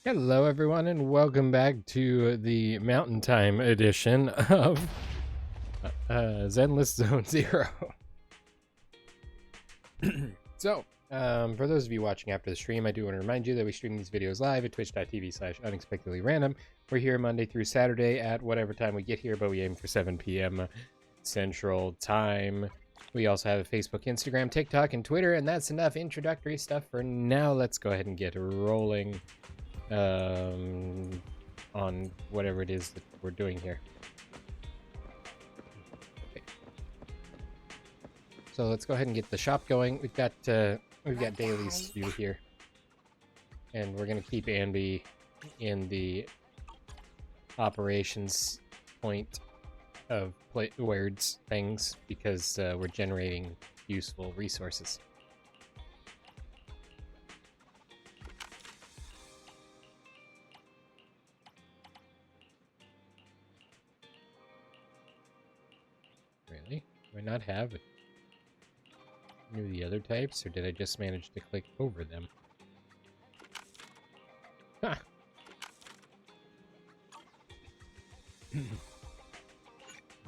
Hello, everyone, and welcome back to the Mountain Time edition of Zenless Zone Zero. For those of you watching after the stream, I do want to remind you that we stream these videos live at twitch.tv/unexpectedlyrandom. We're here Monday through Saturday at whatever time we get here, but we aim for 7 p.m. Central Time. We also have a Facebook, Instagram, TikTok, and Twitter, and that's enough introductory stuff for now. Let's go ahead and get rolling on whatever it is that we're doing here. Okay. So let's go ahead and get the shop going. We've got dailies to do here, and we're gonna keep Anby in the operations point of words things because we're generating useful resources. Really? Do I not have it? Knew the other types, or did I just manage to click over them? Ha!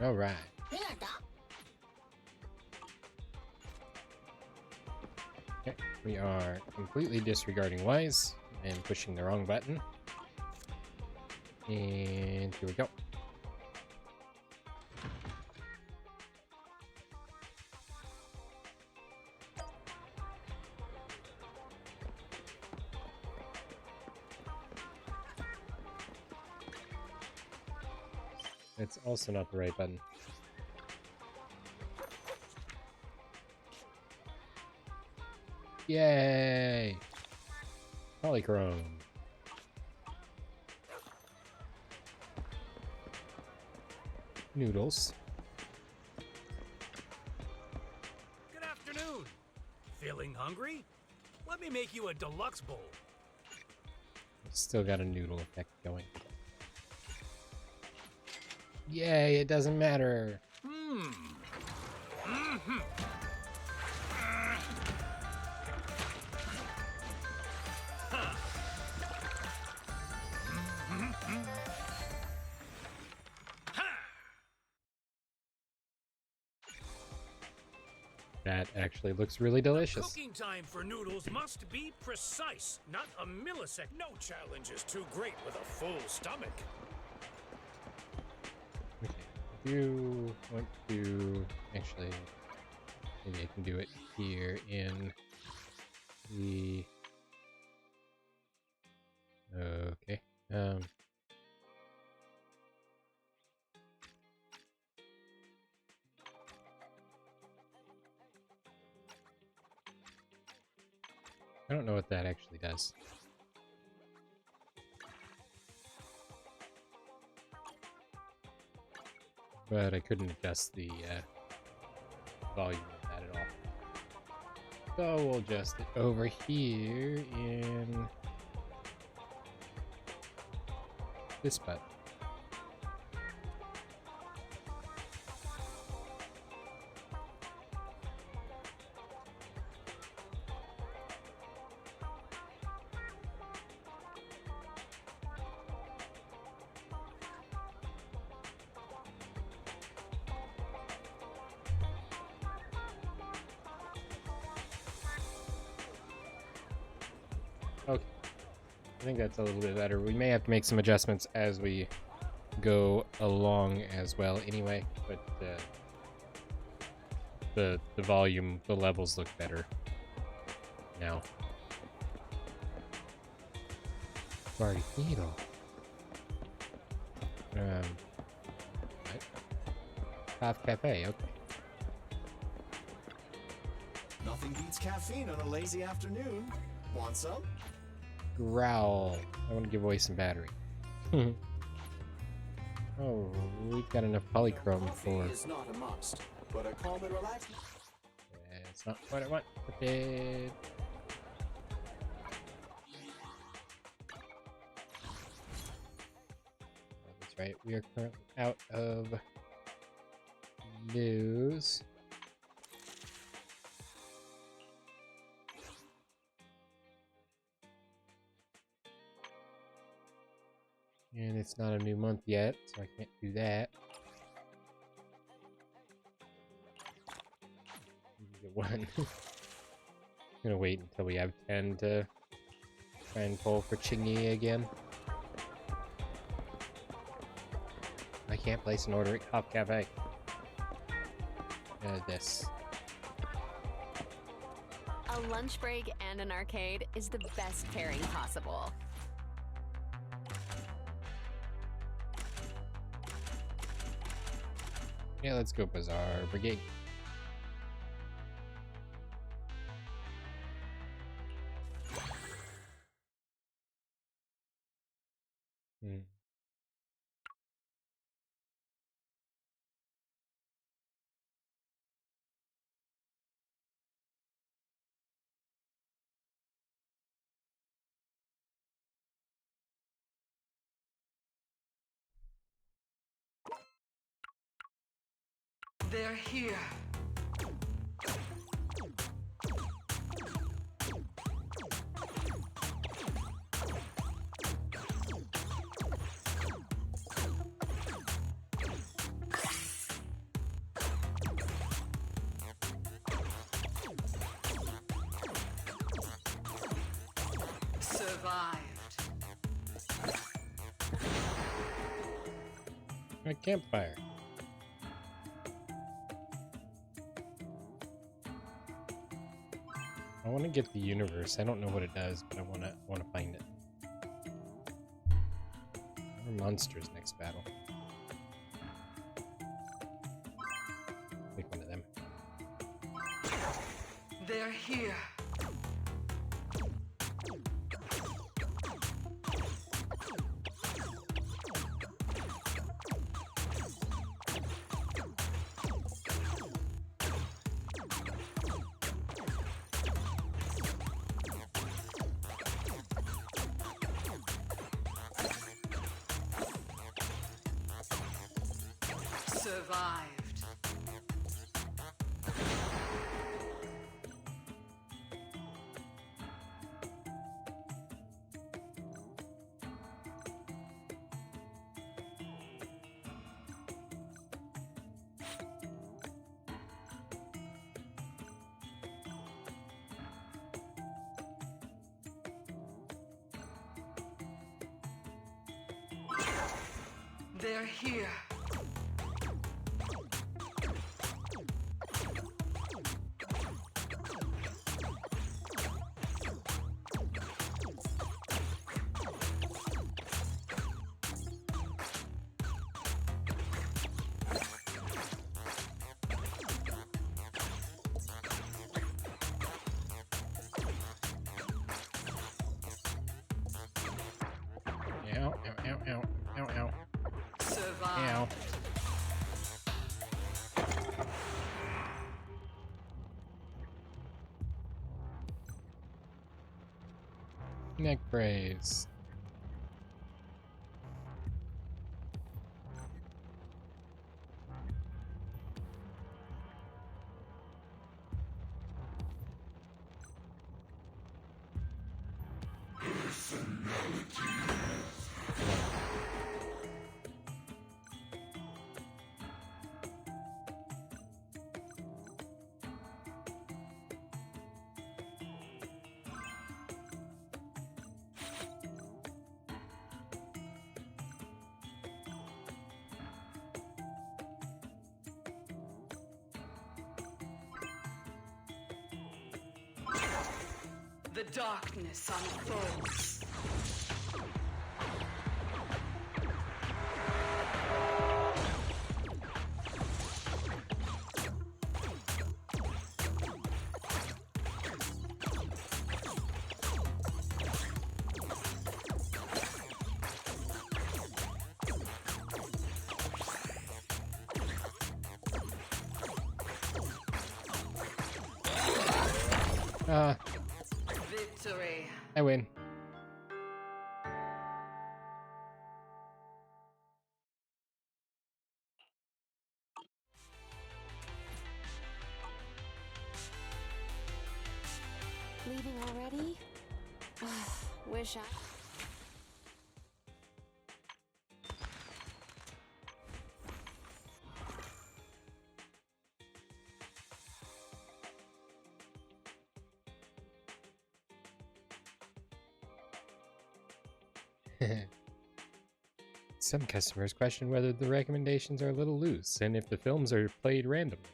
All right. Okay, we are completely disregarding wise and pushing the wrong button. And here we go. It's also not the right button. Yay! Polychrome. Noodles. Good afternoon. Feeling hungry? Let me make you a deluxe bowl. Still got a noodle effect going. Yay, it doesn't matter. That actually looks really delicious. Cooking time for noodles must be precise, not a millisecond. No challenge is too great with a full stomach. Okay, I do want to actually, maybe I can do it here in the, okay, I don't know what that actually does. But I couldn't adjust the volume of that at all. So we'll adjust it over here in this button. Okay, I think that's a little bit better. We may have to make some adjustments as we go along as well anyway, but the volume, the levels look better now. Bartino. What? Half Cafe, okay. Nothing beats caffeine on a lazy afternoon. Want some? Growl. I want to give away some battery. Oh, we've got enough polychrome for... Is not a must, but a calm and relaxed... It's not what I want. Okay. That's right. We are currently out of news. And it's not a new month yet, so I can't do that. One. I'm gonna wait until we have 10 to try and pull for Chingy again. I can't place an order at Cop Cafe. This. A lunch break and an arcade is the best pairing possible. Yeah, let's go Bazaar Brigade. They're here. Survived. A campfire. I want to get the universe. I don't know what it does, but I want to find it. Or monsters next battle. Pick one of them. They're here. Survived. They're here. Ow, ow, ow, ow, ow, ow. Survive. Ow. Neck brace. The darkness unfolds. Victory. I win. Leaving already? Wish I... Some customers question whether the recommendations are a little loose and if the films are played randomly.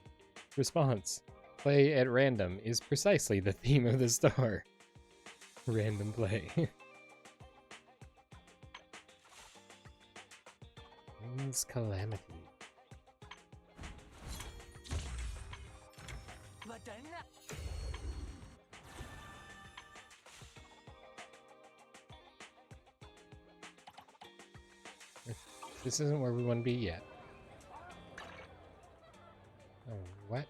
Response: play at random is precisely the theme of the store. Random play. It's calamity. This isn't where we want to be yet. Oh, what?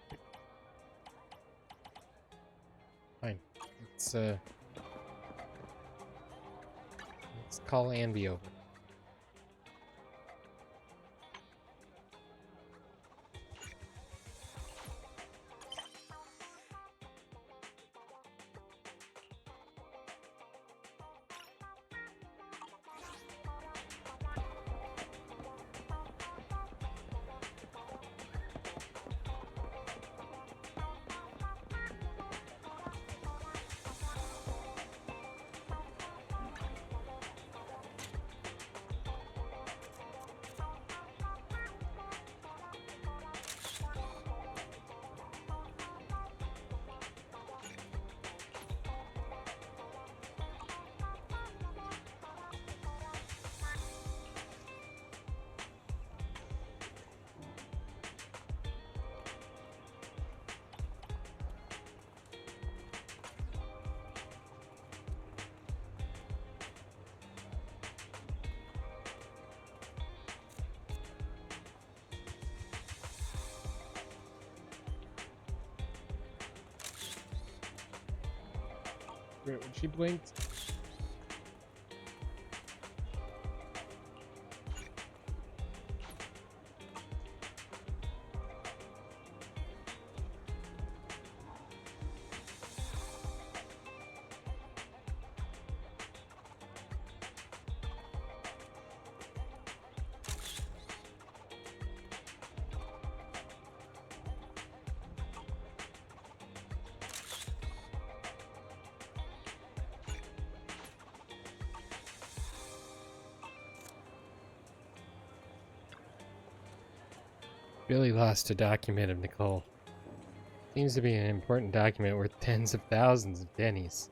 Fine. Let's call Anby over. When she blinked. Billy lost a document of Nicole. Seems to be an important document worth tens of thousands of pennies.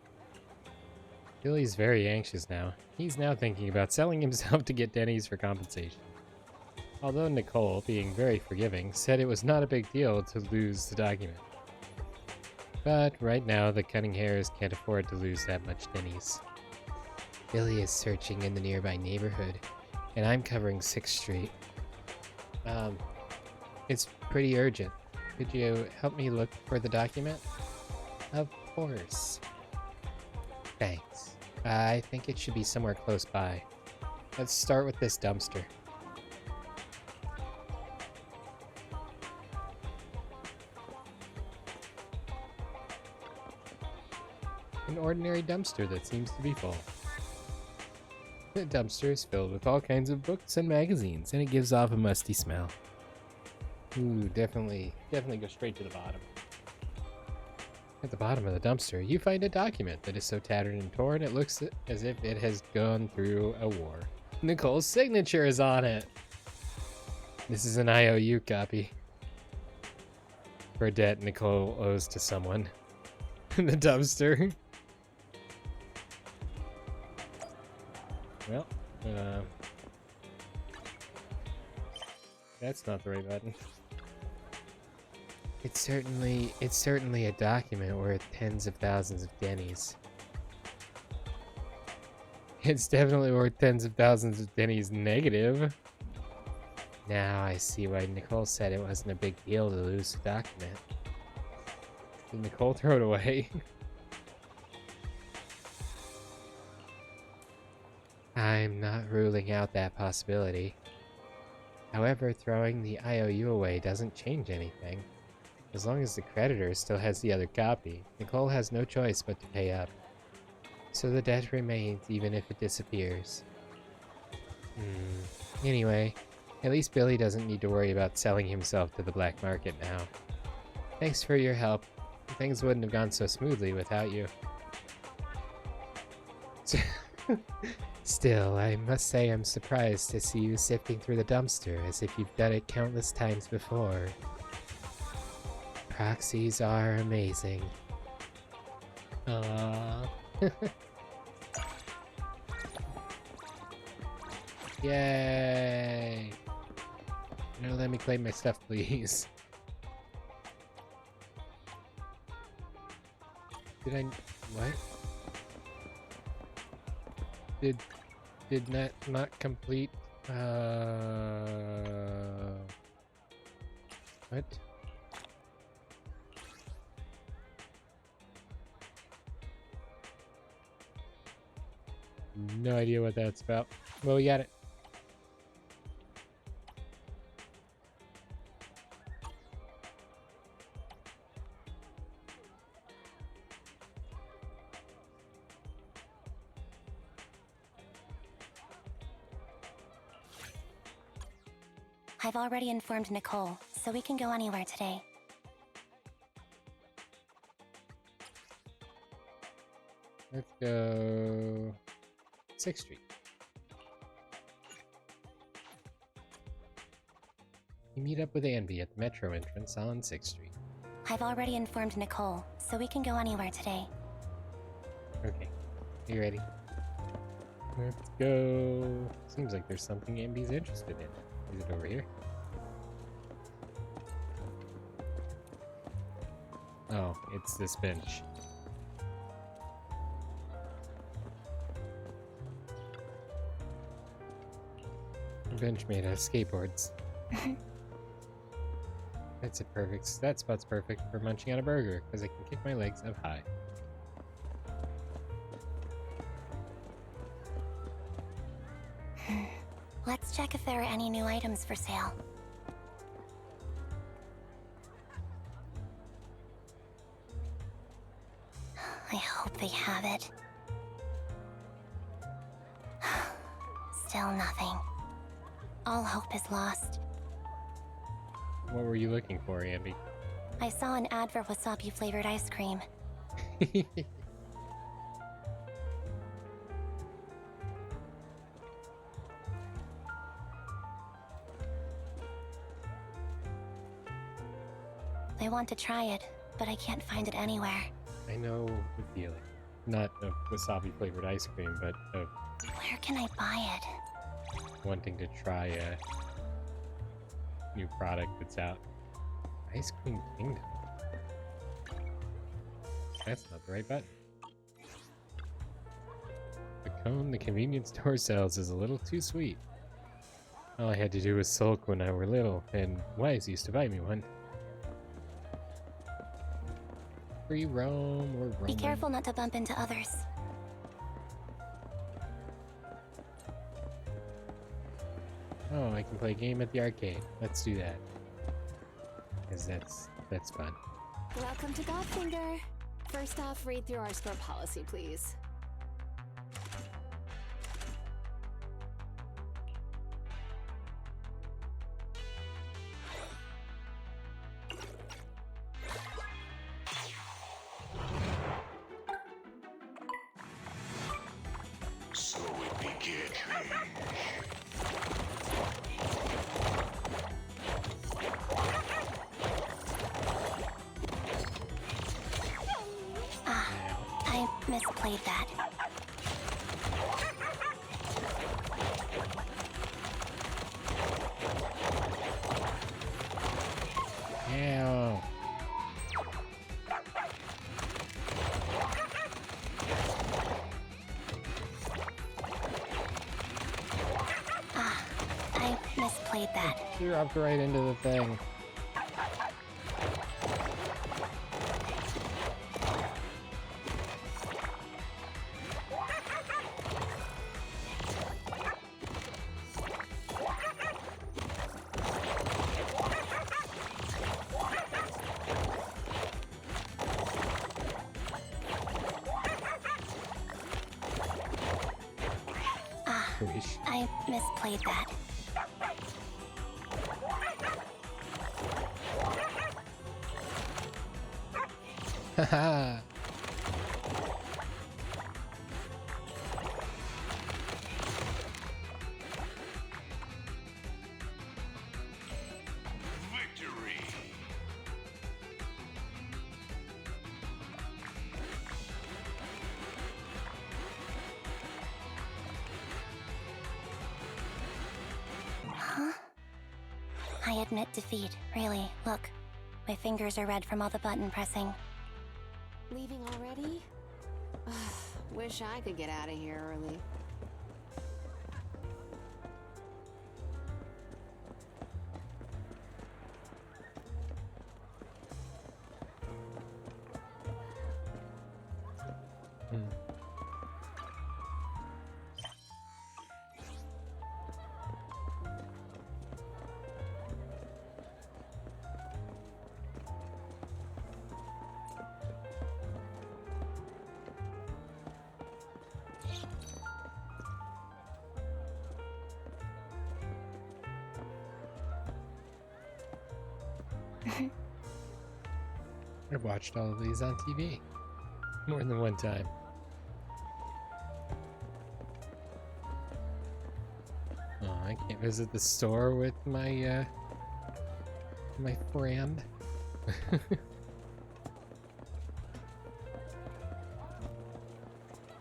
Billy's very anxious now. He's now thinking about selling himself to get Denny's for compensation. Although Nicole, being very forgiving, said it was not a big deal to lose the document. But right now, the cunning hares can't afford to lose that much Denny's. Billy is searching in the nearby neighborhood, and I'm covering 6th Street. It's pretty urgent. Could you help me look for the document? Of course. Thanks. I think it should be somewhere close by. Let's start with this dumpster. An ordinary dumpster that seems to be full. The dumpster is filled with all kinds of books and magazines, and it gives off a musty smell. Ooh, definitely go straight to the bottom. At the bottom of the dumpster, you find a document that is so tattered and torn it looks as if it has gone through a war. Nicole's signature is on it! This is an IOU copy. For a debt Nicole owes to someone. In the dumpster. Well, that's not the right button. It's certainly a document worth tens of thousands of Denny's. It's definitely worth tens of thousands of Denny's negative. Now I see why Nicole said it wasn't a big deal to lose the document. Did Nicole throw it away? I'm not ruling out that possibility. However, throwing the IOU away doesn't change anything. As long as the creditor still has the other copy, Nicole has no choice but to pay up. So the debt remains even if it disappears. Anyway, at least Billy doesn't need to worry about selling himself to the black market now. Thanks for your help. Things wouldn't have gone so smoothly without you. Still, I must say I'm surprised to see you sifting through the dumpster as if you've done it countless times before. Proxies are amazing. Yay! No, let me claim my stuff, please. Did I... what? Did not complete... what? No idea what that's about. Well, we got it. I've already informed Nicole, so we can go anywhere today. Let's go 6th Street. You meet up with Anby at the metro entrance on 6th Street. I've already informed Nicole, so we can go anywhere today. Okay, you ready? Let's go. Seems like there's something Anby's interested in. Is it over here? Oh, it's this bench. A bench made out of skateboards. That spot's perfect for munching on a burger, because I can kick my legs up high. Let's check if there are any new items for sale. I hope they have it. Still nothing. All hope is lost. What were you looking for, Andy? I saw an ad for wasabi flavored ice cream. I want to try it, but I can't find it anywhere. I know the feeling. Not of wasabi flavored ice cream, but of Where can I buy it? wanting to try a new product that's out. Ice Cream Kingdom. That's not the right button. The cone the convenience store sells is a little too sweet. All I had to do was sulk when I were little, and Wise used to buy me one. Free roam or roam. Be careful not to bump into others. Oh, I can play a game at the arcade. Let's do that. Because that's fun. Welcome to Godfinger. First off, read through our store policy, please. So it begins. I misplayed that. Ew. I misplayed that. You dropped right into the thing. Wish. I misplayed that. Haha. I admit defeat, really. Look, my fingers are red from all the button pressing. Leaving already? Wish I could get out of here early. I've watched all of these on TV more than one time. Oh, I can't visit the store with my my friend.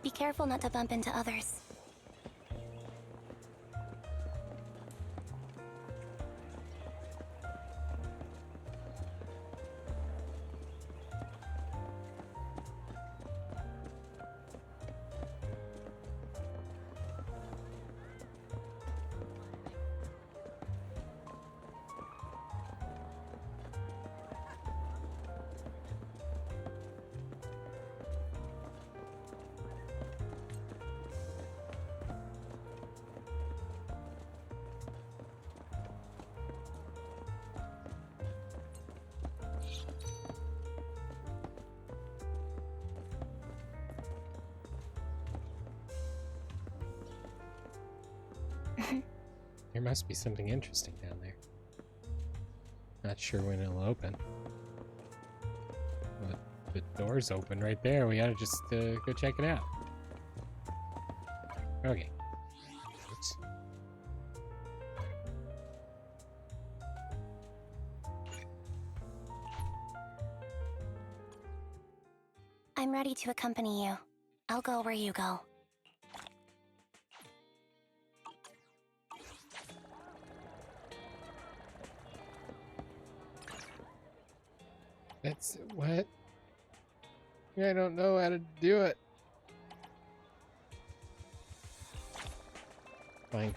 Be careful not to bump into others. There must be something interesting down there. Not sure when it'll open. But the door's open right there. We gotta just go check it out. Okay. Oops. I'm ready to accompany you. I'll go where you go. That's what? I don't know how to do it. Fine.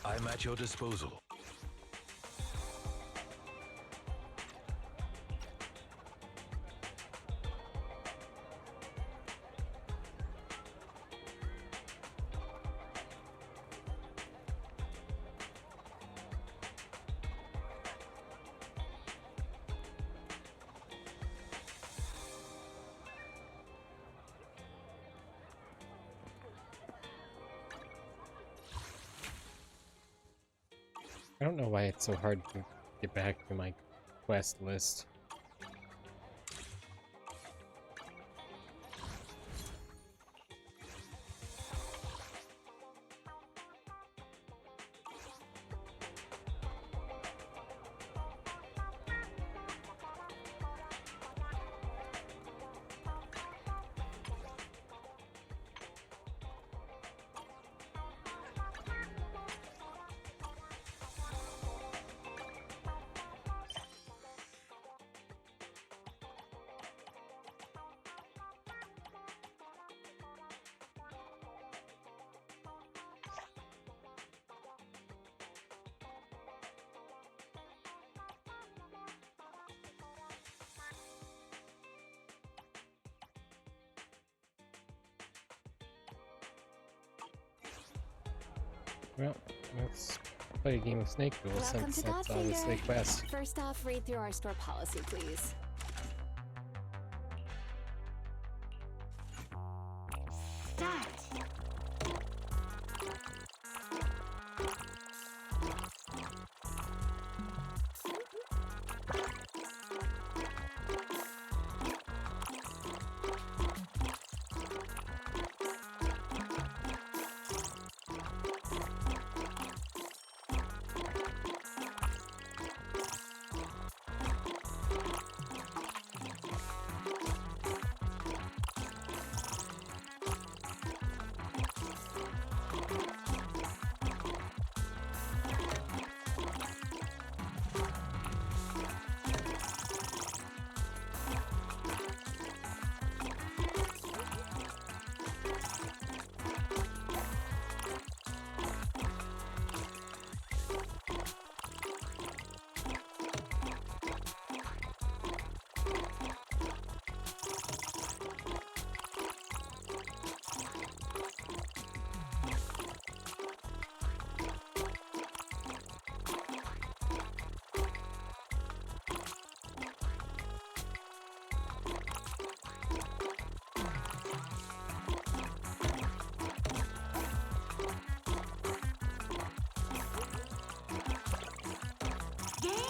I'm at your disposal. I don't know why it's so hard to get back to my quest list. Well, let's play a game of Snake Duel Welcome since to that's obviously a quest. First off, read through our store policy, please. Start.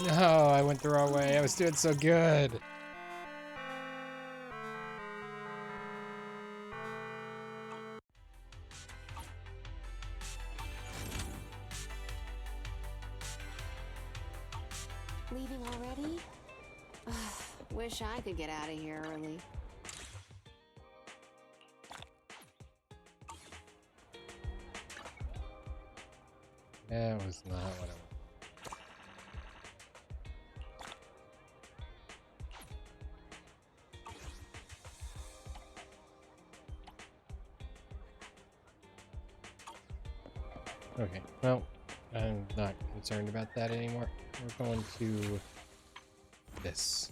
No, I went the wrong way. I was doing so good. Leaving already? Wish I could get out of here early. That was not what I wanted. Okay, well, I'm not concerned about that anymore. We're going to this.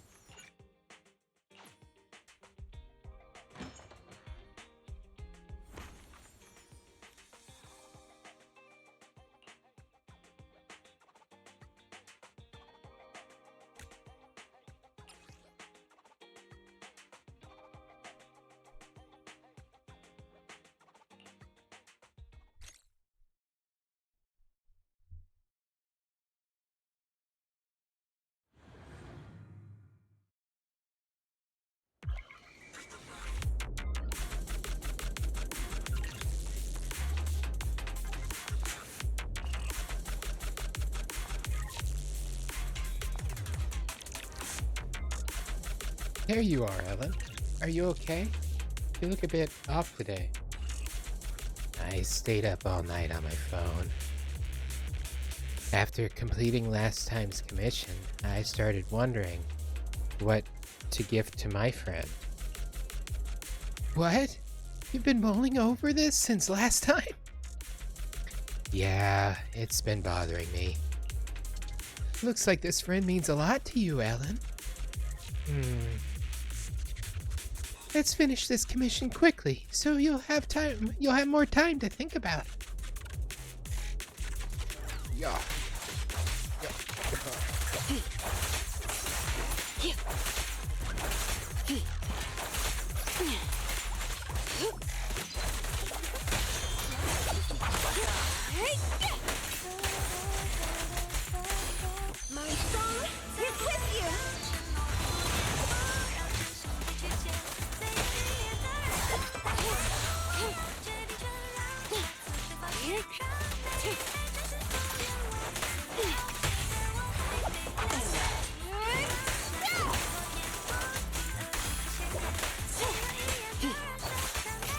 There you are, Ellen. Are you okay? You look a bit off today. I stayed up all night on my phone. After completing last time's commission, I started wondering what to gift to my friend. What? You've been mulling over this since last time? Yeah, it's been bothering me. Looks like this friend means a lot to you, Ellen. Let's finish this commission quickly, so you'll have more time to think about it. Yeah. My song is with you.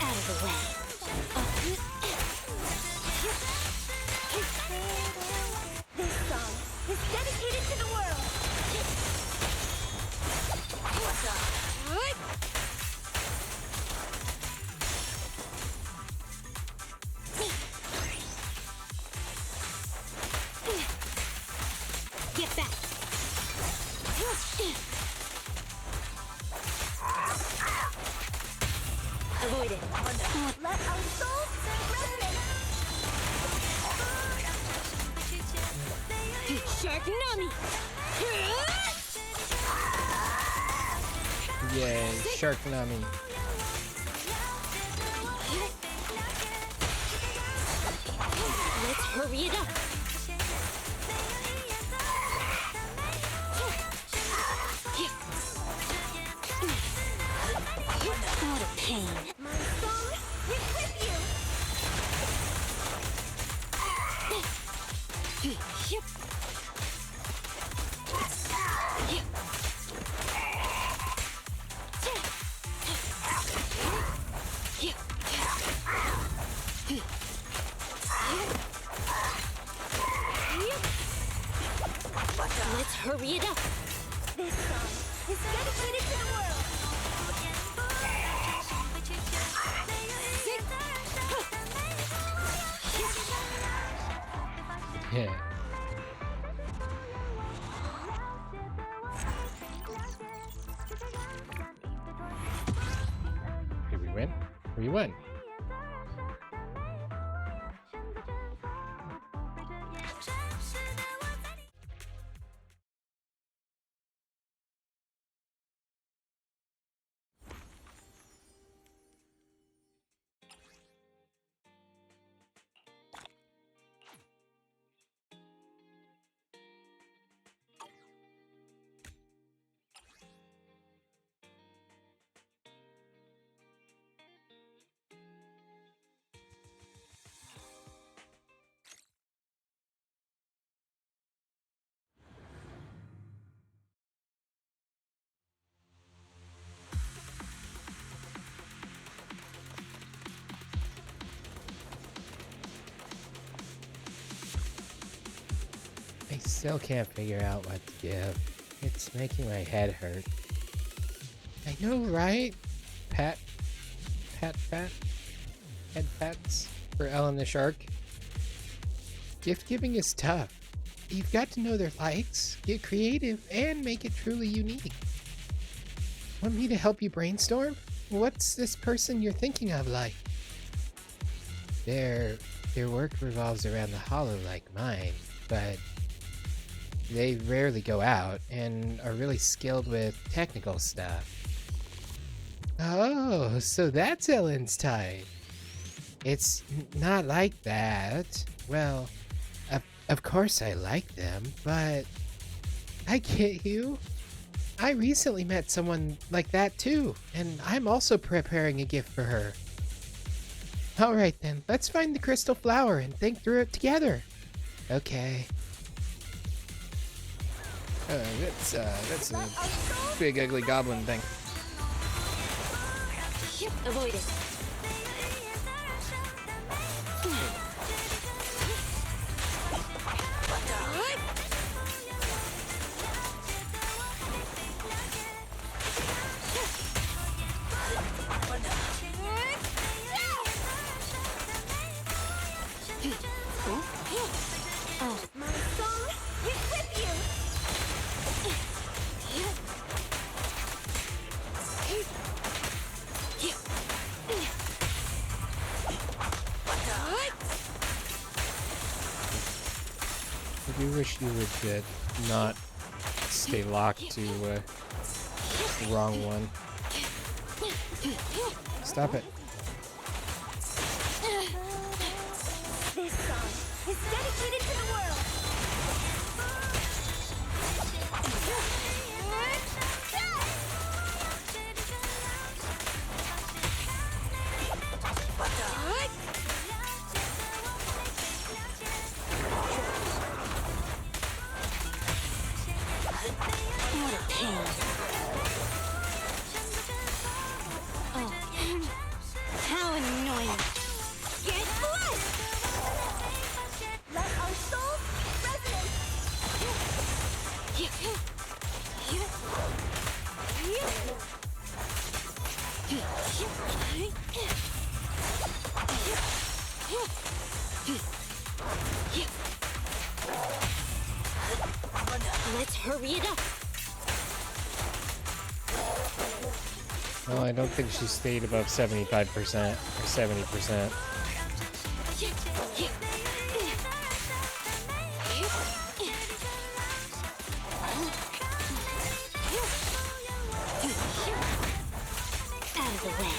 Out of the way. This song is dedicated to the world. Get back. Avoid it. Let our souls resonate. Shark Nami. Yay, Shark Nami. Let's hurry it up. What a pain. My song is with you. Let's hurry it up. This song is dedicated to the world. Yeah. Did we win? We won. still can't figure out what to give. It's making my head hurt. I know, right? Pat. Head pats for Ellen the Shark. Gift giving is tough. You've got to know their likes, get creative, and make it truly unique. Want me to help you brainstorm? What's this person you're thinking of like? Their work revolves around the hollow like mine, but they rarely go out and are really skilled with technical stuff. Oh, so that's Ellen's type. It's not like that. Well, of course I like them, but I get you. I recently met someone like that too, and I'm also preparing a gift for her. Alright then, let's find the crystal flower and think through it together. Okay. That's a big ugly goblin thing. Avoid it. My soul is with you. I do wish you would not stay locked to the wrong one. Stop it. This song is dedicated to the world. What a pain. Oh, how annoying. Get blessed! Let our souls resonate! Let's hurry it up! Well, I don't think she stayed above 75% or 70%. Out of the way.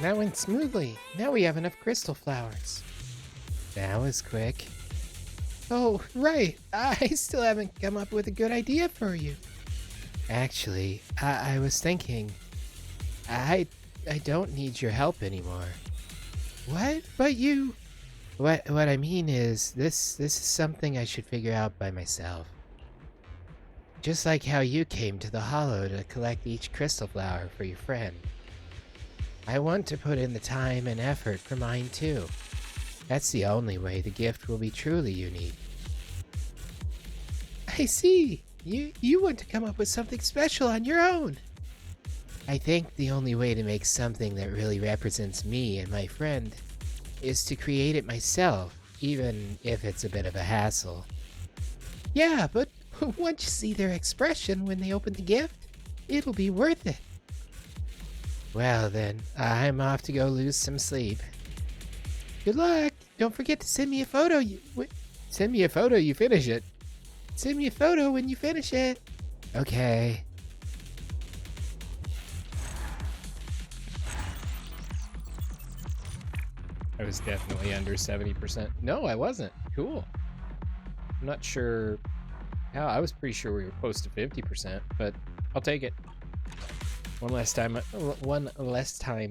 That went smoothly. Now we have enough crystal flowers. That was quick. Oh, right. I still haven't come up with a good idea for you. Actually, I was thinking, I don't need your help anymore. What? But you... What I mean is, this is something I should figure out by myself. Just like how you came to the Hollow to collect each crystal flower for your friend. I want to put in the time and effort for mine too. That's the only way the gift will be truly unique. I see. You want to come up with something special on your own. I think the only way to make something that really represents me and my friend is to create it myself, even if it's a bit of a hassle. Yeah, but once you see their expression when they open the gift, it'll be worth it. Well then, I'm off to go lose some sleep. Good luck! Don't forget to send me a photo. Send me a photo you finish it. Send me a photo when you finish it. Okay. I was definitely under 70%. No, I wasn't. Cool. I'm not sure how. I was pretty sure we were close to 50%, but I'll take it. One less time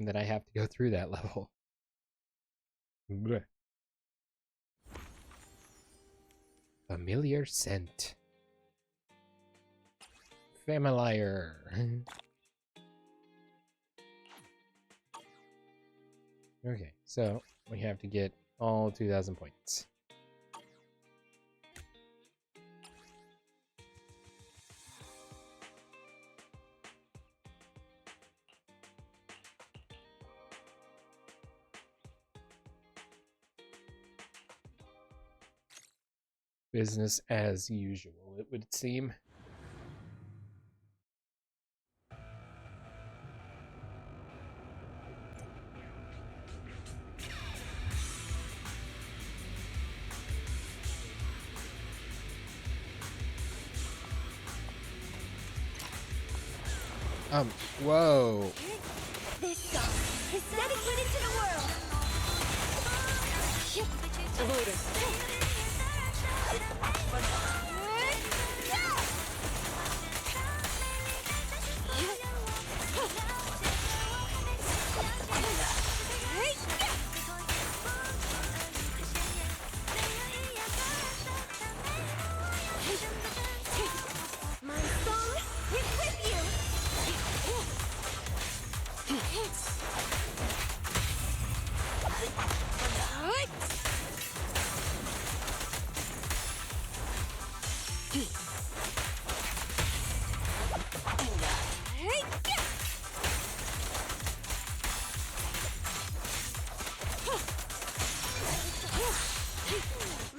that I have to go through that level. Blech. Familiar scent. Familiar. Okay, so we have to get all 2,000 points. Business as usual, it would seem. Whoa. This song is dedicated to the world. My song is with you.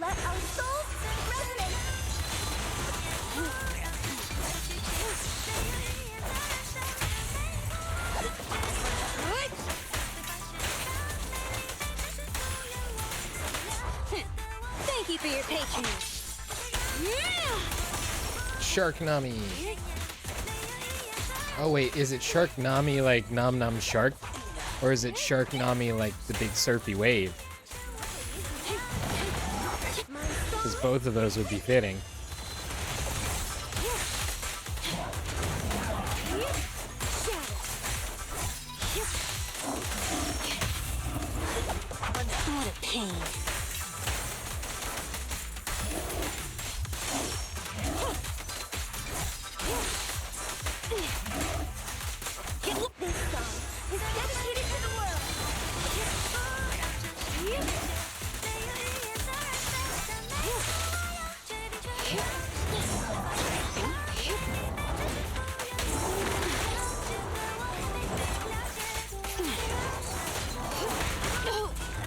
Let our souls resonate. Thank you for your patronage. Shark Nami. Oh wait, is it Shark Nami like Nom Nom Shark? Or is it Shark Nami like the big surfy wave? Because both of those would be fitting. What a pain. This song is dedicated to the world.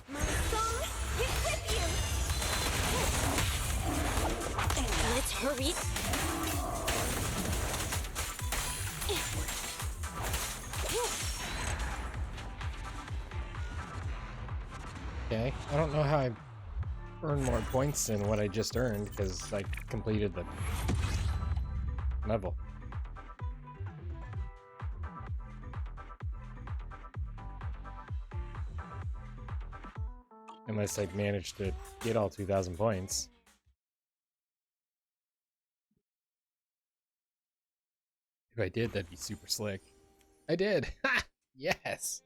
My song is with you. Let's hurry. Okay, I don't know how I earned more points than what I just earned because I completed the level. Unless I managed to get all 2,000 points. If I did, that'd be super slick. I did! Ha! Yes!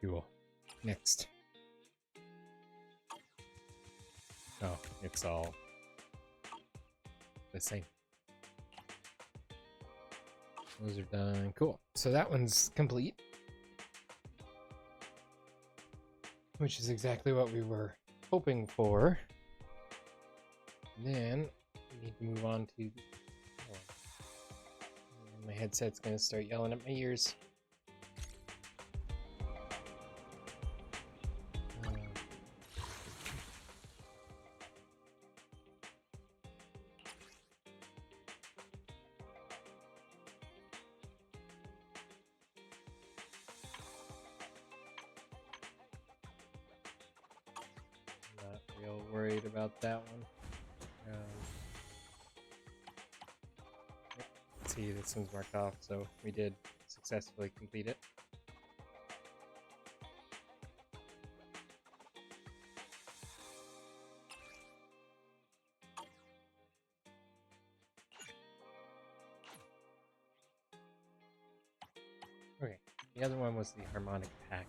Cool. Next. Oh, it's all the same. Those are done. Cool. So that one's complete. Which is exactly what we were hoping for. And then we need to move on to... Oh, my headset's going to start yelling at my ears. Not real worried about that one. Let's see, this one's marked off, so we did successfully complete it. Okay, The other one was the Harmonic Pact.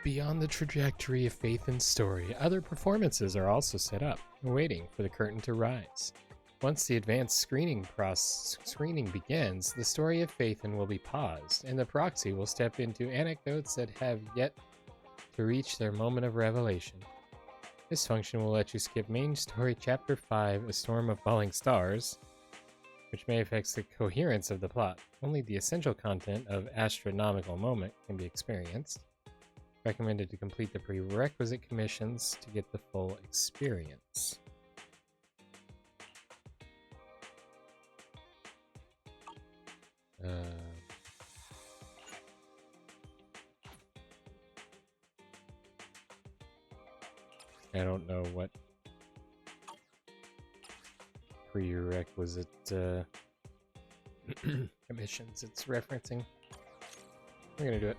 Beyond the trajectory of Faith and story, other performances are also set up, waiting for the curtain to rise. Once the advanced screening begins, the story of Phaethon will be paused, and the Proxy will step into anecdotes that have yet to reach their moment of revelation. This function will let you skip main story chapter 5, A Storm of Falling Stars, which may affect the coherence of the plot. Only the essential content of Astronomical Moment can be experienced. Recommended to complete the prerequisite commissions to get the full experience. I don't know what prerequisite commissions it's referencing. We're gonna do it.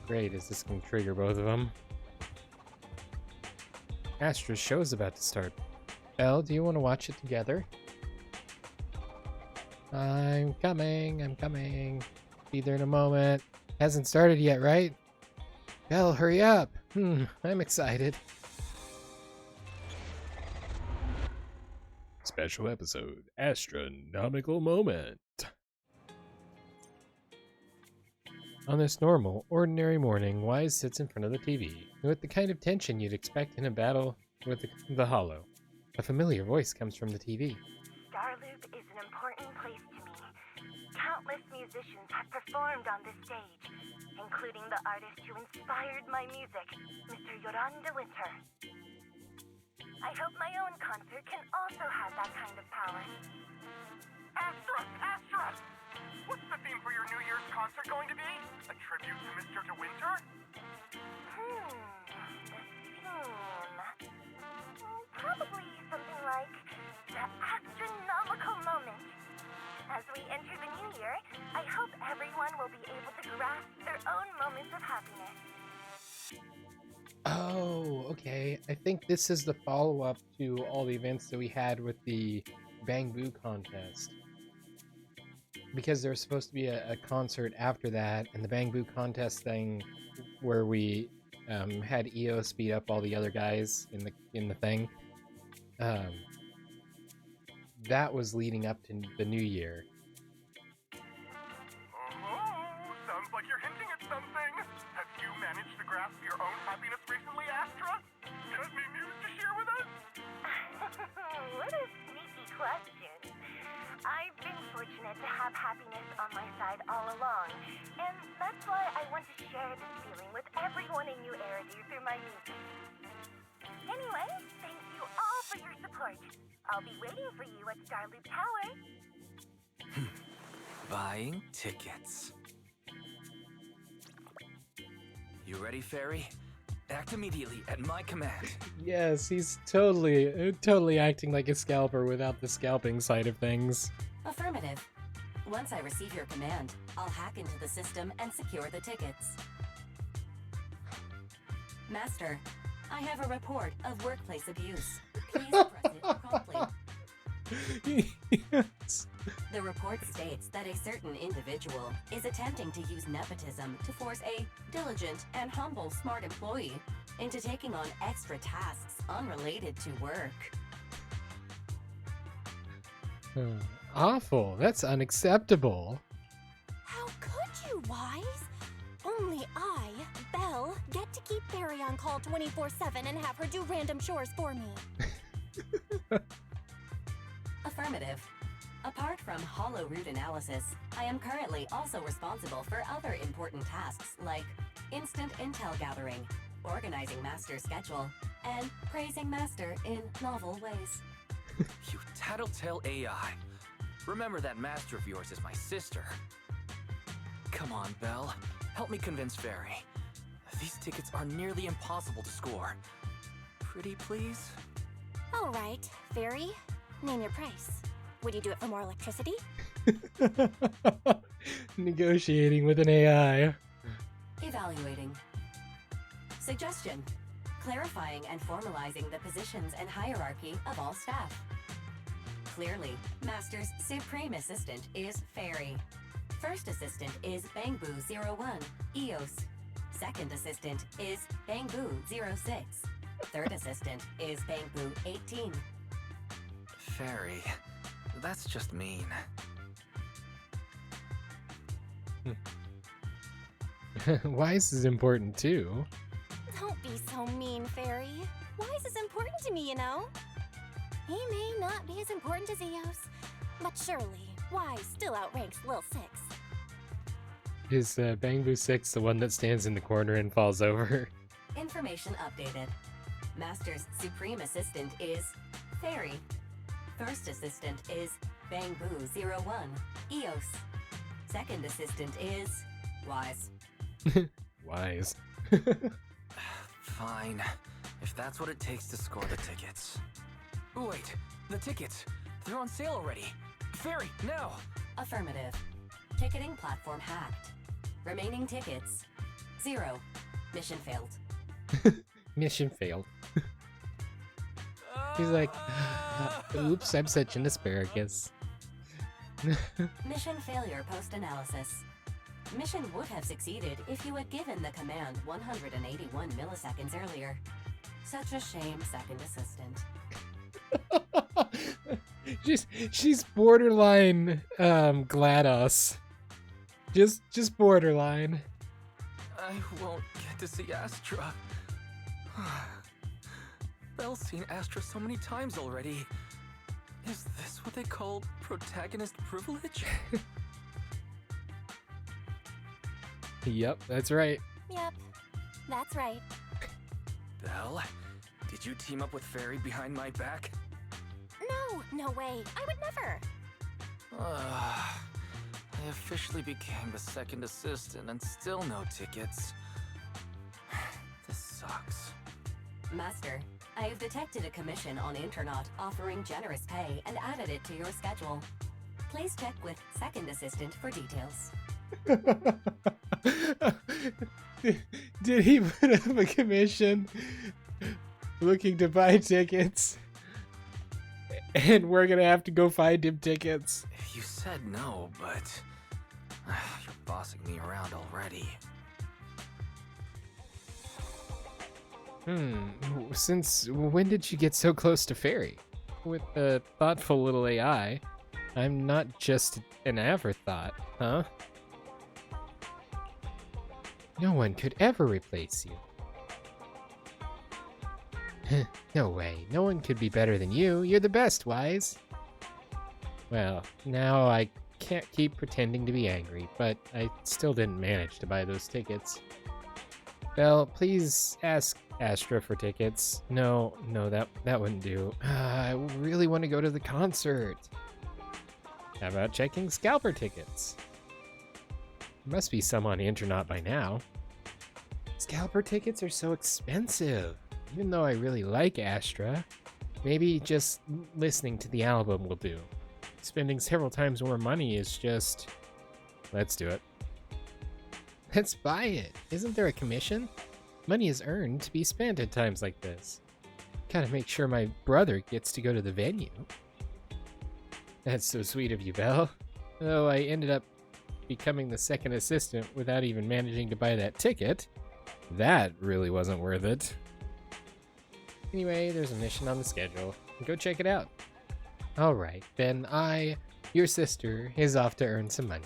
Great, is this going to trigger both of them? Astra's show's about to start. Belle, do you want to watch it together? I'm coming. Be there in a moment. Hasn't started yet, right? Belle, hurry up. I'm excited. Special episode, Astronomical Moment. On this normal, ordinary morning, Wise sits in front of the TV, with the kind of tension you'd expect in a battle with the Hollow. A familiar voice comes from the TV. Starloop is an important place to me. Countless musicians have performed on this stage, including the artist who inspired my music, Mr. Yoran de Winter. I hope my own concert can also have that kind of power. Astra! What's the theme for your New Year's concert going to be? A tribute to Mr. De Winter? The theme... Probably something like the astronomical moment. As we enter the new year, I hope everyone will be able to grasp their own moments of happiness. Oh, okay. I think this is the follow-up to all the events that we had with the Bang Boo contest. Because there was supposed to be a concert after that, and the Bang Boo contest thing where we had EO speed up all the other guys in the thing. That was leading up to the new year. Sounds like you're hinting at something. Have you managed to grasp your own happiness recently, Astra? Got any news to share with us? What a sneaky question. I've been fortunate to have happiness on my side all along, and that's why I want to share this feeling with everyone in New Eridu through my music. Anyway, thank you all for your support. I'll be waiting for you at Starloop Tower. Buying tickets. You ready, Fairy? Act immediately at my command. Yes, he's totally acting like a scalper without the scalping side of things. Affirmative. Once I receive your command, I'll hack into the system and secure the tickets. Master, I have a report of workplace abuse. Please press it promptly. Yes. The report states that a certain individual is attempting to use nepotism to force a diligent and humble smart employee into taking on extra tasks unrelated to work. Awful. That's unacceptable. How could you, Wise? Only I, Belle, get to keep Barry on call 24/7 and have her do random chores for me. Affirmative. Apart from hollow root analysis, I am currently also responsible for other important tasks like instant intel gathering, organizing Master's schedule, and praising Master in novel ways. You tattletale AI. Remember that Master of yours is my sister. Come on, Belle. Help me convince Fairy. These tickets are nearly impossible to score. Pretty please? All right, Fairy. Name your price. Would you do it for more electricity? Negotiating with an AI. Evaluating. Suggestion. Clarifying and formalizing the positions and hierarchy of all staff. Clearly, Master's Supreme Assistant is Fairy. First Assistant is Bangbu01, EOS. Second Assistant is Bangbu06. Third Assistant is Bangbu18. Fairy. That's just mean. Wise is important too. Don't be so mean, Fairy. Wise is important to me, you know. He may not be as important as Eos, but surely Wise still outranks Lil Six. Is Bangbu 6 the one that stands in the corner and falls over? Information updated. Master's Supreme Assistant is Fairy. First Assistant is Bangbu01, EOS. Second Assistant is Wise. Wise. Fine. If that's what it takes to score the tickets. Wait, the tickets. They're on sale already. Fairy, now! Affirmative. Ticketing platform hacked. Remaining tickets 0. Mission failed. Mission failed. He's like, oops, I'm such an asparagus. Mission failure post-analysis. Mission would have succeeded if you had given the command 181 milliseconds earlier. Such a shame, Second Assistant. she's borderline GLaDOS. Just borderline. I won't get to see Astra. Belle's seen Astra so many times already. Is this what they call protagonist privilege? Yep, that's right. Yep, that's right. Belle, did you team up with Fairy behind my back? No way. I would never. I officially became the second assistant and still no tickets. This sucks. Master, I have detected a commission on Internaut offering generous pay and added it to your schedule. Please check with Second Assistant for details. Did he put up a commission looking to buy tickets? And we're gonna have to go find him tickets. You said no, but you're bossing me around already. Since when did you get so close to Fairy? With a thoughtful little AI, I'm not just an afterthought, huh? No one could ever replace you. No way. No one could be better than you. You're the best, Wise. Well, now I can't keep pretending to be angry, but I still didn't manage to buy those tickets. Belle, please ask Astra for tickets. No, that wouldn't do. I really want to go to the concert. How about checking scalper tickets? There must be some on the Internet by now. Scalper tickets are so expensive. Even though I really like Astra, maybe just listening to the album will do. Spending several times more money is just... Let's do it. Let's buy it. Isn't there a commission? Money is earned to be spent at times like this. Gotta make sure my brother gets to go to the venue. That's so sweet of you, Belle. Though I ended up becoming the second assistant without even managing to buy that ticket. That really wasn't worth it. Anyway, there's a mission on the schedule. Go check it out. Alright, then your sister, is off to earn some money.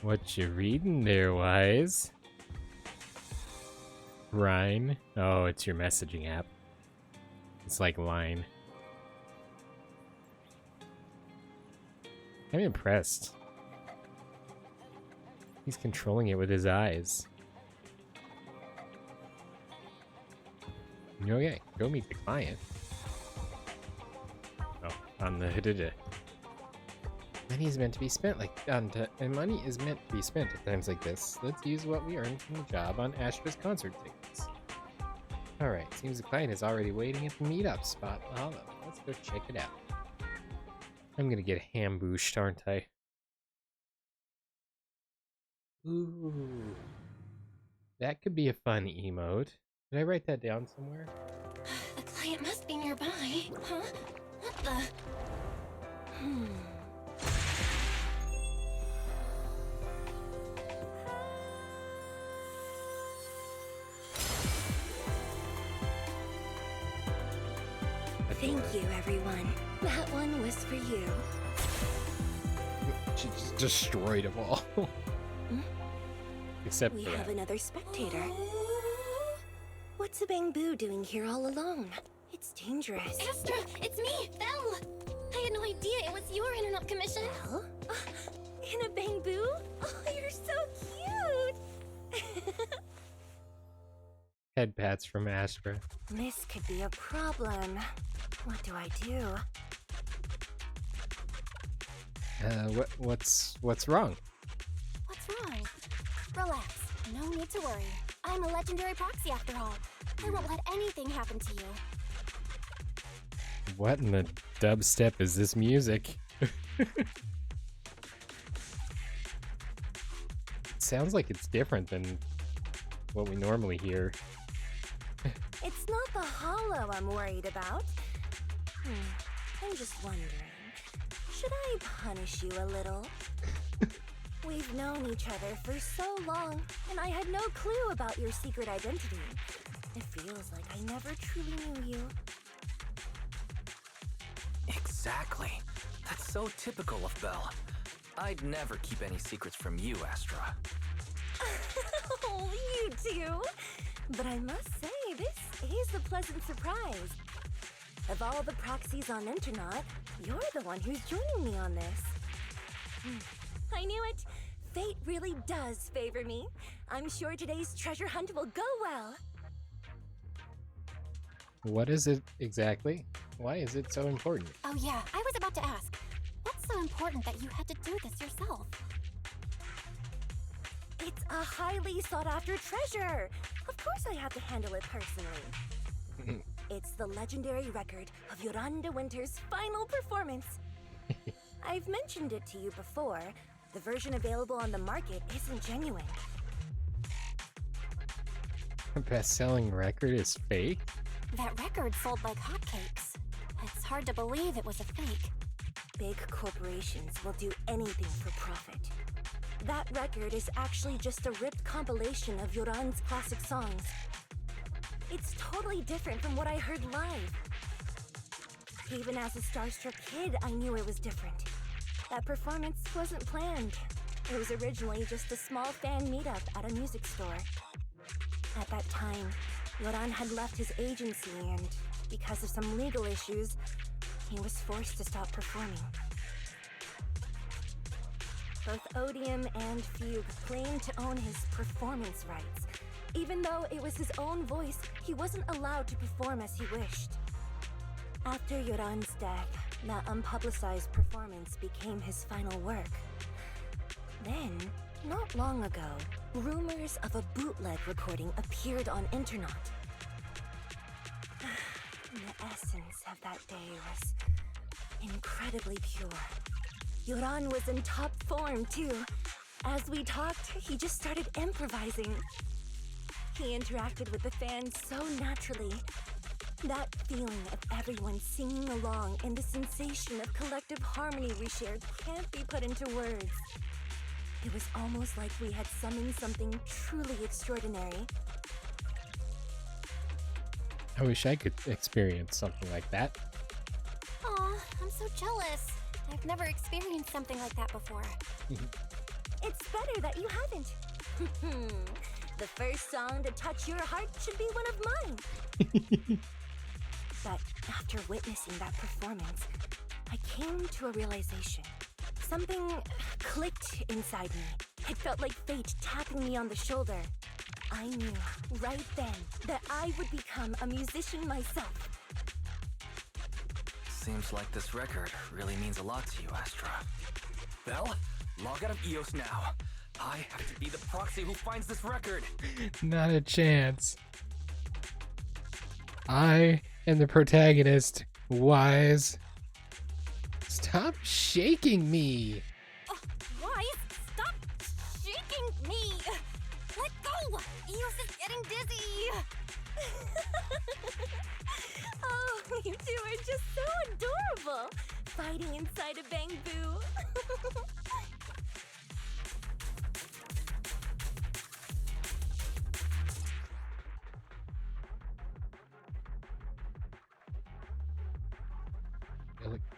What you reading there, Wise? Rhine? Oh, it's your messaging app. It's like Line. I'm impressed. He's controlling it with his eyes. Okay, go meet the client. Oh. on the money is meant to be spent and money is meant to be spent at times like this. Let's use what we earned from the job on Astra's concert tickets. Alright, seems the client is already waiting at the meetup spot. Let's go check it out. I'm gonna get hambooshed, aren't I? Ooh. That could be a fun emote. Did I write that down somewhere? The client must be nearby. Huh? What the? Thank you, everyone. That one was for you. She just destroyed them all. Except we for have that. another spectator. What's a bamboo doing here all alone? It's dangerous. Astra, it's me, Belle. I had no idea it was your internet commission. Belle? In a bamboo? Oh, you're so cute. Head pats from Astra. This could be a problem. What do I do? What's wrong? What's wrong? Relax. No need to worry. I'm a legendary Proxy after all. I won't let anything happen to you. What in the dubstep is this music? It sounds like it's different than what we normally hear. It's not the hollow I'm worried about. I'm just wondering, should I punish you a little? We've known each other for so long, and I had no clue about your secret identity. It feels like I never truly knew you. Exactly. That's so typical of Belle. I'd never keep any secrets from you, Astra. Oh, you too. But I must say, this is a pleasant surprise. Of all the proxies on Internet, you're the one who's joining me on this. I knew it. Fate really does favor me. I'm sure today's treasure hunt will go well. What is it exactly? Why is it so important? Oh yeah, I was about to ask. What's so important that you had to do this yourself? It's a highly sought-after treasure. Of course I have to handle it personally. It's the legendary record of Yolanda Winter's final performance. I've mentioned it to you before. The version available on the market isn't genuine. A best-selling record is fake? That record sold like hotcakes. It's hard to believe it was a fake. Big corporations will do anything for profit. That record is actually just a ripped compilation of Yoran's classic songs. It's totally different from what I heard live. Even as a starstruck kid, I knew it was different. That performance wasn't planned. It was originally just a small fan meetup at a music store. At that time, Yoran had left his agency and, because of some legal issues, he was forced to stop performing. Both Odium and Fugue claimed to own his performance rights. Even though it was his own voice, he wasn't allowed to perform as he wished. After Yoran's death, that unpublicized performance became his final work. Then, not long ago, rumors of a bootleg recording appeared on Internet. The essence of that day was incredibly pure. Yoran was in top form, too. As we talked, he just started improvising. He interacted with the fans so naturally. That feeling of everyone singing along and the sensation of collective harmony we shared can't be put into words. It was almost like we had summoned something truly extraordinary. I wish I could experience something like that. Aw, I'm so jealous. I've never experienced something like that before. It's better that you haven't. The first song to touch your heart should be one of mine. But after witnessing that performance, I came to a realization. Something clicked inside me. It felt like fate tapping me on the shoulder. I knew right then that I would become a musician myself. Seems like this record really means a lot to you, Astra. Well, log out of EOS now. I have to be the proxy who finds this record. Not a chance. I am the protagonist, Wise. Stop shaking me. Oh, Wise, stop shaking me. Let go. Eos is getting dizzy. Oh, you two are just so adorable. Fighting inside a bamboo.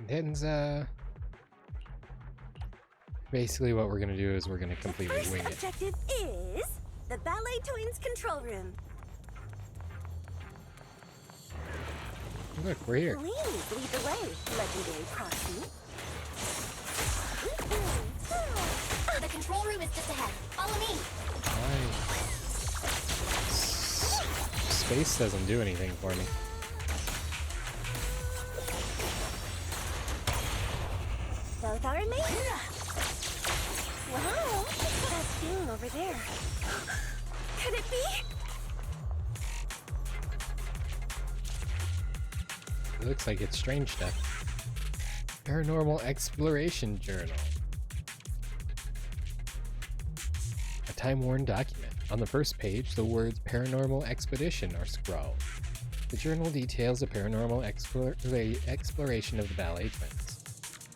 Denza. Basically what we're gonna do is we're gonna completely First wing it. objective is the Ballet Twins control room. Look, we're here. Please lead the way, legendary Proxy. The control room is just ahead. Follow me. Space doesn't do anything for me. Both are amazing. Wow, what's that thing over there? Could it be? It looks like it's strange stuff. Paranormal Exploration Journal. A time-worn document. On the first page, the words Paranormal Expedition are scrawled. The journal details a paranormal exploration of the Ballet Twins.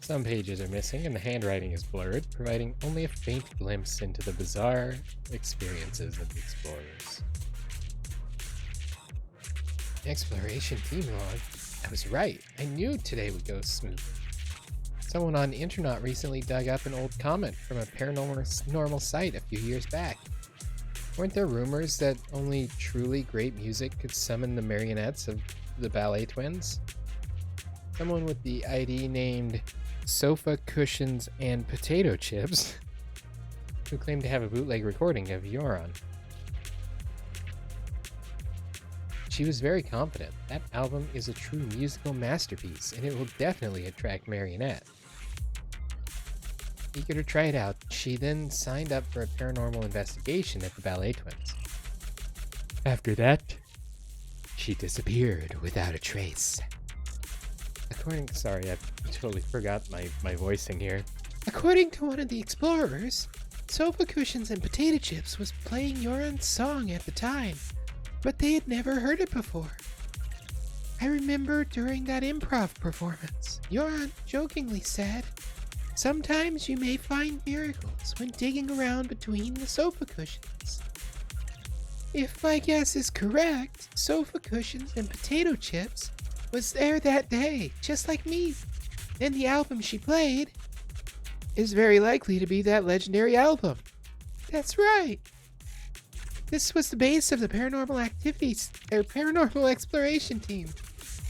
Some pages are missing and the handwriting is blurred, providing only a faint glimpse into the bizarre experiences of the explorers. Exploration team log. I was right. I knew today would go smoothly. Someone on the internet recently dug up an old comment from a paranormal site a few years back. Weren't there rumors that only truly great music could summon the marionettes of the Ballet Twins? Someone with the ID named Sofa Cushions and Potato Chips, who claimed to have a bootleg recording of Yoran. She was very confident that album is a true musical masterpiece and it will definitely attract Marionette. Eager to try it out, she then signed up for a paranormal investigation at the Ballet Twins. After that, she disappeared without a trace. Sorry, I totally forgot my voicing here. According to one of the explorers, Sofa Cushions and Potato Chips was playing Yoran's song at the time, but they had never heard it before. I remember during that improv performance, Yoran jokingly said, "Sometimes you may find miracles when digging around between the sofa cushions." If my guess is correct, Sofa Cushions and Potato Chips was there that day, just like me. And the album she played is very likely to be that legendary album. That's right. This was the base of the paranormal activities, or paranormal exploration team.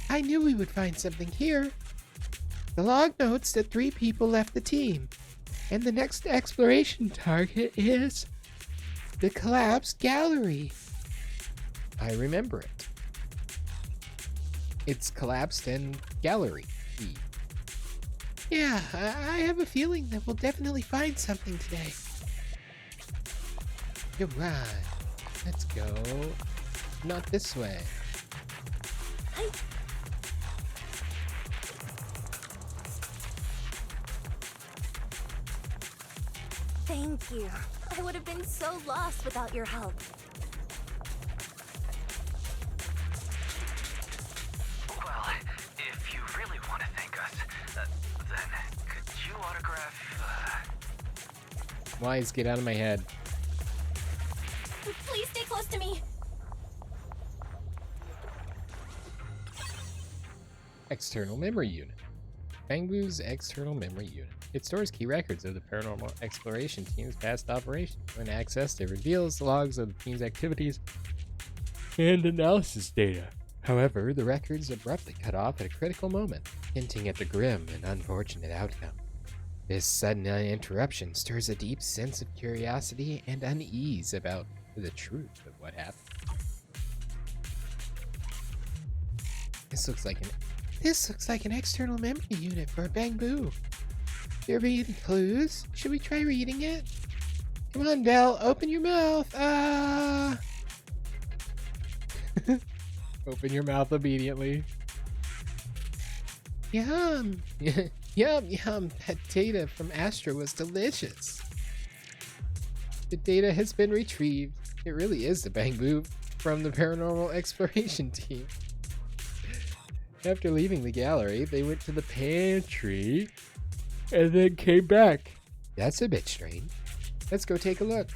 I knew we would find something here. The log notes that 3 people left the team, and the next exploration target is the collapsed gallery. I remember it. It's collapsed and gallery. Yeah, I have a feeling that we'll definitely find something today. You're right. Let's go. Not this way. Thank you. I would have been so lost without your help. Well, if you really want to thank us, then could you autograph, Wise, get out of my head. Please stay close to me. External memory unit. Bangbu's external memory unit. It stores key records of the paranormal exploration team's past operations. When accessed, it reveals the logs of the team's activities and analysis data. However, the records abruptly cut off at a critical moment, hinting at the grim and unfortunate outcome. This sudden interruption stirs a deep sense of curiosity and unease about the truth of what happened. This looks like an This looks like an external memory unit for a Bangbu. There be any clues? Should we try reading it? Come on, Belle, open your mouth. Open your mouth immediately. Yum. Yum, yum. That data from Astra was delicious. The data has been retrieved. It really is the Bangbu from the paranormal exploration team. After leaving the gallery, they went to the pantry and then came back. That's a bit strange. Let's go take a look.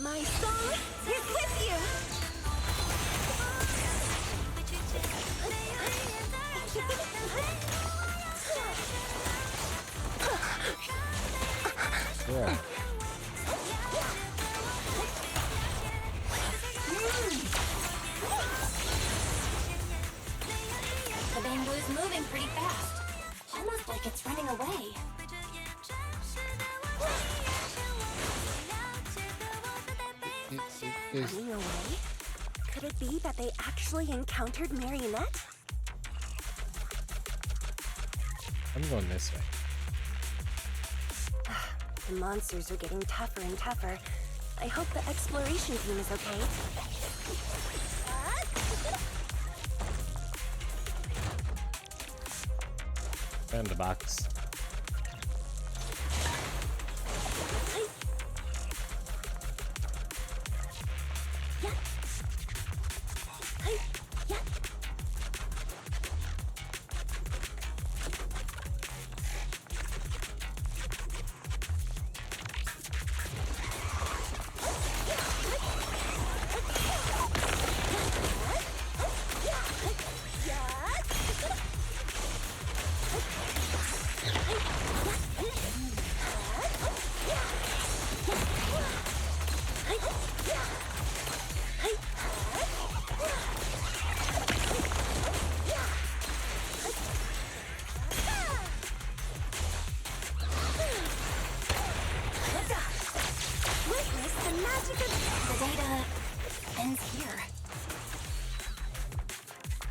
My song is with you! Yeah. The Bangbu's moving pretty fast. Almost like it's running away. Running away? Could it be that they actually encountered Marionette? I'm going this way. The monsters are getting tougher and tougher. I hope the exploration team is okay. Found the box.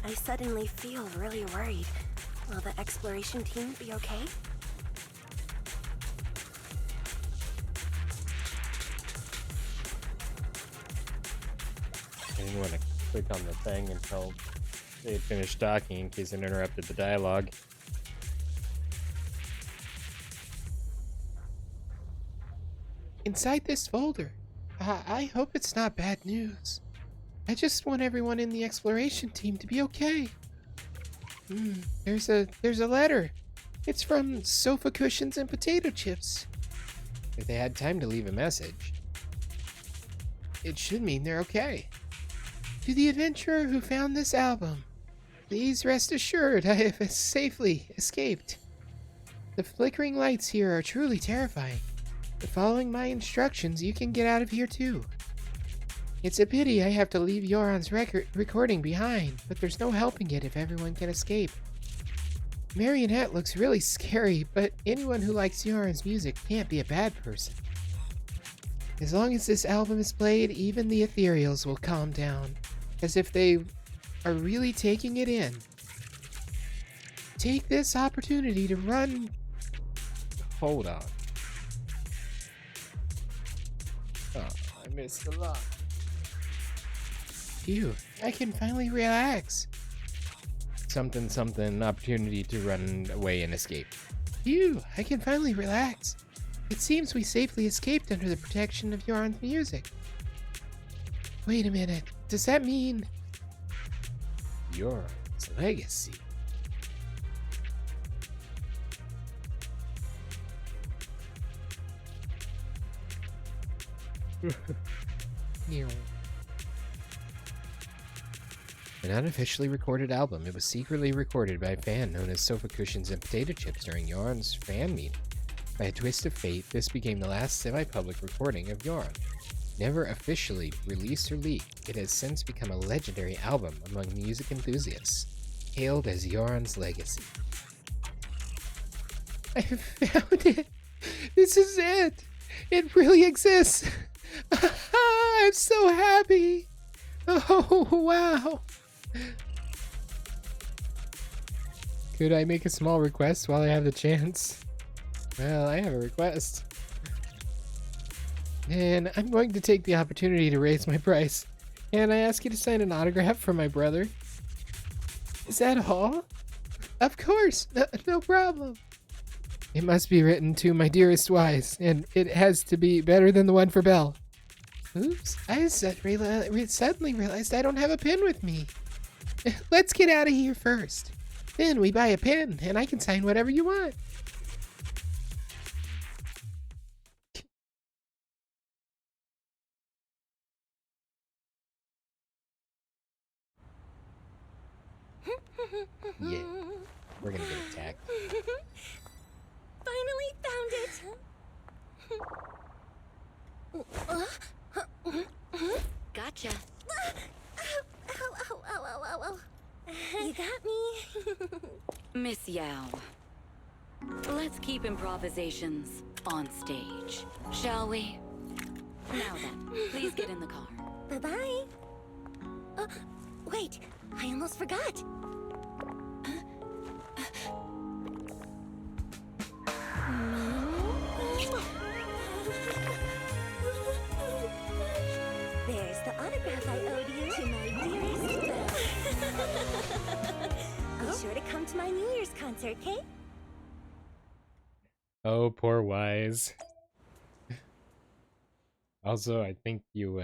I suddenly feel really worried. Will the exploration team be okay? I didn't want to click on the thing until they had finished talking in case it interrupted the dialogue. Inside this folder. I hope it's not bad news. I just want everyone in the exploration team to be okay. There's a letter. It's from sofa cushions and potato chips. If they had time to leave a message, it should mean they're okay. To the adventurer who found this album, please rest assured I have safely escaped. The flickering lights here are truly terrifying, but following my instructions, you can get out of here too. It's a pity I have to leave Yoran's recording behind, but there's no helping it if everyone can escape. Marionette looks really scary, but anyone who likes Yoran's music can't be a bad person. As long as this album is played, even the Ethereals will calm down, as if they are really taking it in. Take this opportunity to run... Hold on. Oh, I missed a lot. Phew, I can finally relax. Something, opportunity to run away and escape. Phew, I can finally relax. It seems we safely escaped under the protection of Yoran's music. Wait a minute, does that mean... Yoran's legacy? An unofficially recorded album. It was secretly recorded by a fan known as Sofa Cushions and Potato Chips during Yoran's fan meeting. By a twist of fate, this became the last semi-public recording of Yoran. Never officially released or leaked, it has since become a legendary album among music enthusiasts, hailed as Yoran's legacy. I found it! This is it! It really exists! I'm so happy! Oh, wow! Could I make a small request while I have the chance? Well, I have a request. And I'm going to take the opportunity to raise my price. Can I ask you to sign an autograph for my brother? Is that all? Of course, no problem. It must be written to my dearest Wise, and it has to be better than the one for Belle. Oops, I suddenly realized I don't have a pen with me. Let's get out of here first. Then we buy a pen, and I can sign whatever you want. Yeah, we're gonna get attacked. Finally found it! Gotcha. Ow. You got me. Miss Yao. Let's keep improvisations on stage, shall we? Now then, please get in the car. Bye-bye. Wait, I almost forgot. There's the autograph I owed you to my dearest Belle. Be sure to come to my New Year's concert, okay? Oh, poor Wise. Also, I think you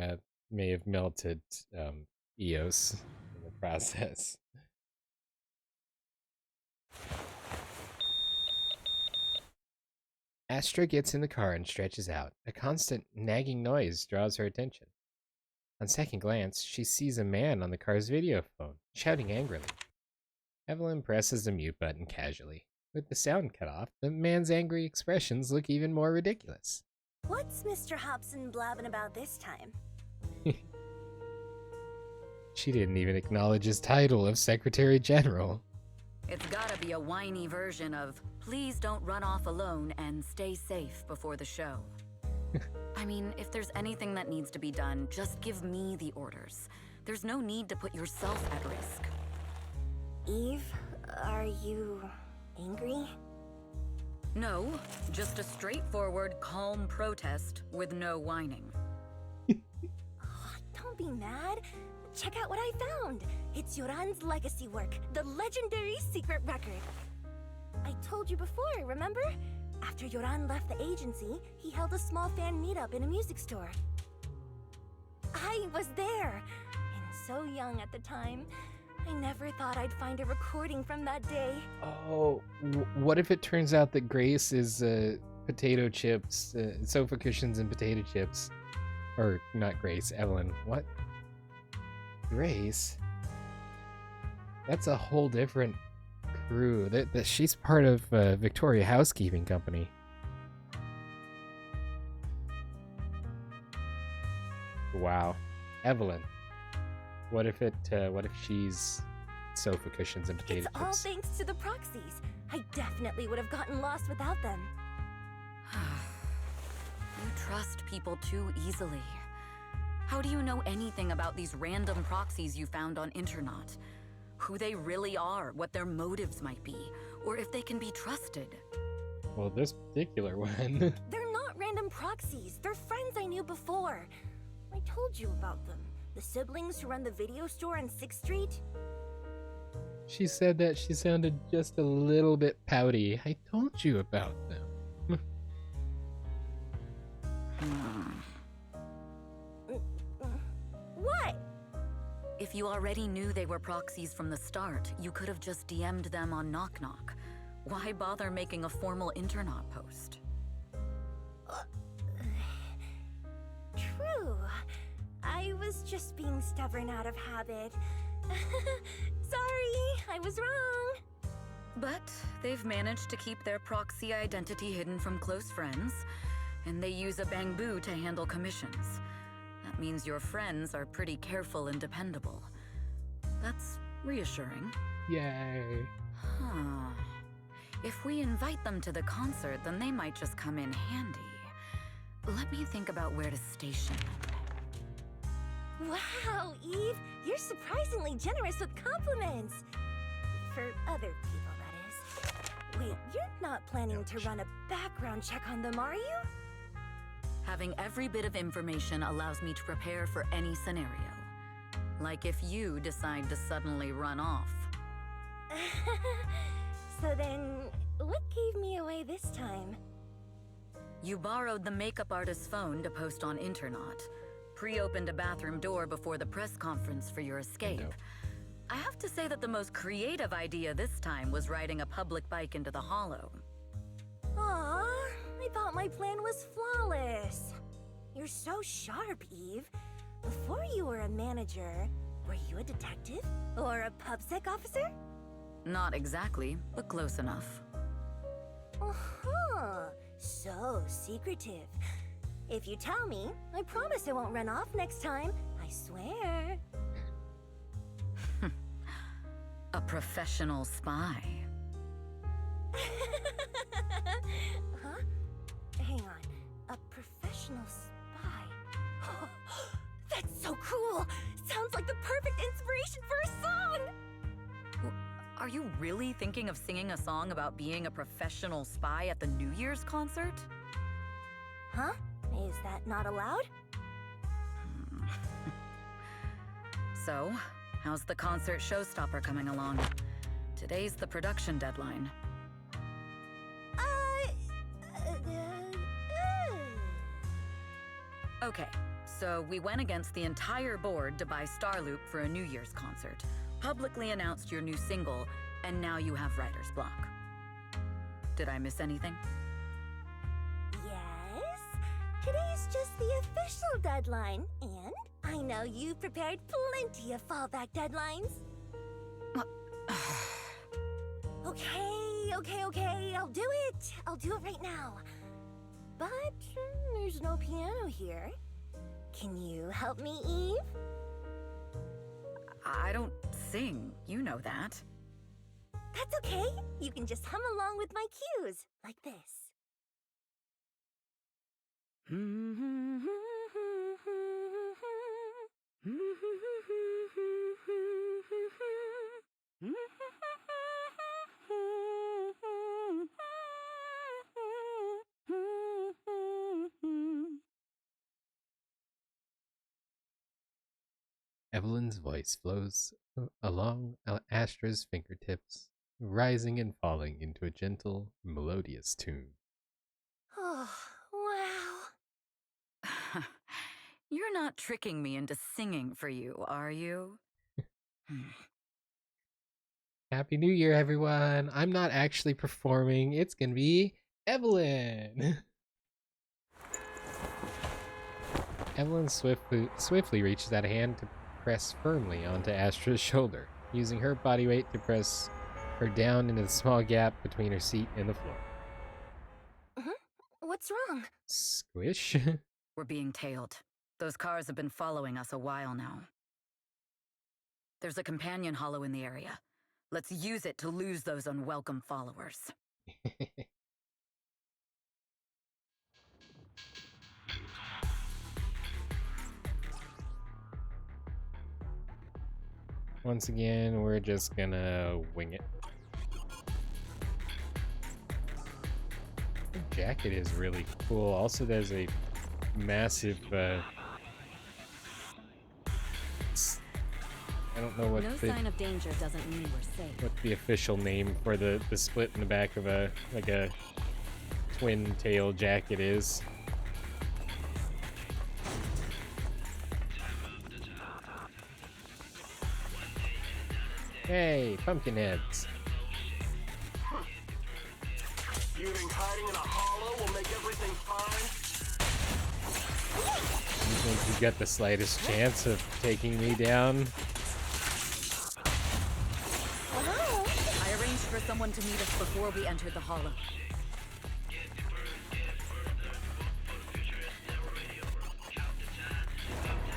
may have melted Eos in the process. Astra gets in the car and stretches out. A constant nagging noise draws her attention. On second glance, she sees a man on the car's video phone, shouting angrily. Evelyn presses the mute button casually. With the sound cut off, the man's angry expressions look even more ridiculous. What's Mr. Hobson blabbing about this time? She didn't even acknowledge his title of Secretary General. It's gotta be a whiny version of, please don't run off alone and stay safe before the show. I mean, if there's anything that needs to be done, just give me the orders. There's no need to put yourself at risk. Eve, are you angry? No, just a straightforward, calm protest with no whining. Don't be mad. Check out what I found. It's Yoran's legacy work, the legendary secret record. I told you before, remember? After Yoran left the agency, he held a small fan meetup in a music store. I was there, and so young at the time. I never thought I'd find a recording from that day. Oh, what if it turns out that Grace is potato chips, sofa cushions and potato chips? Or not Grace, Evelyn. What? Grace? That's a whole different crew. That she's part of Victoria Housekeeping Company. Wow, Evelyn. What if she's sofa cushions and potato chips? It's all thanks to the Proxies. I definitely would have gotten lost without them. You trust people too easily. How do you know anything about these random proxies you found on Internet? Who they really are, what their motives might be, or if they can be trusted? Well, this particular one. They're not random proxies. They're friends I knew before. I told you about them. The siblings who run the video store on 6th Street. She said that she sounded just a little bit pouty. I told you about them. What? If you already knew they were proxies from the start, you could have just DM'd them on Knock Knock. Why bother making a formal internet post? True. I was just being stubborn out of habit. Sorry, I was wrong. But they've managed to keep their proxy identity hidden from close friends, and they use a bamboo to handle commissions. That means your friends are pretty careful and dependable. That's reassuring. Yay. If we invite them to the concert, then they might just come in handy. Let me think about where to station. Wow, Eve, you're surprisingly generous with compliments. For other people, that is. Wait, you're not planning to run a background check on them, are you? Having every bit of information allows me to prepare for any scenario. Like if you decide to suddenly run off. So then, what gave me away this time? You borrowed the makeup artist's phone to post on Internet. Pre-opened a bathroom door before the press conference for your escape. No. I have to say that the most creative idea this time was riding a public bike into the hollow. Aw, I thought my plan was flawless. You're so sharp, Eve. Before you were a manager, were you a detective? Or a PubSec officer? Not exactly, but close enough. Uh-huh. So secretive. If you tell me, I promise I won't run off next time. I swear. A professional spy. Huh? Hang on. A professional spy. That's so cool! Sounds like the perfect inspiration for a song! Are you really thinking of singing a song about being a professional spy at the New Year's concert? Huh? Is that not allowed? So, how's the concert showstopper coming along? Today's the production deadline. Okay, so we went against the entire board to buy Starloop for a New Year's concert, publicly announced your new single, and now you have writer's block. Did I miss anything? Yes. Today's just the official deadline, and I know you've prepared plenty of fallback deadlines. Okay, I'll do it. I'll do it right now. But there's no piano here. Can you help me, Eve? I don't sing, you know that. That's okay. You can just hum along with my cues, like this. Evelyn's voice flows along Astra's fingertips, rising and falling into a gentle, melodious tune. Oh, wow. You're not tricking me into singing for you, are you? Happy New Year, everyone! I'm not actually performing. It's gonna be Evelyn! Evelyn swiftly reaches out a hand to press firmly onto Astra's shoulder, using her body weight to press her down into the small gap between her seat and the floor. What's wrong? Squish. We're being tailed. Those cars have been following us a while now. There's a companion hollow in the area. Let's use it to lose those unwelcome followers. Once again, we're just gonna wing it. The jacket is really cool. Also, there's a massive, I don't know what no sign of danger doesn't mean we're safe. What the official name for the split in the back of a twin tail jacket is. Hey, pumpkin heads. You think hiding in a hollow will make everything fine? You think you've got the slightest chance of taking me down? I arranged for someone to meet us before we entered the hollow.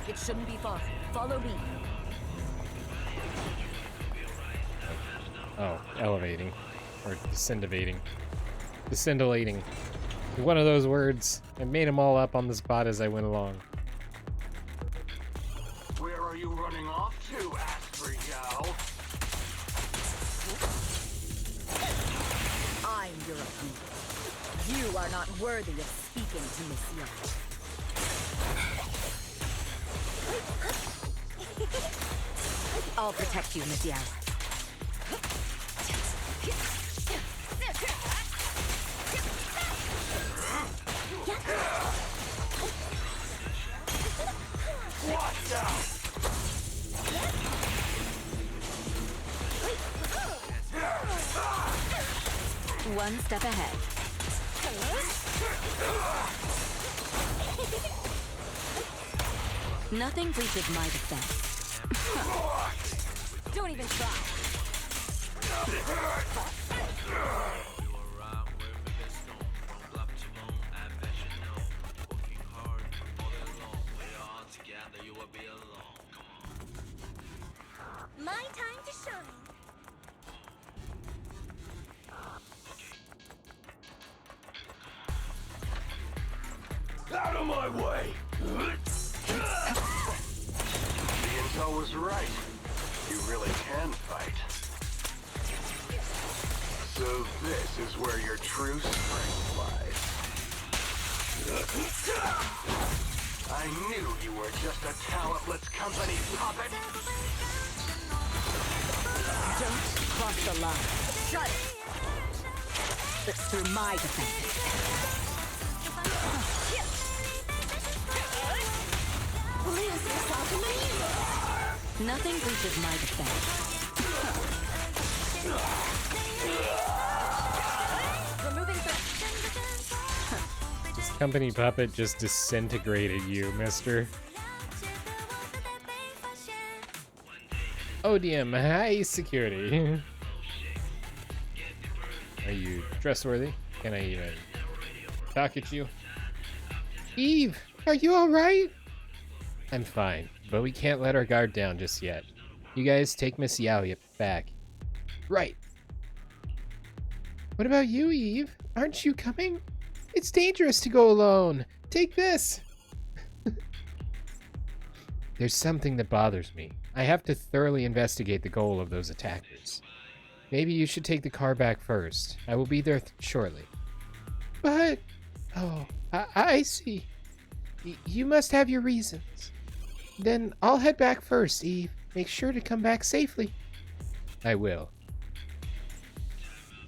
It shouldn't be far. Follow me. Oh, elevating. Or descendivating. Descendilating. One of those words. I made them all up on the spot as I went along. Where are you running off to, Astra Yao? I'm your opponent. You are not worthy of speaking to Miss Yao. I'll protect you, Miss Yao. Watch out! One step ahead. Nothing breaches my defense. Don't even try. My time to shine. Out of my way! The intel was right. You really can fight. So this is where your true strength lies. I knew you were just a talentless company puppet. Don't cross the line. Shut it! It's through my defense. Lose yourself in the music. Nothing breaches my defense. Removing This company puppet just disintegrated you, mister. ODM, high security. Are you trustworthy? Can I even talk at you? Eve, are you alright? I'm fine, but we can't let our guard down just yet. You guys take Miss Yao back. Right. What about you, Eve? Aren't you coming? It's dangerous to go alone. Take this. There's something that bothers me. I have to thoroughly investigate the goal of those attackers. Maybe you should take the car back first. I will be there shortly. But... oh, I see. You must have your reasons. Then I'll head back first, Eve. Make sure to come back safely. I will.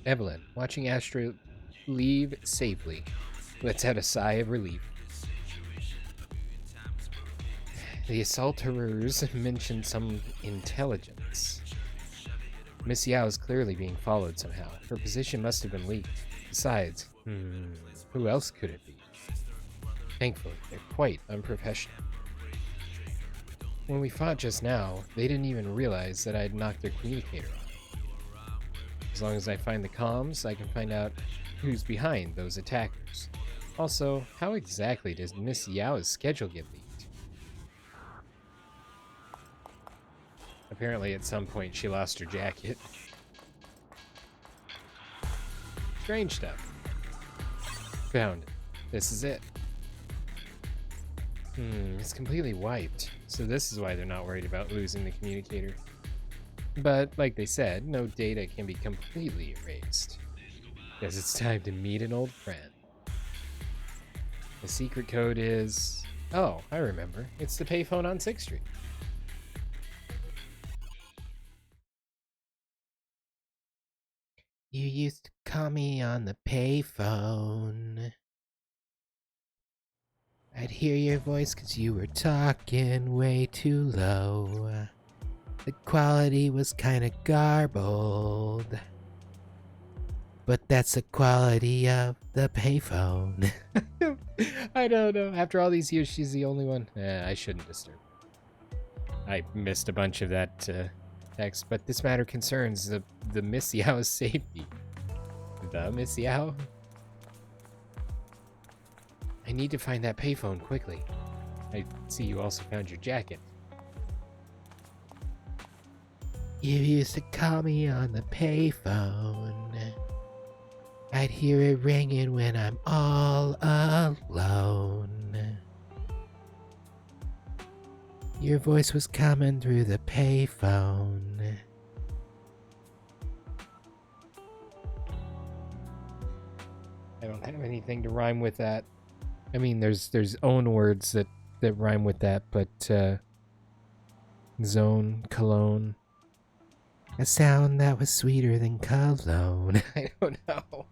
Evelyn, watching Astra leave safely, lets out a sigh of relief. The assaulterers mentioned some intelligence. Miss Yao is clearly being followed somehow. Her position must have been leaked. Besides, who else could it be? Thankfully, they're quite unprofessional. When we fought just now, they didn't even realize that I'd knocked their communicator off. As long as I find the comms, I can find out who's behind those attackers. Also, how exactly does Miss Yao's schedule get leaked? Apparently at some point she lost her jacket. Strange stuff. Found it. This is it. It's completely wiped. So this is why they're not worried about losing the communicator. But, like they said, no data can be completely erased. Guess it's time to meet an old friend. The secret code is... oh, I remember. It's the payphone on 6th Street. You used to call me on the payphone. I'd hear your voice 'cause you were talking way too low. The quality was kinda garbled. But that's the quality of the payphone. I don't know. After all these years, she's the only one. I shouldn't disturb. I missed a bunch of that text, but this matter concerns the Miss Yao's safety. The Miss Yao? I need to find that payphone quickly. I see you also found your jacket. You used to call me on the payphone. I'd hear it ringing when I'm all alone. Your voice was coming through the payphone. I don't have anything to rhyme with that. I mean, there's own words that rhyme with that, but zone, cologne. A sound that was sweeter than cologne. I don't know.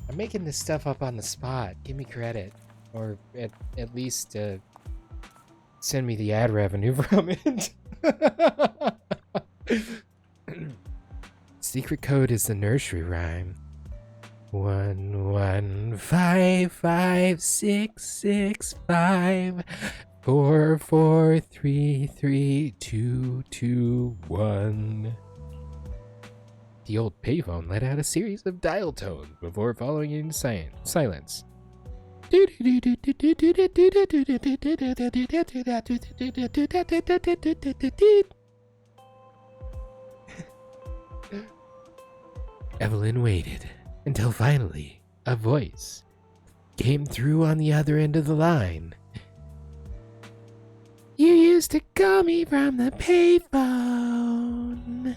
I'm making this stuff up on the spot. Give me credit. Or at least send me the ad revenue from it. Secret code is the nursery rhyme. 1155665 4433221. The old payphone let out a series of dial tones before falling into silence. Evelyn waited until finally a voice came through on the other end of the line. You used to call me from the payphone,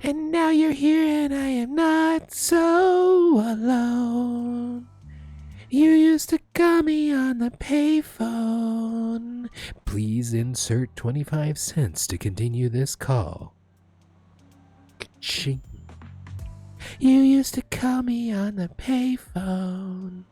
and now you're here and I am not so alone. You used to call me on the payphone. Please insert 25 cents to continue this call. Ka-ching. You used to call me on the payphone.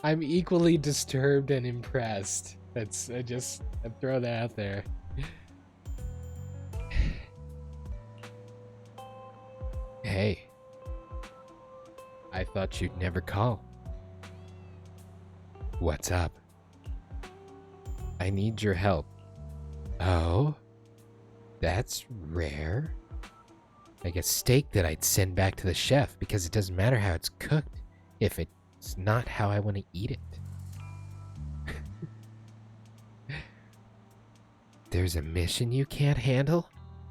I'm equally disturbed and impressed. I throw that out there. Hey, I thought you'd never call. What's up? I need your help. Oh, that's rare. Like a steak that I'd send back to the chef because it doesn't matter how it's cooked if it's not how I want to eat it. There's a mission you can't handle?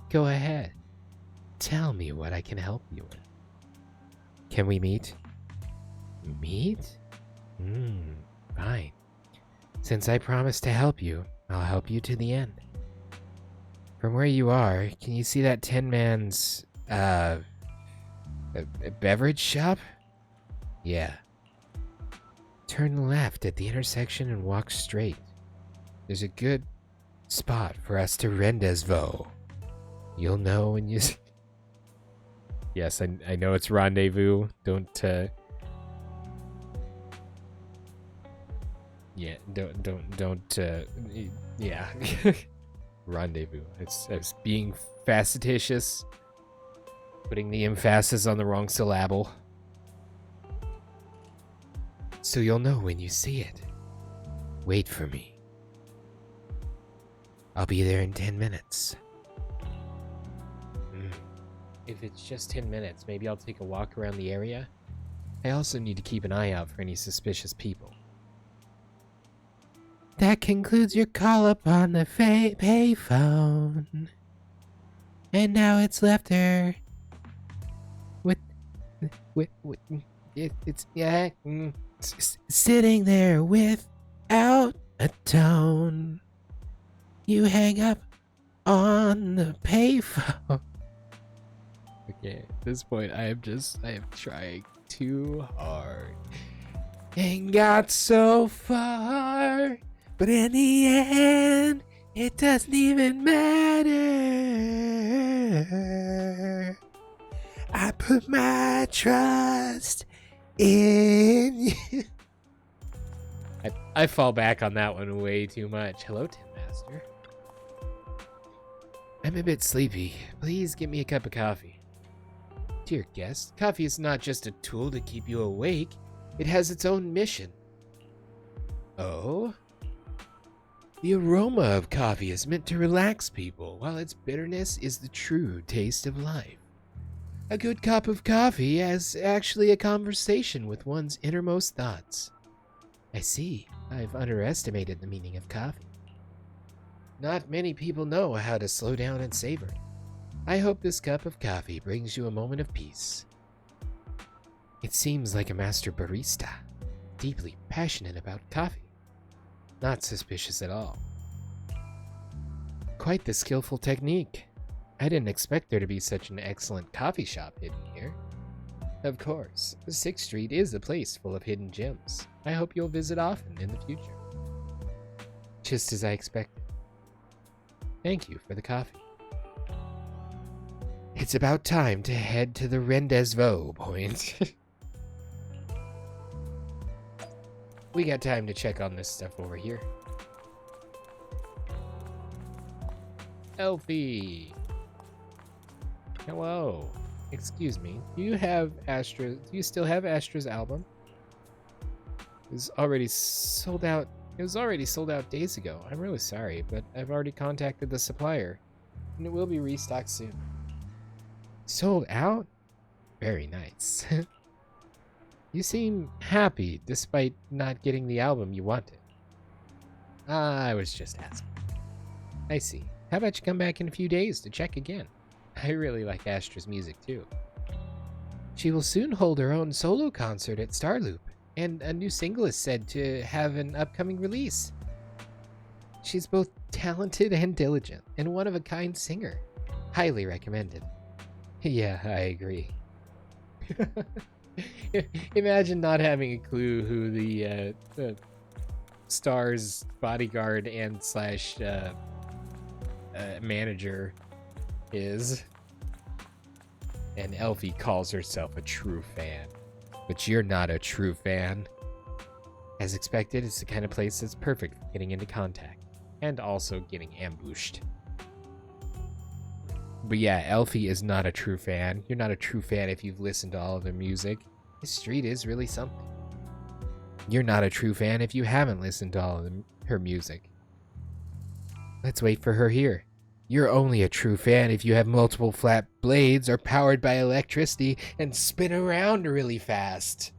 Go ahead. Tell me what I can help you with. Can we meet? Meet? Fine. Since I promised to help you, I'll help you to the end. From where you are, can you see that 10-man's, a beverage shop? Yeah. Turn left at the intersection and walk straight. There's a good spot for us to rendezvous. You'll know when you... Yes, I know it's rendezvous. Don't, yeah, don't, yeah. Rendezvous. I was being facetitious. Putting the emphasis on the wrong syllable. So you'll know when you see it. Wait for me. I'll be there in 10 minutes. If it's just 10 minutes, maybe I'll take a walk around the area. I also need to keep an eye out for any suspicious people. That concludes your call up on the payphone. And now it's left her sitting there without a tone. You hang up on the payphone. Okay, at this point, I am trying too hard. And got so far, but in the end, it doesn't even matter. I put my trust in you. I fall back on that one way too much. Hello, Tin Master. I'm a bit sleepy. Please give me a cup of coffee. Dear guest, coffee is not just a tool to keep you awake. It has its own mission. Oh? The aroma of coffee is meant to relax people, while its bitterness is the true taste of life. A good cup of coffee is actually a conversation with one's innermost thoughts. I see. I've underestimated the meaning of coffee. Not many people know how to slow down and savor it. I hope this cup of coffee brings you a moment of peace. It seems like a master barista, deeply passionate about coffee. Not suspicious at all. Quite the skillful technique. I didn't expect there to be such an excellent coffee shop hidden here. Of course, 6th Street is a place full of hidden gems. I hope you'll visit often in the future. Just as I expected. Thank you for the coffee. It's about time to head to the rendezvous point. We got time to check on this stuff over here. Elfie! Hello. Excuse me. Do you still have Astra's album? It was already sold out. It was already sold out days ago. I'm really sorry, but I've already contacted the supplier, and it will be restocked soon. Sold out? Very nice. You seem happy despite not getting the album you wanted. I was just asking. I see. How about you come back in a few days to check again? I really like Astra's music too. She will soon hold her own solo concert at Starloop, and a new single is said to have an upcoming release. She's both talented and diligent, and one-of-a-kind singer. Highly recommended. Yeah, I agree. Imagine not having a clue who the Star's bodyguard and slash manager is. And Elfie calls herself a true fan. But you're not a true fan. As expected, it's the kind of place that's perfect for getting into contact. And also getting ambushed. But yeah, Elfie is not a true fan. You're not a true fan if you've listened to all of their music. This street is really something. You're not a true fan if you haven't listened to all of her music. Let's wait for her here. You're only a true fan if you have multiple flat blades, are powered by electricity, and spin around really fast.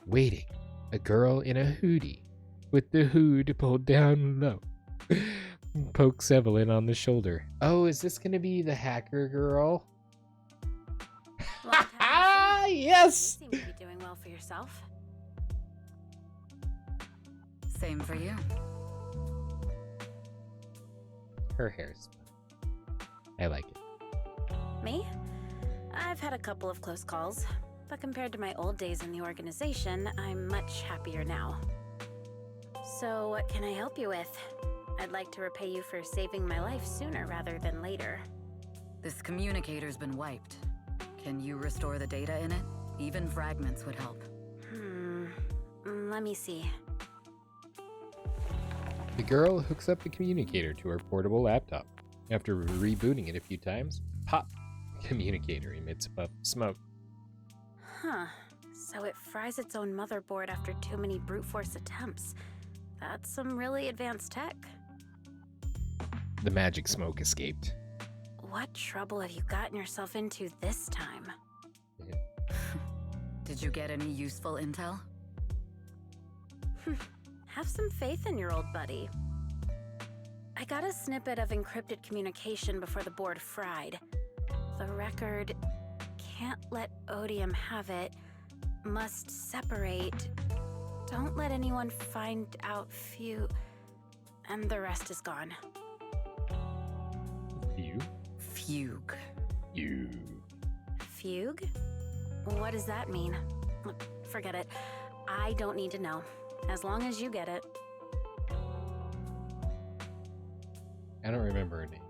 Waiting. A girl in a hoodie, with the hood pulled down low. Pokes Evelyn on the shoulder. Oh, is this gonna be the hacker girl? Ah, yes! You seem to be doing well for yourself. Same for you. Her hair's I like it. Me? I've had a couple of close calls, but compared to my old days in the organization, I'm much happier now. So what can I help you with? I'd like to repay you for saving my life sooner rather than later. This communicator's been wiped. Can you restore the data in it? Even fragments would help. Let me see. The girl hooks up the communicator to her portable laptop. After rebooting it a few times, pop! The communicator emits a puff of smoke. Huh. So it fries its own motherboard after too many brute force attempts. That's some really advanced tech. The magic smoke escaped. What trouble have you gotten yourself into this time? Did you get any useful intel? Have some faith in your old buddy. I got a snippet of encrypted communication before the board fried. The record can't let Odium have it. Must separate. Don't let anyone find out and the rest is gone. Fugue. Fugue? What does that mean? Look, forget it. I don't need to know. As long as you get it. I don't remember her name.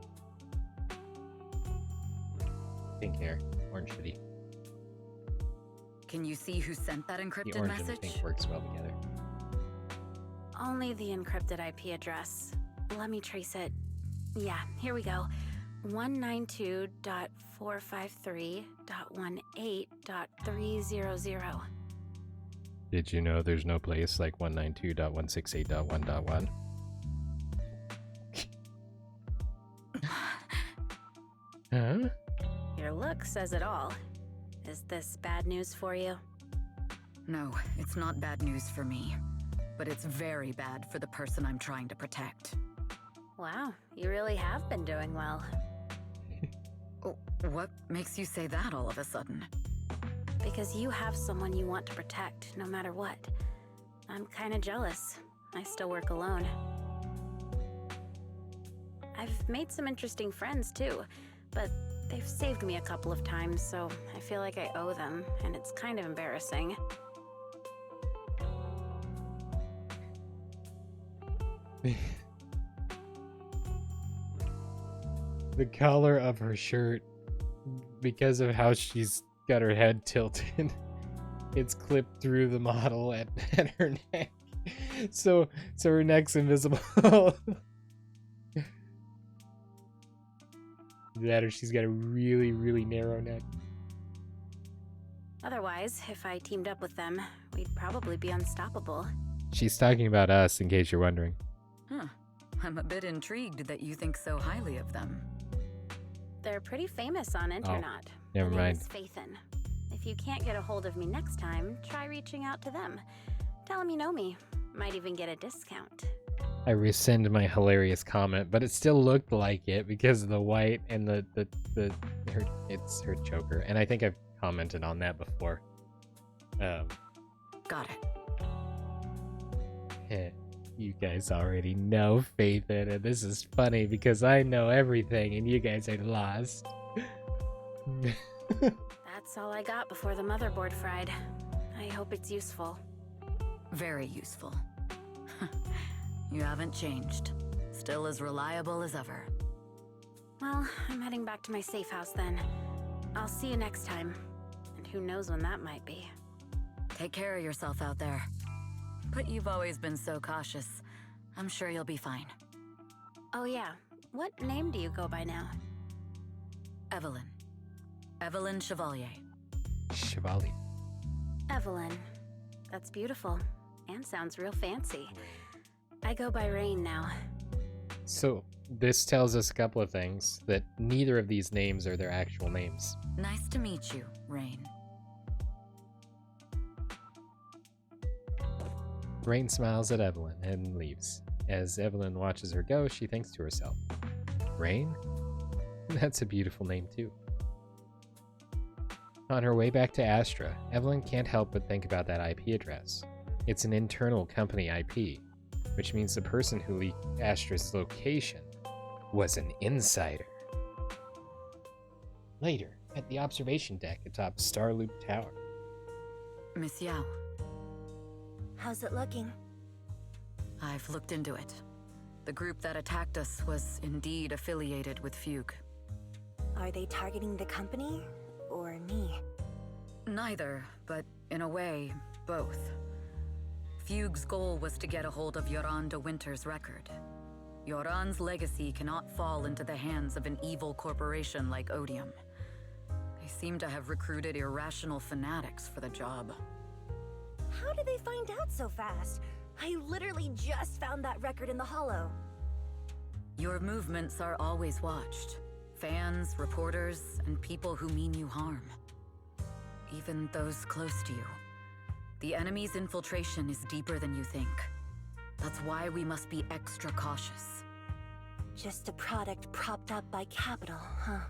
Pink hair, orange hoodie. Can you see who sent that encrypted The orange message? and the pink works well together. Only the encrypted IP address. Let me trace it. Yeah, here we go. 192.453.18.300. Did you know there's no place like 192.168.1.1? Huh? Your look says it all. Is this bad news for you? No, it's not bad news for me. But it's very bad for the person I'm trying to protect. Wow, you really have been doing well. Oh, what makes you say that all of a sudden? Because you have someone you want to protect, no matter what. I'm kinda jealous. I still work alone. I've made some interesting friends, too. But they've saved me a couple of times, so I feel like I owe them, and it's kind of embarrassing. The collar of her shirt, because of how she's got her head tilted, it's clipped through the model at her neck. So her neck's invisible. That or she's got a really, really narrow neck. Otherwise, if I teamed up with them, we'd probably be unstoppable. She's talking about us, in case you're wondering. Huh. I'm a bit intrigued that you think so highly of them. They're pretty famous on Internet. Never Their name mind. is Faithin. If you can't get a hold of me next time, try reaching out to them. Tell them you know me. Might even get a discount. I rescind my hilarious comment, but it still looked like it because of the white and it's her choker. And I think I've commented on that before. Got it. You guys already know Faith in it. This is funny because I know everything and you guys are lost. That's all I got before the motherboard fried. I hope it's useful. Very useful. You haven't changed. Still as reliable as ever. Well, I'm heading back to my safe house then. I'll see you next time. And who knows when that might be. Take care of yourself out there. But you've always been so cautious. I'm sure you'll be fine. Oh yeah, what name do you go by now? Evelyn. Evelyn Chevalier. Chevalier. Evelyn. That's beautiful. And sounds real fancy. I go by Rain now. So, this tells us a couple of things, that neither of these names are their actual names. Nice to meet you, Rain. Rain smiles at Evelyn and leaves. As Evelyn watches her go, she thinks to herself, Rain? That's a beautiful name too. On her way back to Astra, Evelyn can't help but think about that IP address. It's an internal company IP, which means the person who leaked Astra's location was an insider. Later, at the observation deck atop Starloop Tower. Miss Yao. How's it looking? I've looked into it. The group that attacked us was indeed affiliated with Fugue. Are they targeting the company or me? Neither, but in a way, both. Fugue's goal was to get a hold of Yoran de Winter's record. Yoran's legacy cannot fall into the hands of an evil corporation like Odium. They seem to have recruited irrational fanatics for the job. How did they find out so fast? I literally just found that record in the hollow. Your movements are always watched. Fans, reporters, and people who mean you harm. Even those close to you. The enemy's infiltration is deeper than you think. That's why we must be extra cautious. Just a product propped up by capital, huh?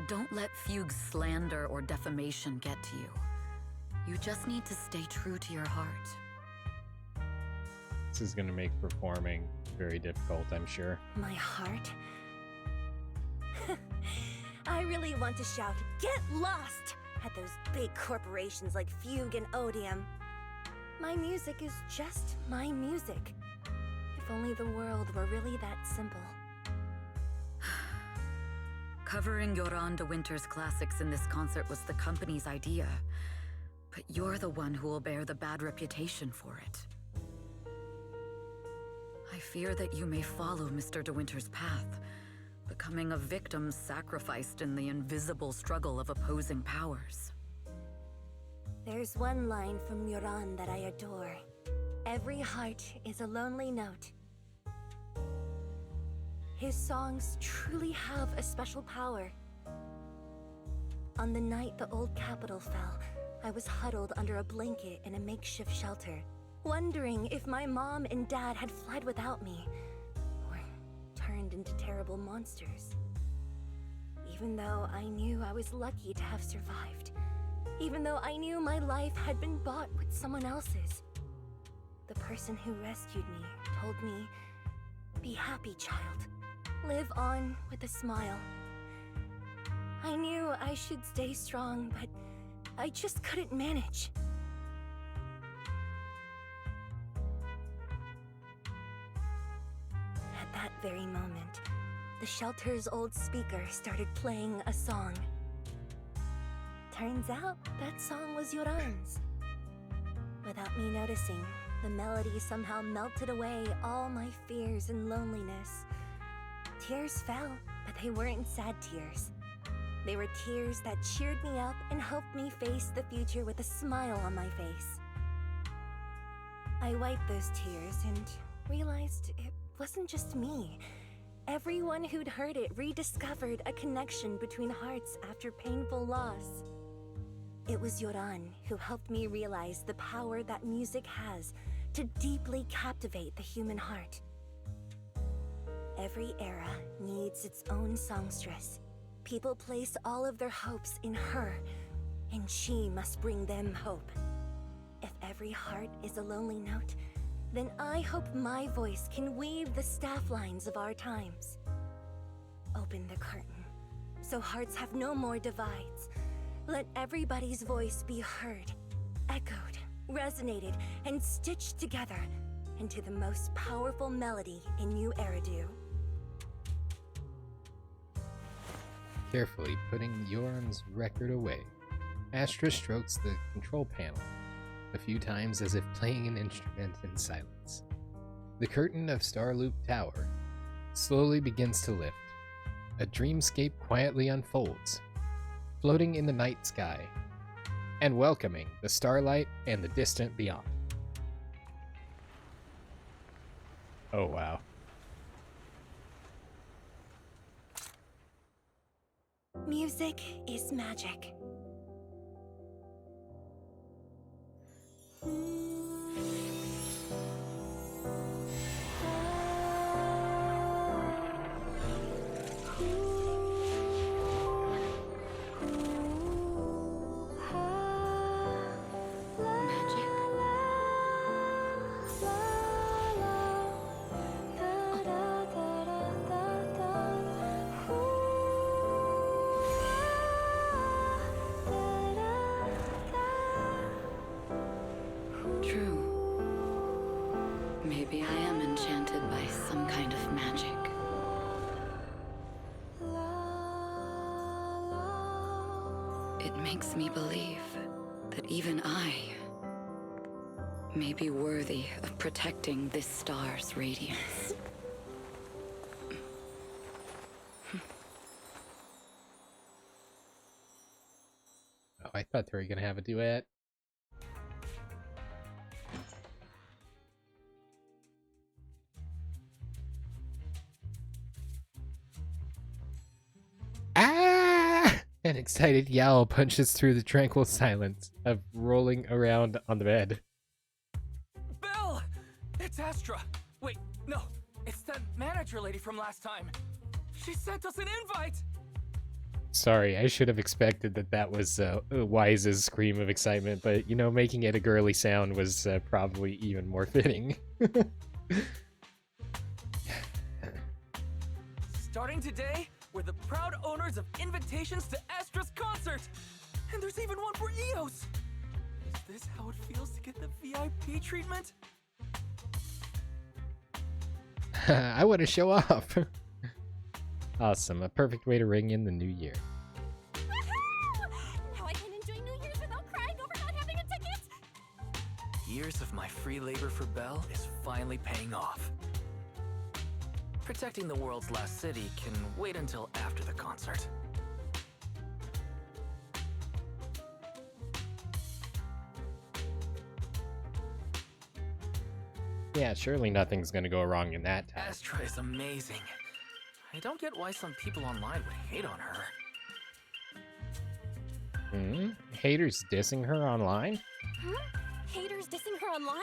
Don't let Fugue's slander or defamation get to you. You just need to stay true to your heart. This is going to make performing very difficult, I'm sure. My heart? I really want to shout, "Get lost!" at those big corporations like Fugue and Odium. My music is just my music. If only the world were really that simple. Covering Yoran de Winter's classics in this concert was the company's idea. But you're the one who will bear the bad reputation for it. I fear that you may follow Mr. de Winter's path, becoming a victim sacrificed in the invisible struggle of opposing powers. There's one line from Yoran that I adore. Every heart is a lonely note. His songs truly have a special power. On the night the old capital fell, I was huddled under a blanket in a makeshift shelter, wondering if my mom and dad had fled without me, or turned into terrible monsters. Even though I knew I was lucky to have survived, even though I knew my life had been bought with someone else's, the person who rescued me told me, "Be happy, child. Live on with a smile." I knew I should stay strong, but I just couldn't manage. At that very moment, the shelter's old speaker started playing a song. Turns out, that song was Yoran's. Without me noticing, the melody somehow melted away all my fears and loneliness. Tears fell, but they weren't sad tears. They were tears that cheered me up and helped me face the future with a smile on my face. I wiped those tears and realized it wasn't just me. Everyone who'd heard it rediscovered a connection between hearts after painful loss. It was Yoran who helped me realize the power that music has to deeply captivate the human heart. Every era needs its own songstress. People place all of their hopes in her, and she must bring them hope. If every heart is a lonely note, then I hope my voice can weave the staff lines of our times. Open the curtain, so hearts have no more divides. Let everybody's voice be heard, echoed, resonated, and stitched together into the most powerful melody in New Eridu. Carefully putting Yoran's record away, Astra strokes the control panel a few times as if playing an instrument in silence. The curtain of Starloop Tower slowly begins to lift. A dreamscape quietly unfolds, floating in the night sky, and welcoming the starlight and the distant beyond. Oh wow. Music is magic. Maybe I am enchanted by some kind of magic. It makes me believe that even I may be worthy of protecting this star's radiance. Oh, I thought they were gonna have a duet. Ah! An excited Yao punches through the tranquil silence of rolling around on the bed. Belle! It's Astra! Wait, no, it's that manager lady from last time. She sent us an invite! Sorry, I should have expected that was Wise's scream of excitement, but, you know, making it a girly sound was probably even more fitting. Starting today, we're the proud owners of invitations to Astra's concert! And there's even one for Eos! Is this how it feels to get the VIP treatment? I want to show off. Awesome, a perfect way to ring in the new year. Now I can enjoy New Year's without crying over not having a ticket! Years of my free labor for Belle is finally paying off. Protecting the world's last city can wait until after the concert. Yeah, surely nothing's gonna go wrong in that time. Astra is amazing. I don't get why some people online would hate on her. Haters dissing her online? Haters dissing her online?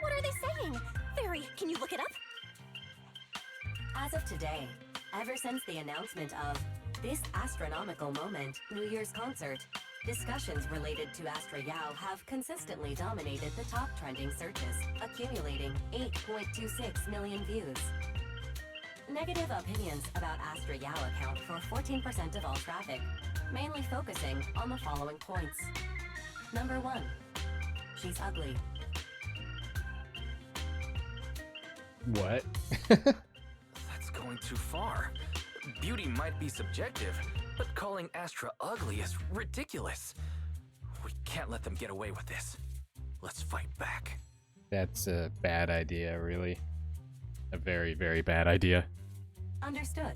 What are they saying? Fairy, can you look it up? As of today, ever since the announcement of this astronomical moment, New Year's concert, discussions related to Astra Yao have consistently dominated the top trending searches, accumulating 8.26 million views. Negative opinions about Astra Yao account for 14% of all traffic, mainly focusing on the following points. Number 1, she's ugly. What? That's going too far. Beauty might be subjective, but calling Astra ugly is ridiculous. We can't let them get away with this. Let's fight back. That's a bad idea, really. A very, very bad idea. Understood.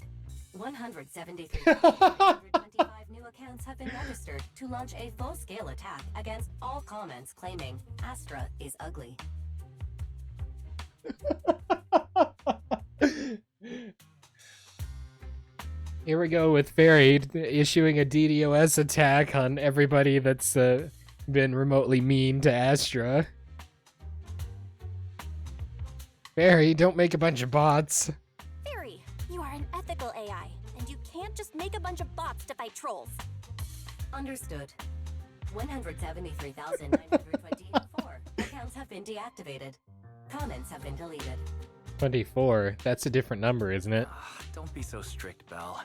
173,125 new accounts have been registered to launch a full-scale attack against all comments claiming Astra is ugly. Here we go with Fairy issuing a DDoS attack on everybody that's been remotely mean to Astra. Fairy, don't make a bunch of bots. Fairy, you are an ethical AI, and you can't just make a bunch of bots to fight trolls. Understood. 173,924 accounts have been deactivated. Comments have been deleted. 24. That's a different number, isn't it? Don't be so strict, Belle.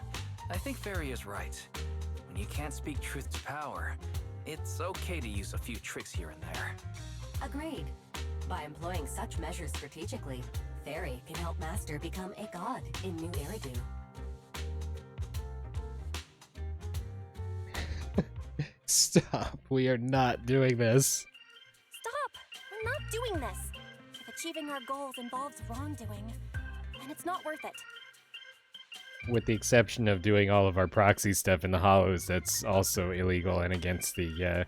I think Fairy is right. When you can't speak truth to power, it's okay to use a few tricks here and there. Agreed. By employing such measures strategically, Fairy can help Master become a god in New Eridu. Stop. We are not doing this. Stop! We're not doing this. If achieving our goals involves wrongdoing, then it's not worth it. With the exception of doing all of our proxy stuff in the hollows, that's also illegal and against the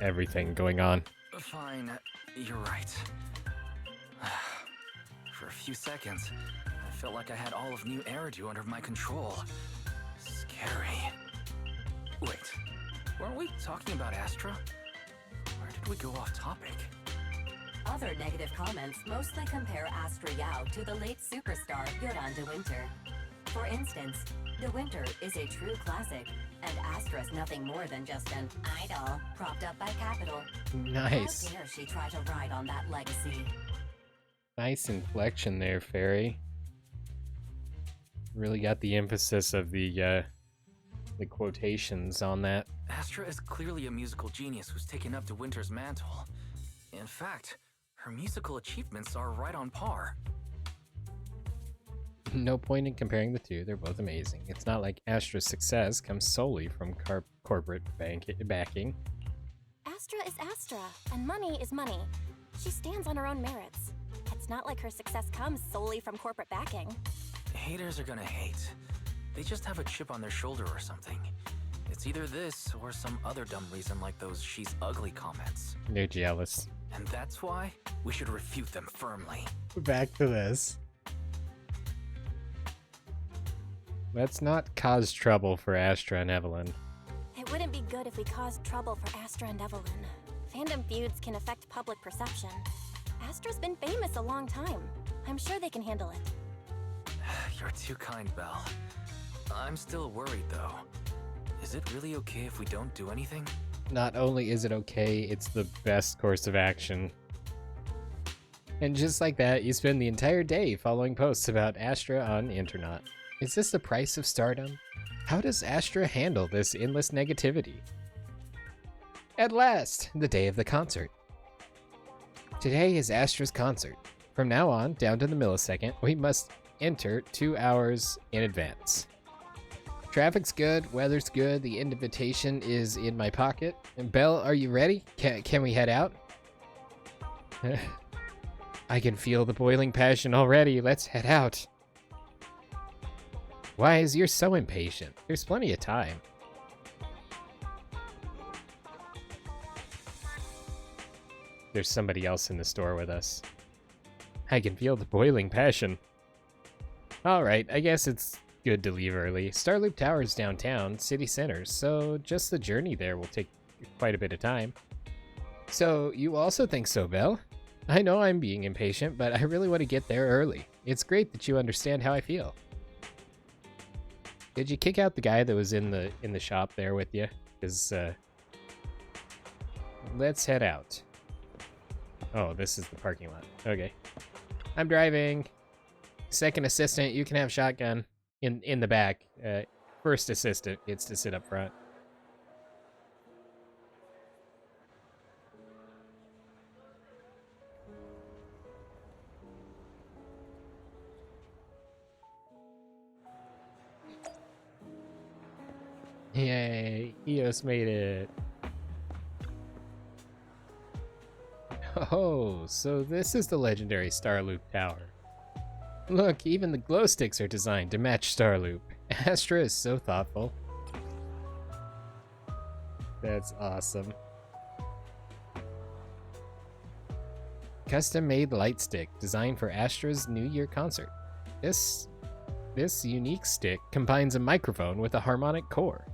everything going on. Fine, you're right. For a few seconds, I felt like I had all of New Eridu under my control. Scary. Wait, weren't we talking about Astra? Where did we go off topic? Other negative comments mostly compare Astra Yao to the late superstar Yoran de Winter. For instance, De Winter is a true classic, and Astra's nothing more than just an idol propped up by capital. Nice. How dare she try to ride on that legacy? Nice inflection there, Fairy. Really got the emphasis of the quotations on that. Astra is clearly a musical genius who's taken up De Winter's mantle. In fact, her musical achievements are right on par. No point in comparing the two, they're both amazing. It's not like Astra's success comes solely from corporate backing. Astra is Astra, and money is money. She stands on her own merits. It's not like her success comes solely from corporate backing. Haters are gonna hate. They just have a chip on their shoulder or something. It's either this or some other dumb reason like those "she's ugly" comments. They're jealous. And that's why we should refute them firmly. Back to this. Let's not cause trouble for Astra and Evelyn. It wouldn't be good if we caused trouble for Astra and Evelyn. Fandom feuds can affect public perception. Astra's been famous a long time. I'm sure they can handle it. You're too kind, Belle. I'm still worried, though. Is it really okay if we don't do anything? Not only is it okay, it's the best course of action. And just like that, you spend the entire day following posts about Astra on the internet. Is this the price of stardom? How does Astra handle this endless negativity? At last, the day of the concert. Today is Astra's concert. From now on, down to the millisecond, we must enter 2 hours in advance. Traffic's good, weather's good, the invitation is in my pocket. And Belle, are you ready? Can we head out? I can feel the boiling passion already. Let's head out. Wise, you're so impatient. There's plenty of time. There's somebody else in the store with us. I can feel the boiling passion. Alright, I guess it's good to leave early. Starloop Tower's downtown, city center, so just the journey there will take quite a bit of time. So, you also think so, Belle? I know I'm being impatient, but I really want to get there early. It's great that you understand how I feel. Did you kick out the guy that was in the shop there with you? Because, let's head out. Oh, this is the parking lot. Okay. I'm driving. Second assistant, you can have shotgun in the back. First assistant gets to sit up front. Yay, EOS made it. Oh, so this is the legendary Starloop Tower. Look, even the glow sticks are designed to match Starloop. Astra is so thoughtful. That's awesome. Custom-made light stick designed for Astra's New Year concert. This unique stick combines a microphone with a harmonic core.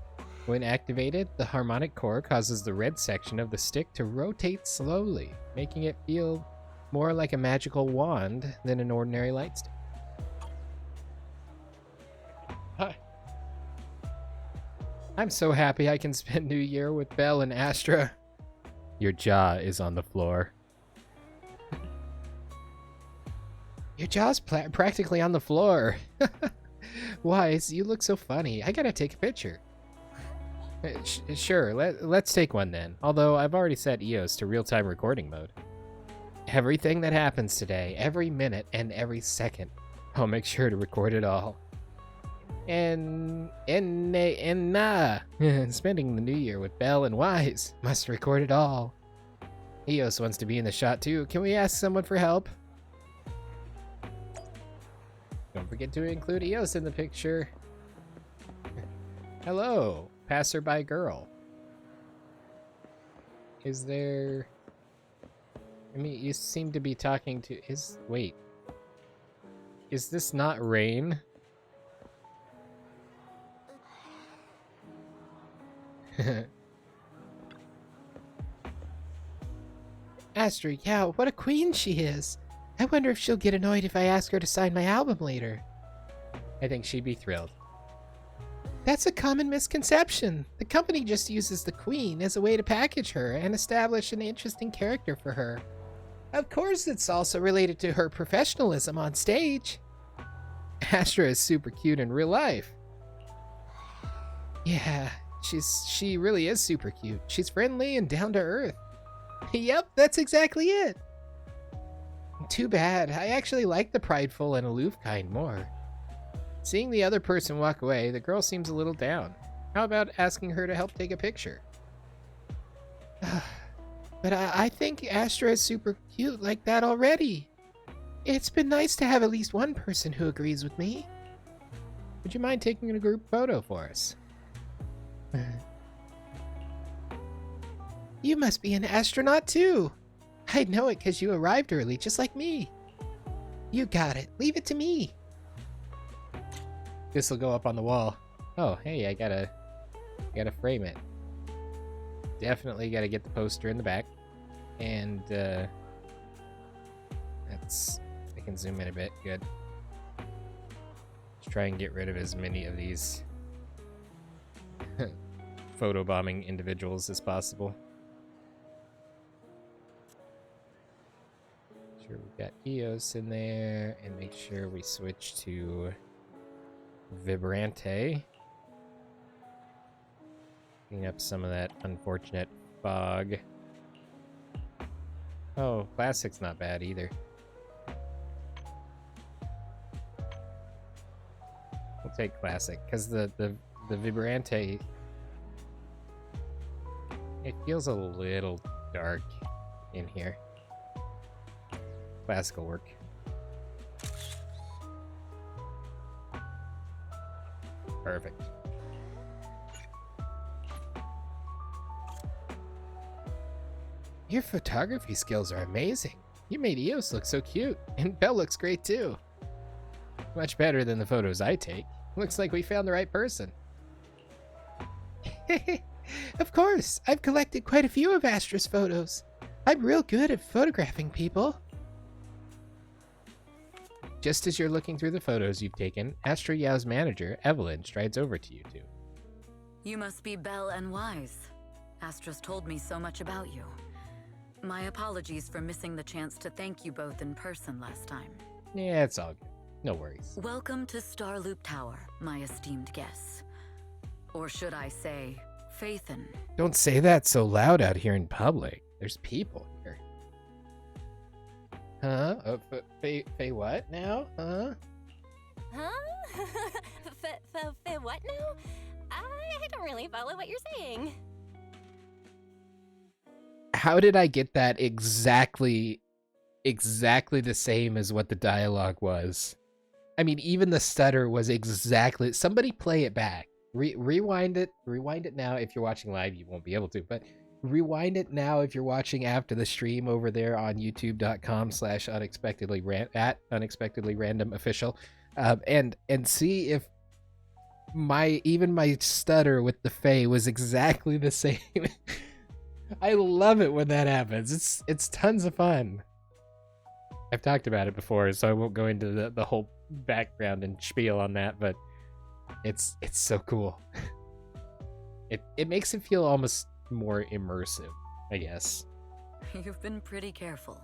When activated, the harmonic core causes the red section of the stick to rotate slowly, making it feel more like a magical wand than an ordinary light stick. Hi. I'm so happy I can spend New Year with Belle and Astra. Your jaw is on the floor. Your jaw's practically on the floor. Wise, you look so funny. I gotta take a picture. Sure, let's take one then. Although I've already set EOS to real-time recording mode. Everything that happens today, every minute and every second, I'll make sure to record it all. And spending the New Year with Belle and Wise, must record it all. EOS wants to be in the shot too. Can we ask someone for help? Don't forget to include EOS in the picture. Hello, passerby girl. Is there... I mean, you seem to be talking to... Wait. Is this not Rain? Astra Yao, what a queen she is. I wonder if she'll get annoyed if I ask her to sign my album later. I think she'd be thrilled. That's a common misconception. The company just uses the queen as a way to package her and establish an interesting character for her. Of course, it's also related to her professionalism on stage. Astra is super cute in real life. Yeah, she really is super cute. She's friendly and down to earth. Yep, that's exactly it. Too bad. I actually like the prideful and aloof kind more. Seeing the other person walk away, the girl seems a little down. How about asking her to help take a picture? But I think Astra is super cute like that already. It's been nice to have at least one person who agrees with me. Would you mind taking a group photo for us? You must be an astronaut too. I'd know it because you arrived early, just like me. You got it. Leave it to me. This will go up on the wall. Oh, hey, I gotta frame it. Definitely gotta get the poster in the back. And, I can zoom in a bit. Good. Let's try and get rid of as many of these photobombing individuals as possible. Sure we've got EOS in there, and make sure we switch to Vibrante. Clean up some of that unfortunate fog. Oh, Classic's not bad either. We'll take Classic, because the Vibrante, it feels a little dark in here. Classical work. Perfect. Your photography skills are amazing. You made Eos look so cute, and Belle looks great too. Much better than the photos I take. Looks like we found the right person. Of course, I've collected quite a few of Astra's photos. I'm real good at photographing people. Just as you're looking through the photos you've taken, Astra Yao's manager, Evelyn, strides over to you two. You must be Belle and Wise. Astra's told me so much about you. My apologies for missing the chance to thank you both in person last time. Yeah, it's all good. No worries. Welcome to Starloop Tower, my esteemed guests. Or should I say, Faithin. Don't say that so loud out here in public. There's people here. Huh? Faye what now? Huh? Huh? Faye what now? I don't really follow what you're saying. How did I get that exactly the same as what the dialogue was? I mean, even the stutter was exactly... Somebody play it back. Rewind it now. If you're watching live, you won't be able to, but rewind it now if you're watching after the stream over there on youtube.com/unexpectedly@unexpectedly-random-official, and see if my stutter with the Fae was exactly the same. I love it when that happens. It's tons of fun. I've talked about it before, so I won't go into the whole background and spiel on that, but it's so cool. It makes it feel almost more immersive, I guess. You've been pretty careful.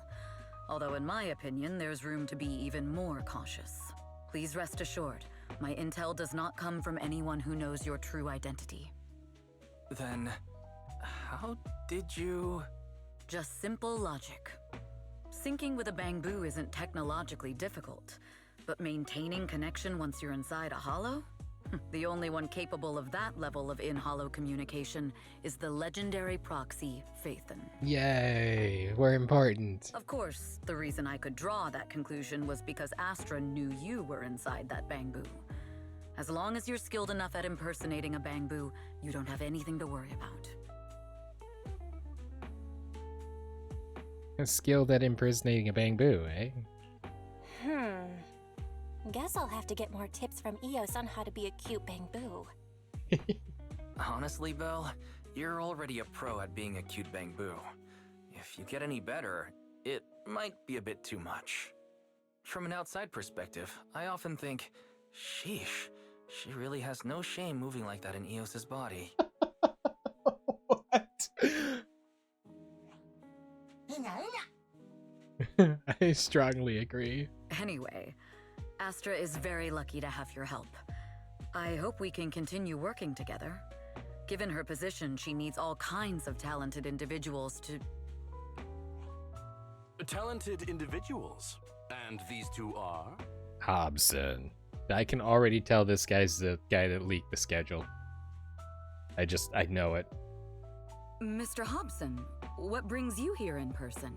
Although in my opinion, there's room to be even more cautious. Please rest assured, my intel does not come from anyone who knows your true identity. Then, how did you... Just simple logic. Syncing with a bamboo isn't technologically difficult, but maintaining connection once you're inside a hollow? The only one capable of that level of in-hollow communication is the legendary Proxy, Faithin. Yay, we're important. Of course, the reason I could draw that conclusion was because Astra knew you were inside that bamboo. As long as you're skilled enough at impersonating a bamboo, you don't have anything to worry about. Skilled at impersonating a bamboo, eh? Guess I'll have to get more tips from Eos on how to be a cute bamboo. Honestly, Belle, you're already a pro at being a cute bamboo. If you get any better, it might be a bit too much. From an outside perspective, I often think, sheesh, she really has no shame moving like that in Eos's body. What? I strongly agree. Anyway, Astra is very lucky to have your help. I hope we can continue working together. Given her position, she needs all kinds of talented individuals to... Talented individuals? And these two are? Hobson. I can already tell this guy's the guy that leaked the schedule. I know it. Mr. Hobson, what brings you here in person?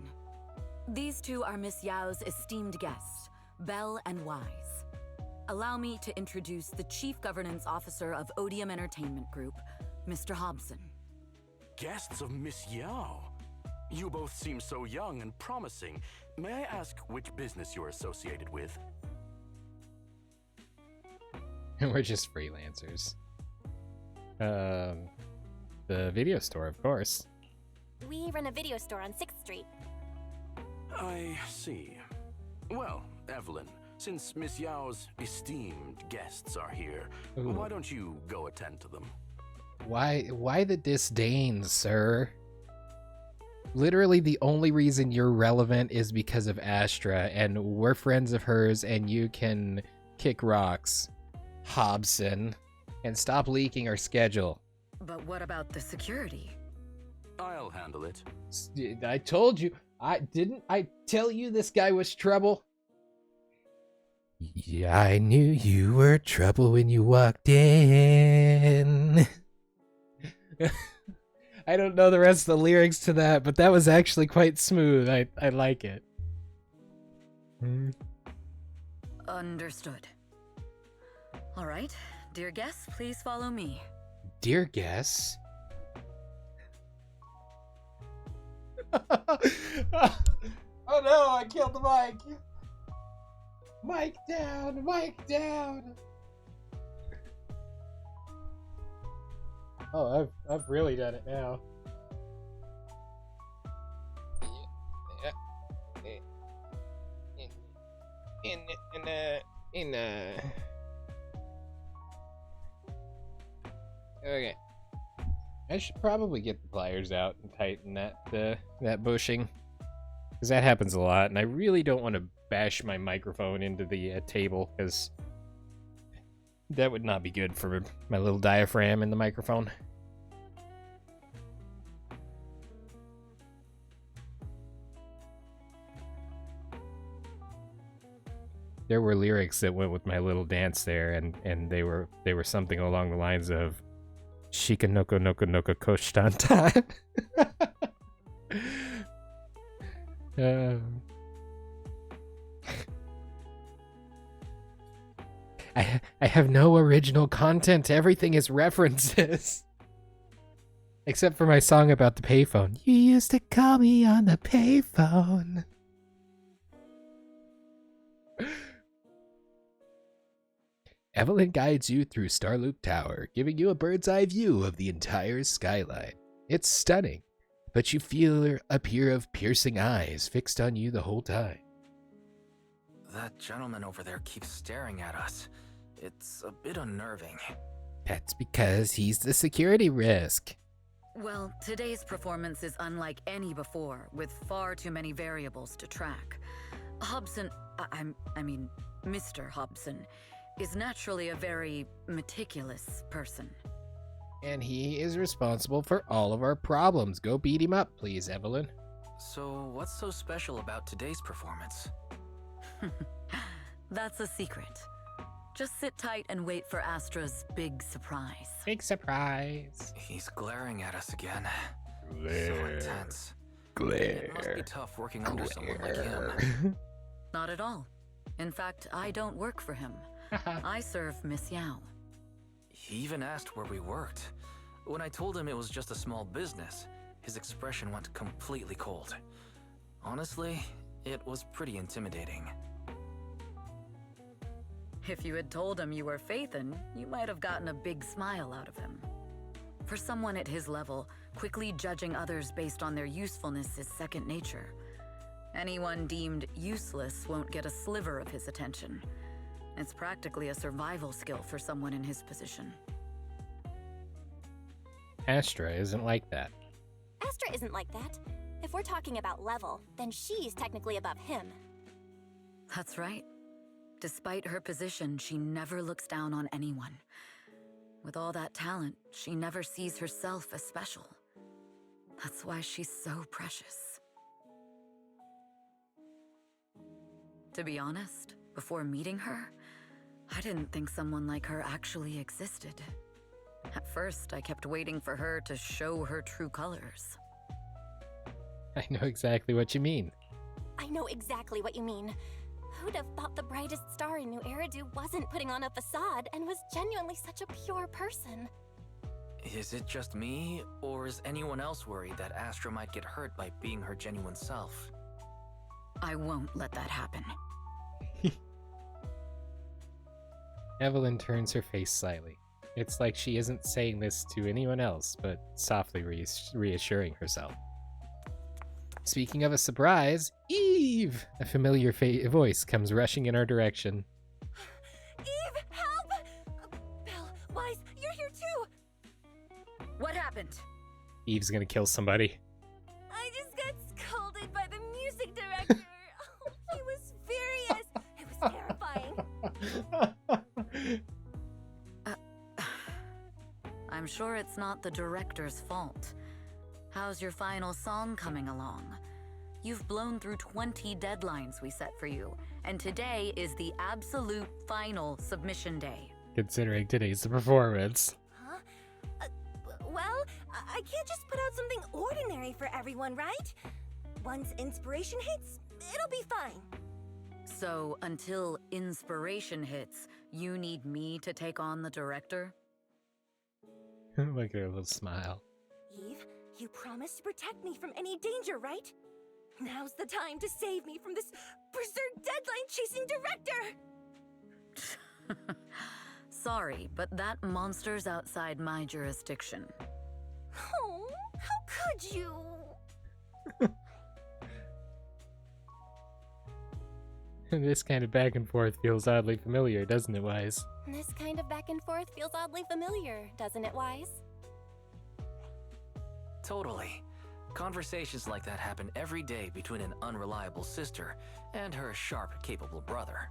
These two are Miss Yao's esteemed guests, Belle and Wise. Allow me to introduce the Chief Governance Officer of Odium Entertainment Group, Mr. Hobson. Guests of Miss Yao? You both seem so young and promising. May I ask which business you're associated with? We're just freelancers. The video store, of course. We run a video store on 6th Street. I see. Well, Evelyn, since Miss Yao's esteemed guests are here, why don't you go attend to them? Why the disdain, sir? Literally the only reason you're relevant is because of Astra, and we're friends of hers, and you can kick rocks, Hobson, and stop leaking our schedule. But what about the security? I'll handle it. I told you. Didn't I tell you this guy was trouble? Yeah, I knew you were trouble when you walked in. I don't know the rest of the lyrics to that, but that was actually quite smooth. I like it. Understood. All right. Dear guests, please follow me. Dear guests. Oh no, I killed the mic. Mic down, mic down. Oh, I've really done it now. Okay. I should probably get the pliers out and tighten that bushing, because that happens a lot, and I really don't want to bash my microphone into the table, because that would not be good for my little diaphragm in the microphone. There were lyrics that went with my little dance there, and they were something along the lines of Shika noko noko noko koshtantan. I have no original content. Everything is references. Except for my song about the payphone. You used to call me on the payphone. Evelyn guides you through Starloop Tower, giving you a bird's eye view of the entire skyline. It's stunning, but you feel a pair of piercing eyes fixed on you the whole time. That gentleman over there keeps staring at us. It's a bit unnerving. That's because he's the security risk. Well, today's performance is unlike any before, with far too many variables to track. Hobson, I mean, Mr. Hobson, is naturally a very meticulous person. And he is responsible for all of our problems. Go beat him up, please, Evelyn. So, what's so special about today's performance? That's a secret. Just sit tight and wait for Astra's big surprise. Big surprise. He's glaring at us again. Glare. So intense. Glare. It must be tough working under someone like him. Not at all. In fact, I don't work for him. I serve Miss Yao. He even asked where we worked. When I told him it was just a small business, his expression went completely cold. Honestly, it was pretty intimidating. If you had told him you were Phaethon, you might have gotten a big smile out of him. For someone at his level, quickly judging others based on their usefulness is second nature. Anyone deemed useless won't get a sliver of his attention. It's practically a survival skill for someone in his position. Astra isn't like that. Astra isn't like that. If we're talking about level, then she's technically above him. That's right. Despite her position, she never looks down on anyone. With all that talent, she never sees herself as special. That's why she's so precious. To be honest, before meeting her, I didn't think someone like her actually existed. At first, I kept waiting for her to show her true colors. I know exactly what you mean. I know exactly what you mean. Who'd have thought the brightest star in New Eridu wasn't putting on a facade and was genuinely such a pure person? Is it just me, or is anyone else worried that Astra might get hurt by being her genuine self? I won't let that happen. Evelyn turns her face slightly. It's like she isn't saying this to anyone else, but softly reassuring herself. Speaking of a surprise, Eve! A familiar voice comes rushing in our direction. Eve, help! Belle, Wise, you're here too! What happened? Eve's gonna kill somebody. I just got scolded by the music director. Oh, he was furious. It was terrifying. I'm sure it's not the director's fault. How's your final song coming along? You've blown through 20 deadlines we set for you, and today is the absolute final submission day. Considering today's the performance. Huh? Well, I can't just put out something ordinary for everyone, right? Once inspiration hits, it'll be fine. So, until inspiration hits, You need me to take on the director? Look at her little smile. Eve, you promised to protect me from any danger, right? Now's the time to save me from this berserk deadline-chasing director! Sorry, but that monster's outside my jurisdiction. Oh, how could you? This kind of back and forth feels oddly familiar, doesn't it, Wise? This kind of back and forth feels oddly familiar, doesn't it, Wise? Totally. Conversations like that happen every day between an unreliable sister and her sharp, capable brother.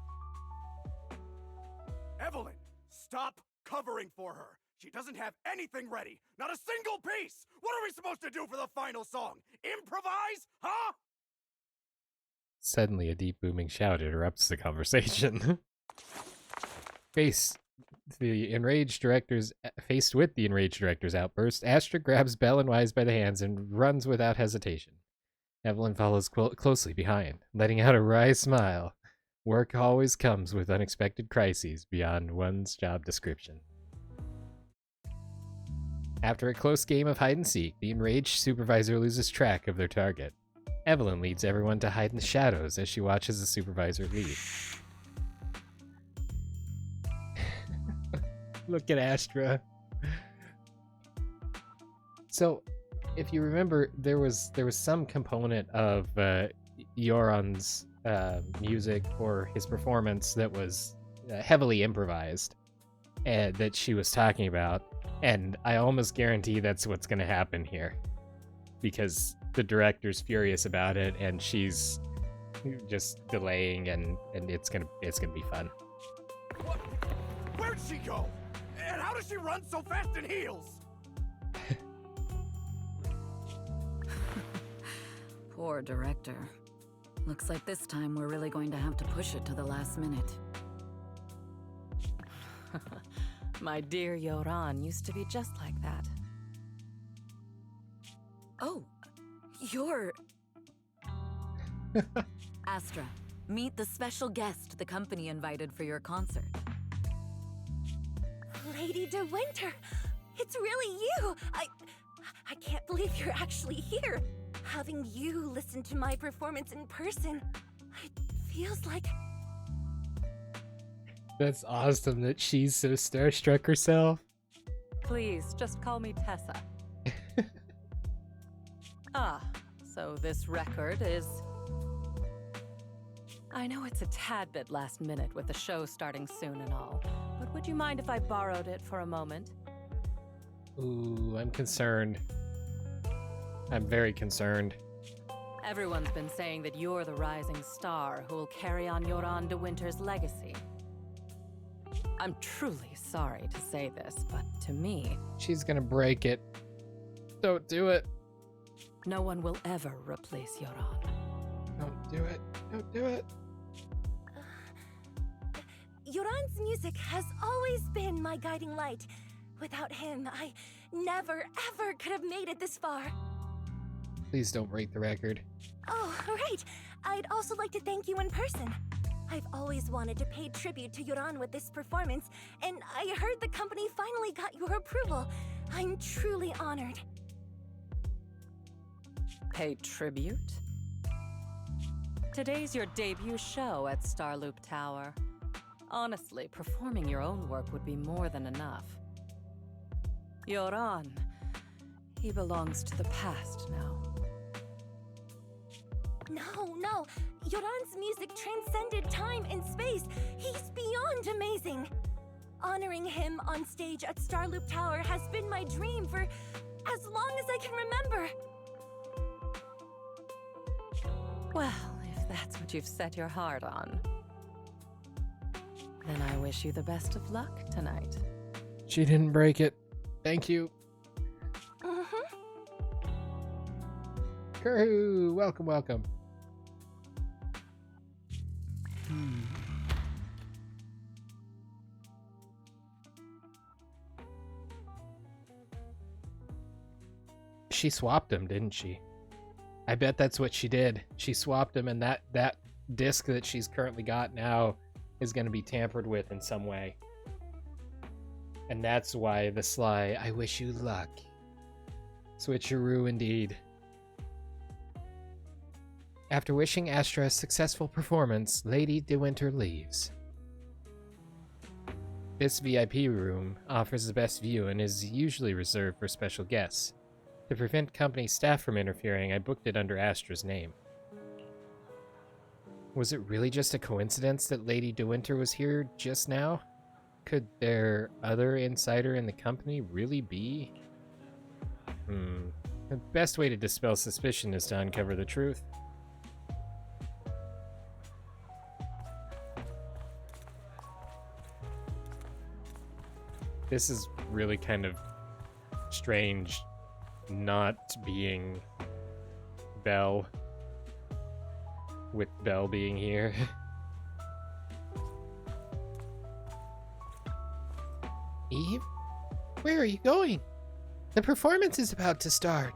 Evelyn, stop covering for her. She doesn't have anything ready. Not a single piece. What are we supposed to do for the final song? Improvise? Huh? Suddenly, a deep booming shout interrupts the conversation. Faced with the enraged director's outburst, Astra grabs Belle and Wise by the hands and runs without hesitation. Evelyn follows closely behind, letting out a wry smile. Work always comes with unexpected crises beyond one's job description. After a close game of hide-and-seek, the enraged supervisor loses track of their target. Evelyn leads everyone to hide in the shadows as she watches the supervisor leave. Look at Astra. So, if you remember, there was some component of Yoran's music or his performance that was heavily improvised, and that she was talking about, and I almost guarantee that's what's going to happen here, because the director's furious about it, and she's just delaying, and it's gonna be fun. What? Where'd she go? And how does she run so fast in heels? Poor director. Looks like this time we're really going to have to push it to the last minute. My dear Yoran used to be just like that. Oh, you're... Astra, meet the special guest the company invited for your concert. Lady De Winter, it's really you! I can't believe you're actually here. Having you listen to my performance in person, it feels like... That's awesome that she's so starstruck herself. Please, just call me Tessa. So this record is... I know it's a tad bit last minute with the show starting soon and all, but would you mind if I borrowed it for a moment? Ooh, I'm concerned. I'm very concerned. Everyone's been saying that you're the rising star who will carry on Yoran De Winter's legacy. I'm truly sorry to say this, but to me... She's gonna break it. Don't do it. No one will ever replace Yoran. Don't do it. Don't do it. Yoran's music has always been my guiding light. Without him, I never, ever could have made it this far. Please don't break the record. Oh, right. I'd also like to thank you in person. I've always wanted to pay tribute to Yoran with this performance, and I heard the company finally got your approval. I'm truly honored. Pay tribute? Today's your debut show at Starloop Tower. Honestly, performing your own work would be more than enough. Yoran, he belongs to the past now. No. Yoran's music transcended time and space. He's beyond amazing. Honoring him on stage at Starloop Tower has been my dream for as long as I can remember. Well, if that's what you've set your heart on, then I wish you the best of luck tonight. She didn't break it. Thank you. Kuru, welcome. She swapped him, didn't she? I bet that's what she did. She swapped him, and that disc that she's currently got now is going to be tampered with in some way. And that's why the sly, I wish you luck. Switcheroo indeed. After wishing Astra a successful performance, Lady De Winter leaves. This VIP room offers the best view and is usually reserved for special guests. To prevent company staff from interfering, I booked it under Astra's name. Was it really just a coincidence that Lady De Winter was here just now? Could their other insider in the company really be? The best way to dispel suspicion is to uncover the truth. This is really kind of strange not being Belle, with Belle being here. Eve? Where are you going? The performance is about to start.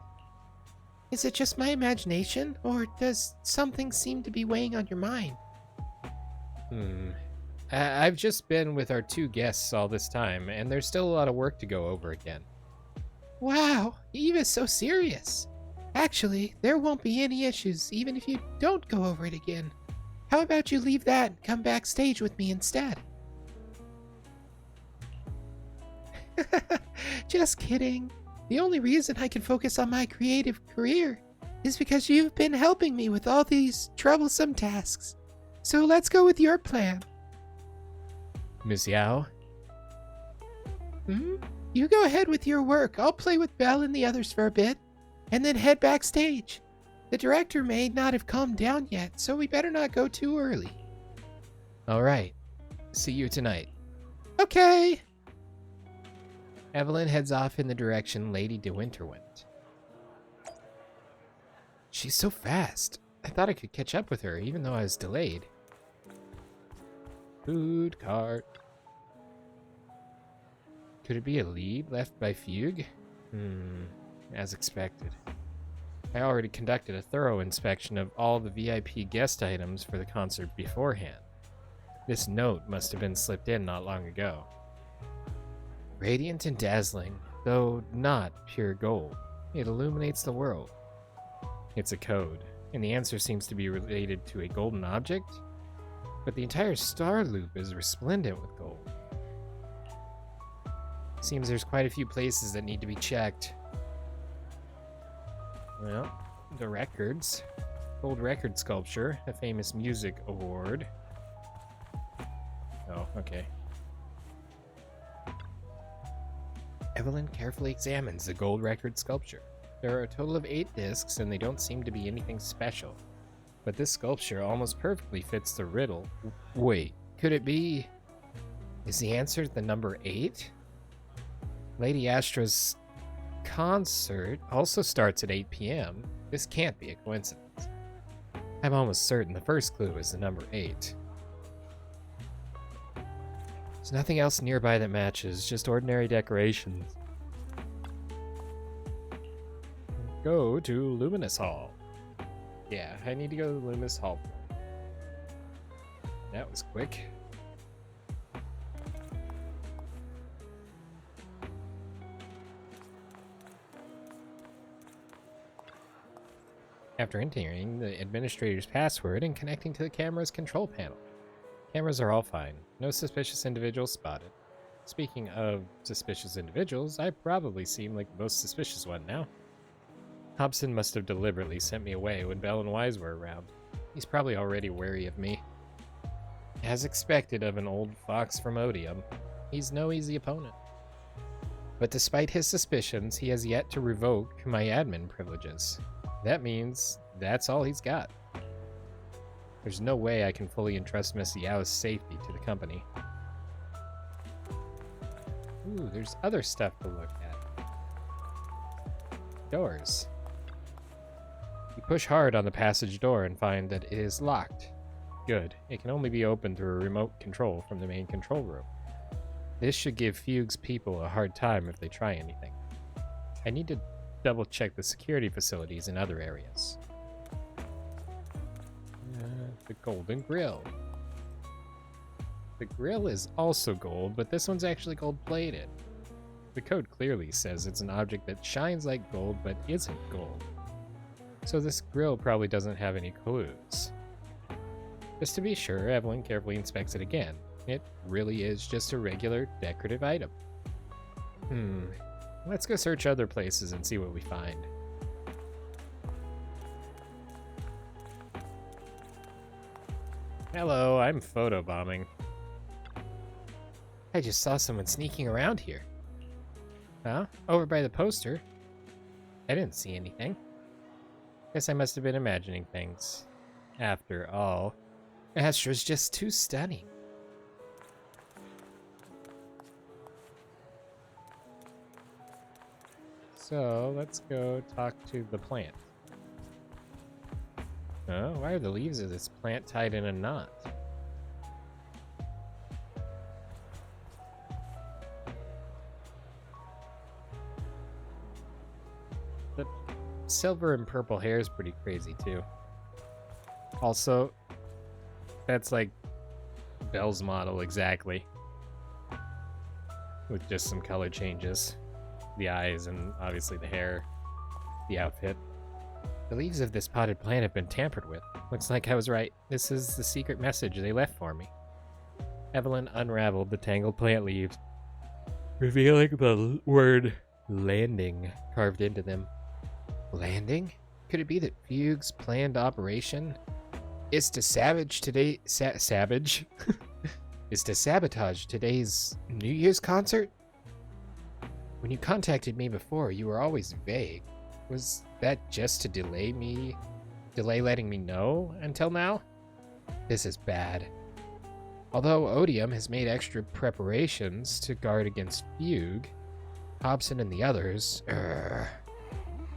Is it just my imagination, or does something seem to be weighing on your mind? I've just been with our two guests all this time, and there's still a lot of work to go over again. Wow, Eve is so serious. Actually, there won't be any issues, even if you don't go over it again. How about you leave that and come backstage with me instead? Just kidding. The only reason I can focus on my creative career is because you've been helping me with all these troublesome tasks. So let's go with your plan. Miss Yao? You go ahead with your work. I'll play with Belle and the others for a bit, and then head backstage. The director may not have calmed down yet, so we better not go too early. Alright. See you tonight. Okay. Evelyn heads off in the direction Lady De Winter went. She's so fast. I thought I could catch up with her, even though I was delayed. Food cart. Could it be a lead left by Fugue? As expected. I already conducted a thorough inspection of all the VIP guest items for the concert beforehand. This note must have been slipped in not long ago. Radiant and dazzling, though not pure gold. It illuminates the world. It's a code, and the answer seems to be related to a golden object, but the entire Starloop is resplendent with gold. Seems there's quite a few places that need to be checked. Well, the records. Gold record sculpture, a famous music award. Oh, okay. Evelyn carefully examines the gold record sculpture. There are a total of 8 discs, and they don't seem to be anything special. But this sculpture almost perfectly fits the riddle. Wait, could it be... Is the answer the number 8? Lady Astra's concert also starts at 8 p.m. This can't be a coincidence. I'm almost certain the first clue is the number 8. There's nothing else nearby that matches, just ordinary decorations. Go to Luminous Hall. Yeah, I need to go to the Luminous Hall. That was quick. After entering the administrator's password and connecting to the camera's control panel. Cameras are all fine. No suspicious individuals spotted. Speaking of suspicious individuals, I probably seem like the most suspicious one now. Hobson must have deliberately sent me away when Bell and Wise were around. He's probably already wary of me. As expected of an old fox from Odium, he's no easy opponent. But despite his suspicions, he has yet to revoke my admin privileges. That means that's all he's got. There's no way I can fully entrust Miss Yao's safety to the company. Ooh, there's other stuff to look at. Doors. You push hard on the passage door and find that it is locked. Good. It can only be opened through a remote control from the main control room. This should give Fugue's people a hard time if they try anything. I need to double check the security facilities in other areas. The Golden Grill. The grill is also gold, but this one's actually gold-plated. The code clearly says it's an object that shines like gold, but isn't gold. So this grill probably doesn't have any clues. Just to be sure, Evelyn carefully inspects it again. It really is just a regular decorative item. Let's go search other places and see what we find. Hello, I'm photobombing. I just saw someone sneaking around here. Huh? Over by the poster? I didn't see anything. Guess I must have been imagining things. After all, Astra's just too stunning. So, let's go talk to the plant. Oh, why are the leaves of this plant tied in a knot? The silver and purple hair is pretty crazy too. Also, that's like Belle's model exactly. With just some color changes. The eyes and obviously the hair, the outfit. The leaves of this potted plant have been tampered with. Looks like I was right. This is the secret message they left for me. Evelyn unraveled the tangled plant leaves, revealing the word landing carved into them. Landing? Could it be that Fugue's planned operation is to sabotage today's New Year's concert? When you contacted me before, you were always vague. Was that just to delay letting me know until now? This is bad. Although Odium has made extra preparations to guard against Fugue, Hobson and the others,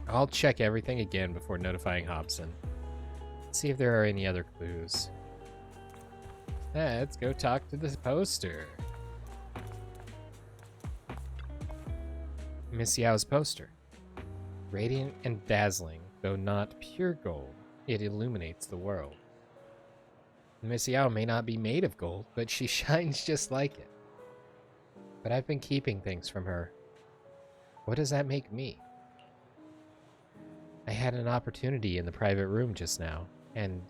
I'll check everything again before notifying Hobson. See if there are any other clues. Let's go talk to the poster. Miss Yao's poster. Radiant and dazzling, though not pure gold, it illuminates the world. Miss Yao may not be made of gold, but she shines just like it. But I've been keeping things from her. What does that make me? I had an opportunity in the private room just now, and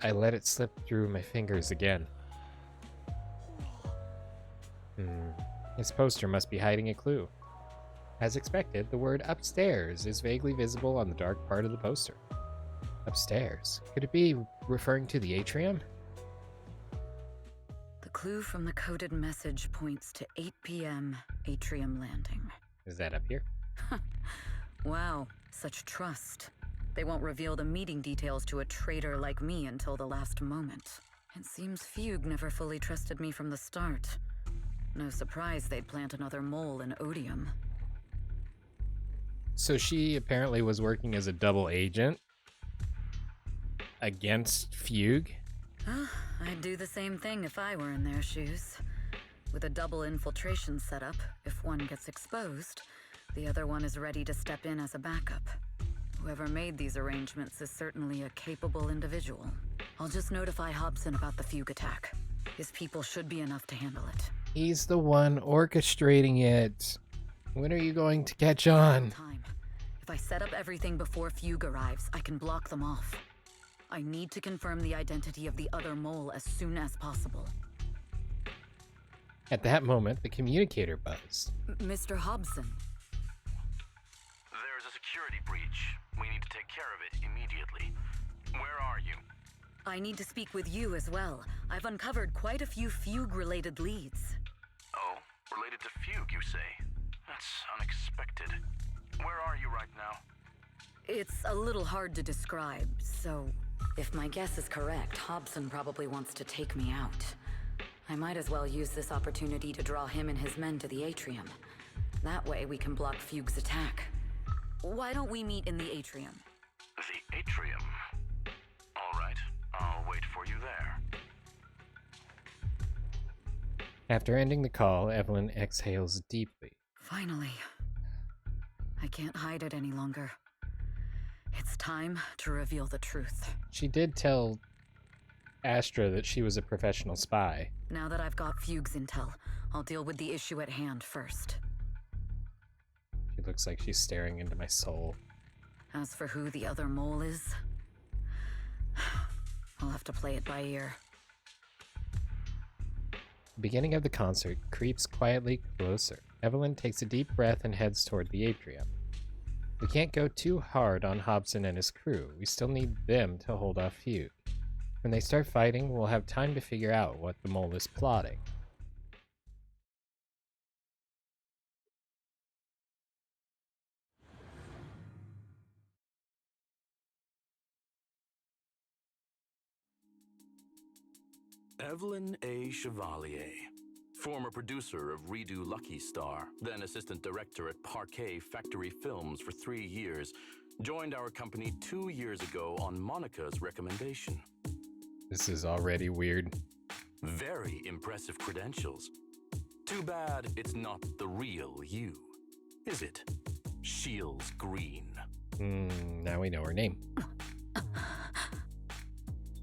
I let it slip through my fingers again. This poster must be hiding a clue. As expected, the word upstairs is vaguely visible on the dark part of the poster. Upstairs? Could it be referring to the atrium? The clue from the coded message points to 8 p.m. atrium landing. Is that up here? Wow, such trust. They won't reveal the meeting details to a traitor like me until the last moment. It seems Fugue never fully trusted me from the start. No surprise they'd plant another mole in Odium. So she apparently was working as a double agent against Fugue? I'd do the same thing if I were in their shoes. With a double infiltration setup, if one gets exposed, the other one is ready to step in as a backup. Whoever made these arrangements is certainly a capable individual. I'll just notify Hobson about the Fugue attack. His people should be enough to handle it. He's the one orchestrating it. When are you going to catch on? Time. If I set up everything before Fugue arrives, I can block them off. I need to confirm the identity of the other mole as soon as possible. At that moment, the communicator buzzed. Mr. Hobson. There's a security breach. We need to take care of it immediately. Where are you? I need to speak with you as well. I've uncovered quite a few Fugue-related leads. Oh, related to Fugue, you say? That's unexpected. Where are you right now? It's a little hard to describe, so if my guess is correct, Hobson probably wants to take me out. I might as well use this opportunity to draw him and his men to the atrium. That way we can block Fugue's attack. Why don't we meet in the atrium? The atrium? All right, I'll wait for you there. After ending the call, Evelyn exhales deeply. Finally. I can't hide it any longer. It's time to reveal the truth. She did tell Astra that she was a professional spy. Now that I've got Fugue's intel, I'll deal with the issue at hand first. She looks like she's staring into my soul. As for who the other mole is, I'll have to play it by ear. The beginning of the concert creeps quietly closer. Evelyn takes a deep breath and heads toward the atrium. We can't go too hard on Hobson and his crew. We still need them to hold off Fugue. When they start fighting, we'll have time to figure out what the mole is plotting. Evelyn A. Chevalier, former producer of Redo Lucky Star, then assistant director at Parquet Factory Films for 3 years, joined our company 2 years ago on Monica's recommendation. This is already weird. Very impressive credentials. Too bad it's not the real you, is it? Shields Green. Now we know her name.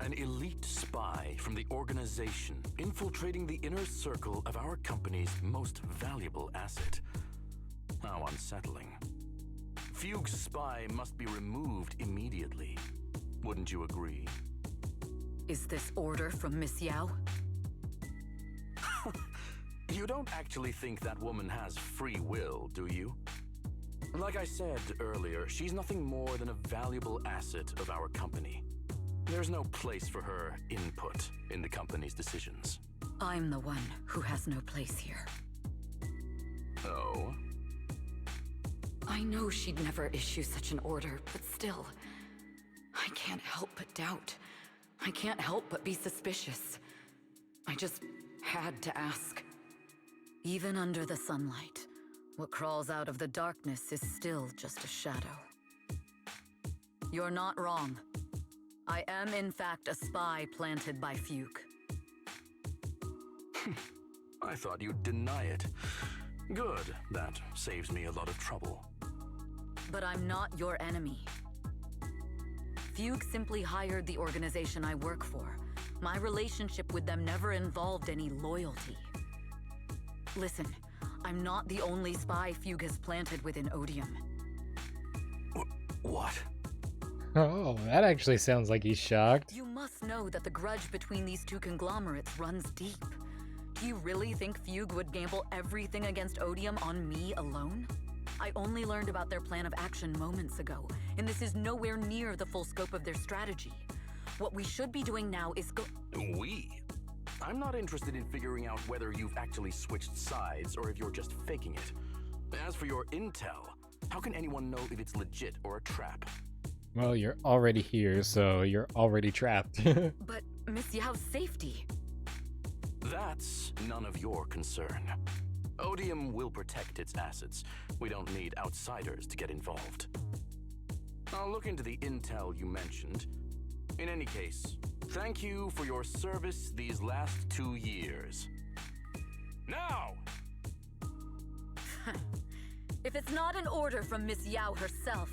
An elite spy from the organization infiltrating the inner circle of our company's most valuable asset. How unsettling. Fugue's spy must be removed immediately. Wouldn't you agree? Is this order from Miss Yao? You don't actually think that woman has free will, do you? Like I said earlier, she's nothing more than a valuable asset of our company. There's no place for her input in the company's decisions. I'm the one who has no place here. Oh? I know she'd never issue such an order, but still, I can't help but doubt. I can't help but be suspicious. I just had to ask. Even under the sunlight, what crawls out of the darkness is still just a shadow. You're not wrong. I am, in fact, a spy planted by Fugue. I thought you'd deny it. Good. That saves me a lot of trouble. But I'm not your enemy. Fugue simply hired the organization I work for. My relationship with them never involved any loyalty. Listen, I'm not the only spy Fugue has planted within Odium. What? Oh, that actually sounds like he's shocked. You must know that the grudge between these two conglomerates runs deep. Do you really think Fugue would gamble everything against Odium on me alone? I only learned about their plan of action moments ago, and this is nowhere near the full scope of their strategy. What we should be doing now is We? I'm not interested in figuring out whether you've actually switched sides or if you're just faking it. As for your intel, how can anyone know if it's legit or a trap? Well, you're already here, so you're already trapped. But Miss Yao's safety... That's none of your concern. Odium will protect its assets. We don't need outsiders to get involved. I'll look into the intel you mentioned. In any case, thank you for your service these last 2 years. Now! If it's not an order from Miss Yao herself,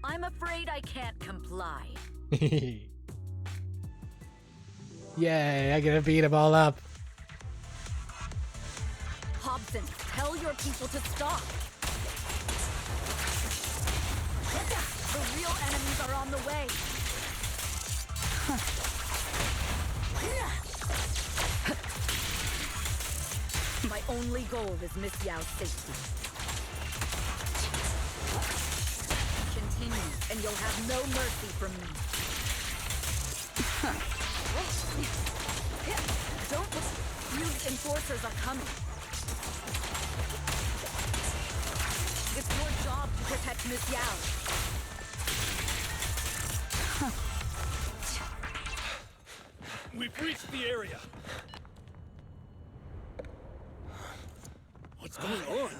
I'm afraid I can't comply. Yay, I gotta beat them all up. Hobson, tell your people to stop. The real enemies are on the way. My only goal is Miss Yao's safety. Continue, and you'll have no mercy from me. Don't look. Fugue's enforcers are coming. It's your job to protect Miss Yao. We've reached the area. What's going on?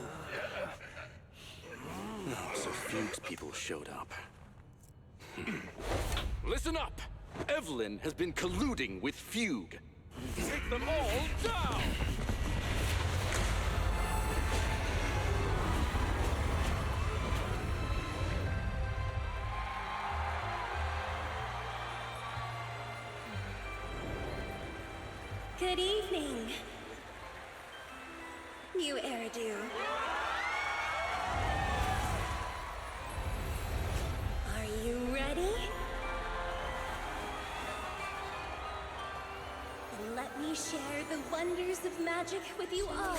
So Fugue's people showed up. Listen up! Evelyn has been colluding with Fugue. Take them all down! Good evening, new Eridu. Are you ready? Then let me share the wonders of magic with you all.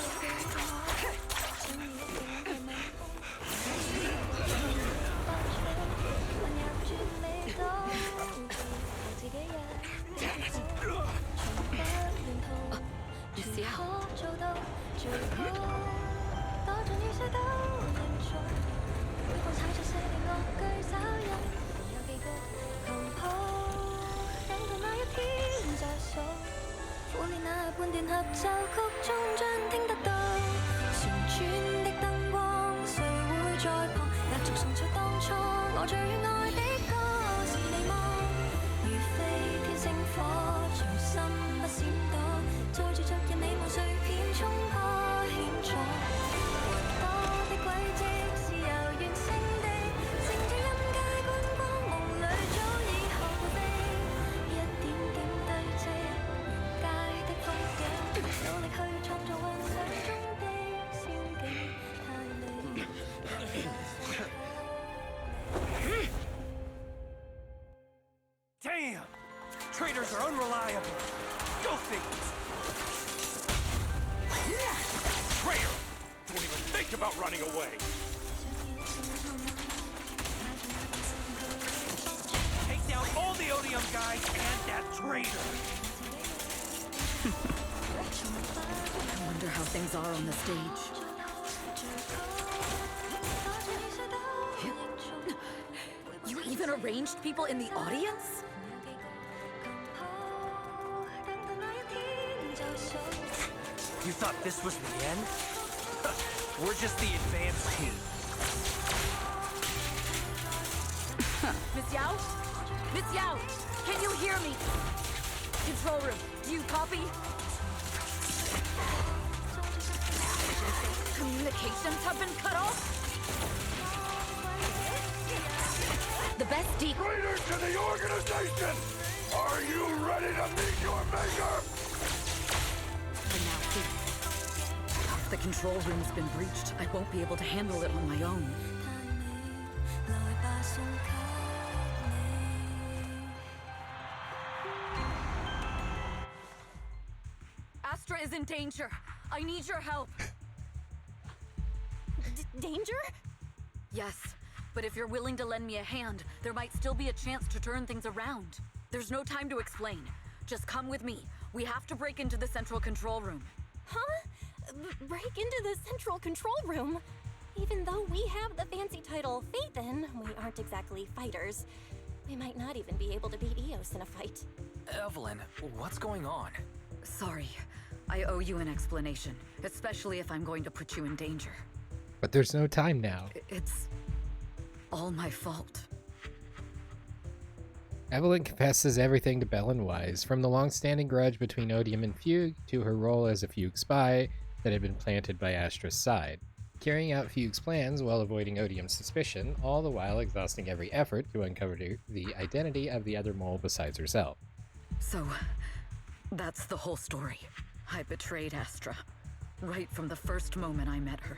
Damn! Traders are unreliable. Go figures. Traitor! Don't even think about running away. Take down all the Odium guys and that traitor. I wonder how things are on the stage. You even arranged people in the audience? You thought this was the end? We're just the advanced team. Miss Yao? Miss Yao, can you hear me? Control room, do you copy? Communications have been cut off? The best Traitors to the organization! Are you ready to meet your maker? And now see. If the control room's been breached, I won't be able to handle it on my own. Astra is in danger. I need your help. Danger? Yes, but if you're willing to lend me a hand, there might still be a chance to turn things around. There's no time to explain. Just come with me. We have to break into the central control room. Huh? Break into the central control room? Even though we have the fancy title Phaethon, we aren't exactly fighters. We might not even be able to beat Eos in a fight. Evelyn, what's going on? Sorry. I owe you an explanation, especially if I'm going to put you in danger. But there's no time now. It's all my fault. Evelyn confesses everything to Bellin Wise, from the long-standing grudge between Odium and Fugue to her role as a Fugue spy that had been planted by Astra's side, carrying out Fugue's plans while avoiding Odium's suspicion, all the while exhausting every effort to uncover the identity of the other mole besides herself. So, that's the whole story. I betrayed Astra, right from the first moment I met her.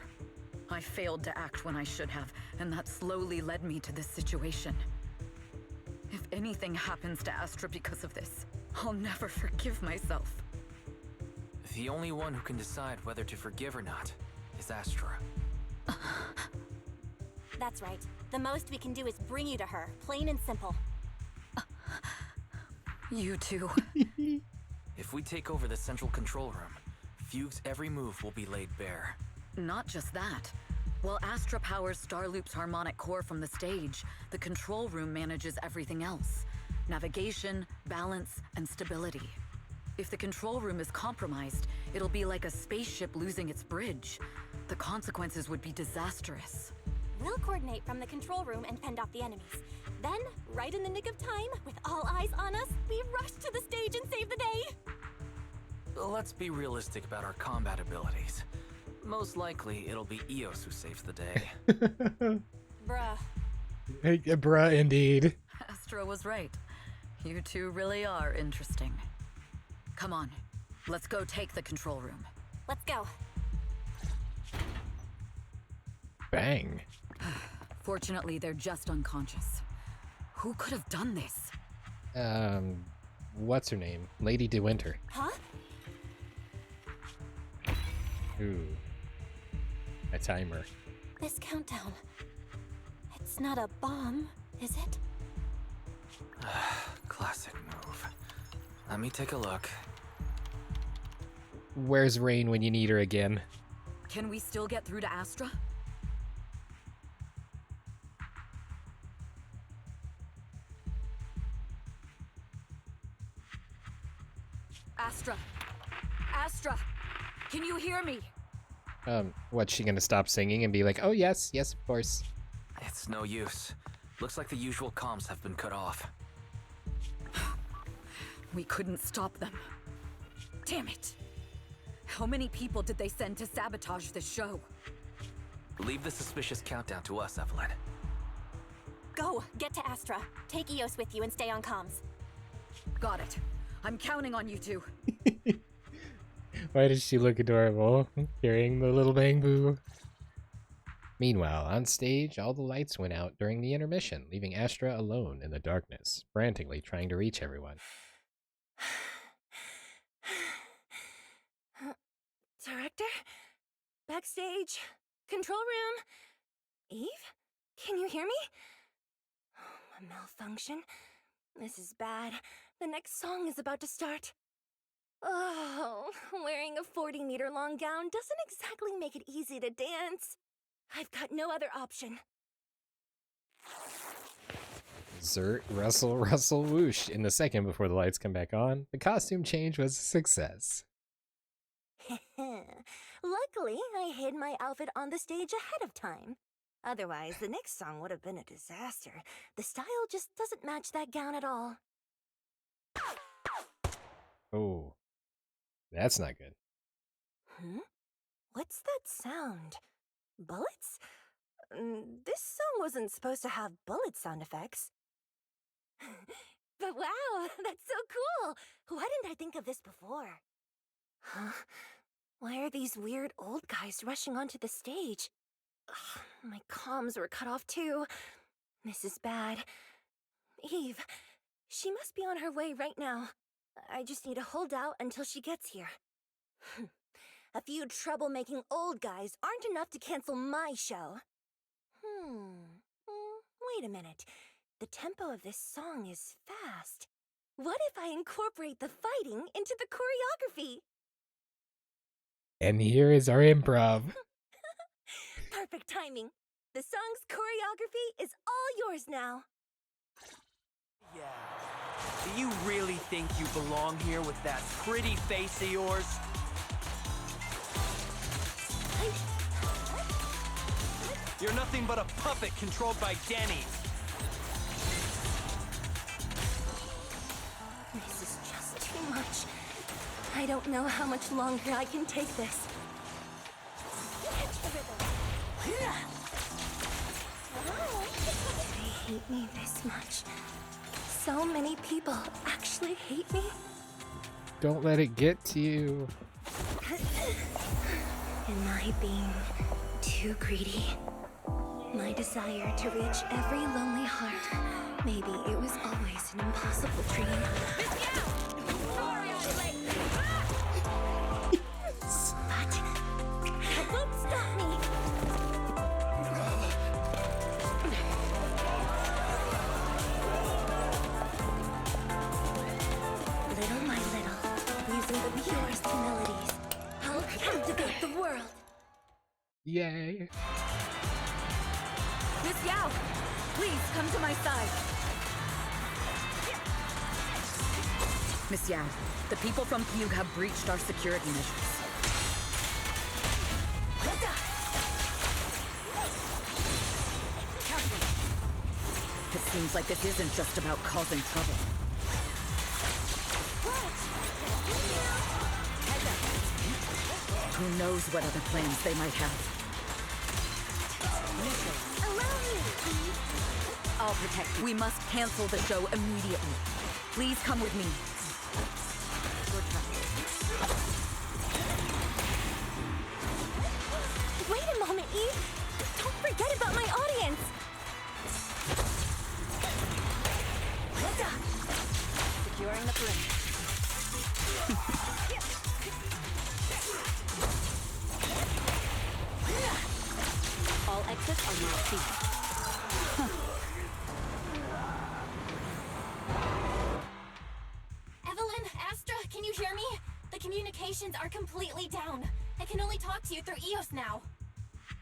I failed to act when I should have, and that slowly led me to this situation. If anything happens to Astra because of this, I'll never forgive myself. The only one who can decide whether to forgive or not is Astra. That's right. The most we can do is bring you to her, plain and simple. You too. If we take over the central control room, Fugue's every move will be laid bare. Not just that. While Astra powers Starloop's harmonic core from the stage, the control room manages everything else. Navigation, balance, and stability. If the control room is compromised, it'll be like a spaceship losing its bridge. The consequences would be disastrous. We'll coordinate from the control room and fend off the enemies. Then, right in the nick of time, with all eyes on us, we rush to the stage and save the day! Let's be realistic about our combat abilities. Most likely, it'll be Eos who saves the day. Bruh. Hey, bruh, indeed. Astra was right. You two really are interesting. Come on. Let's go take the control room. Let's go. Bang. Fortunately, they're just unconscious. Who could have done this? What's her name? Lady De Winter. Huh? Ooh. A timer. This countdown. It's not a bomb, is it? Classic move. Let me take a look. Where's Rain when you need her again? Can we still get through to Astra? Astra! Astra! Can you hear me? What's she gonna stop singing and be like, oh yes, yes, of course. It's no use. Looks like the usual comms have been cut off. We couldn't stop them. Damn it! How many people did they send to sabotage this show? Leave the suspicious countdown to us, Evelyn. Go! Get to Astra. Take Eos with you and stay on comms. Got it. I'm counting on you two. Why does she look adorable, carrying the little bang boo? Meanwhile, on stage, all the lights went out during the intermission, leaving Astra alone in the darkness, frantically trying to reach everyone. Director? Backstage? Control room? Eve? Can you hear me? Oh, a malfunction? This is bad. The next song is about to start. Oh, wearing a 40-meter long gown doesn't exactly make it easy to dance. I've got no other option. Zert, rustle, rustle, whoosh. In the second before the lights come back on, the costume change was a success. Luckily, I hid my outfit on the stage ahead of time. Otherwise, the next song would have been a disaster. The style just doesn't match that gown at all. Oh, that's not good. What's that sound? Bullets? This song wasn't supposed to have bullet sound effects. But wow, that's so cool! Why didn't I think of this before? Huh? Why are these weird old guys rushing onto the stage? Ugh, my comms were cut off too. This is bad. Eve, she must be on her way right now. I just need to hold out until she gets here. A few troublemaking old guys aren't enough to cancel my show. Wait a minute. The tempo of this song is fast. What if I incorporate the fighting into the choreography? And here is our improv. Perfect timing. The song's choreography is all yours now. Yeah. Do you really think you belong here with that pretty face of yours? You're nothing but a puppet controlled by Denny's. This is just too much. I don't know how much longer I can take this. They hate me this much. So many people actually hate me. Don't let it get to you. Am I being too greedy? My desire to reach every lonely heart. Maybe it was always an impossible dream. But that won't stop me. Little by little, using the purest melodies, I'll captivate the world. Yay. Miss Yao, please come to my side. Miss Yao, the people from Fugue have breached our security measures. It seems like this isn't just about causing trouble. Who knows what other plans they might have. I'll protect you. We must cancel the show immediately. Please come with me. Your turn. audience! Securing the perimeter. All exits are now sealed. Evelyn, Astra, can you hear me? The communications are completely down. I can only talk to you through EOS now.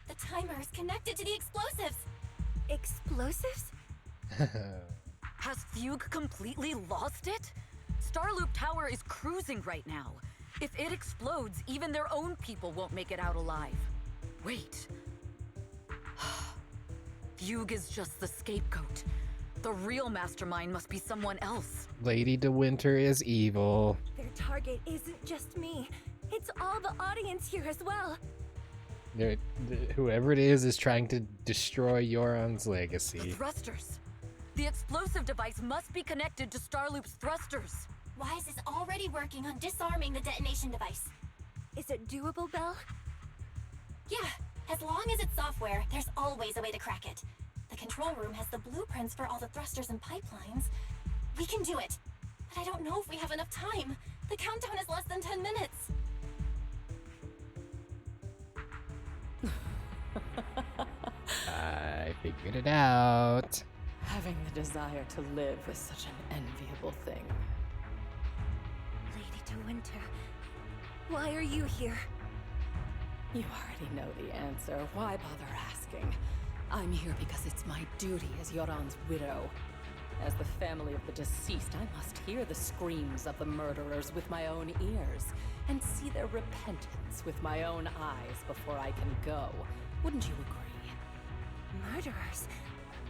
The timer is connected to the explosives. Explosives? Has Fugue completely lost it? Starloop Tower is cruising right now. If it explodes, even their own people won't make it out alive. Wait. Fugue is just the scapegoat. The real mastermind must be someone else. Lady De Winter is evil. Their target isn't just me. It's all the audience here as well. Whoever it is trying to destroy Yoron's legacy. The thrusters. The explosive device must be connected to Starloop's thrusters. Wise is already working on disarming the detonation device. Is it doable, Belle? Yeah, as long as it's software, there's always a way to crack it. The control room has the blueprints for all the thrusters and pipelines. We can do it. But I don't know if we have enough time. The countdown is less than 10 minutes. I figured it out. Having the desire to live is such an enviable thing. Lady De Winter, why are you here? You already know the answer. Why bother asking? I'm here because it's my duty as Yoran's widow. As the family of the deceased, I must hear the screams of the murderers with my own ears, and see their repentance with my own eyes before I can go. Wouldn't you agree? Murderers?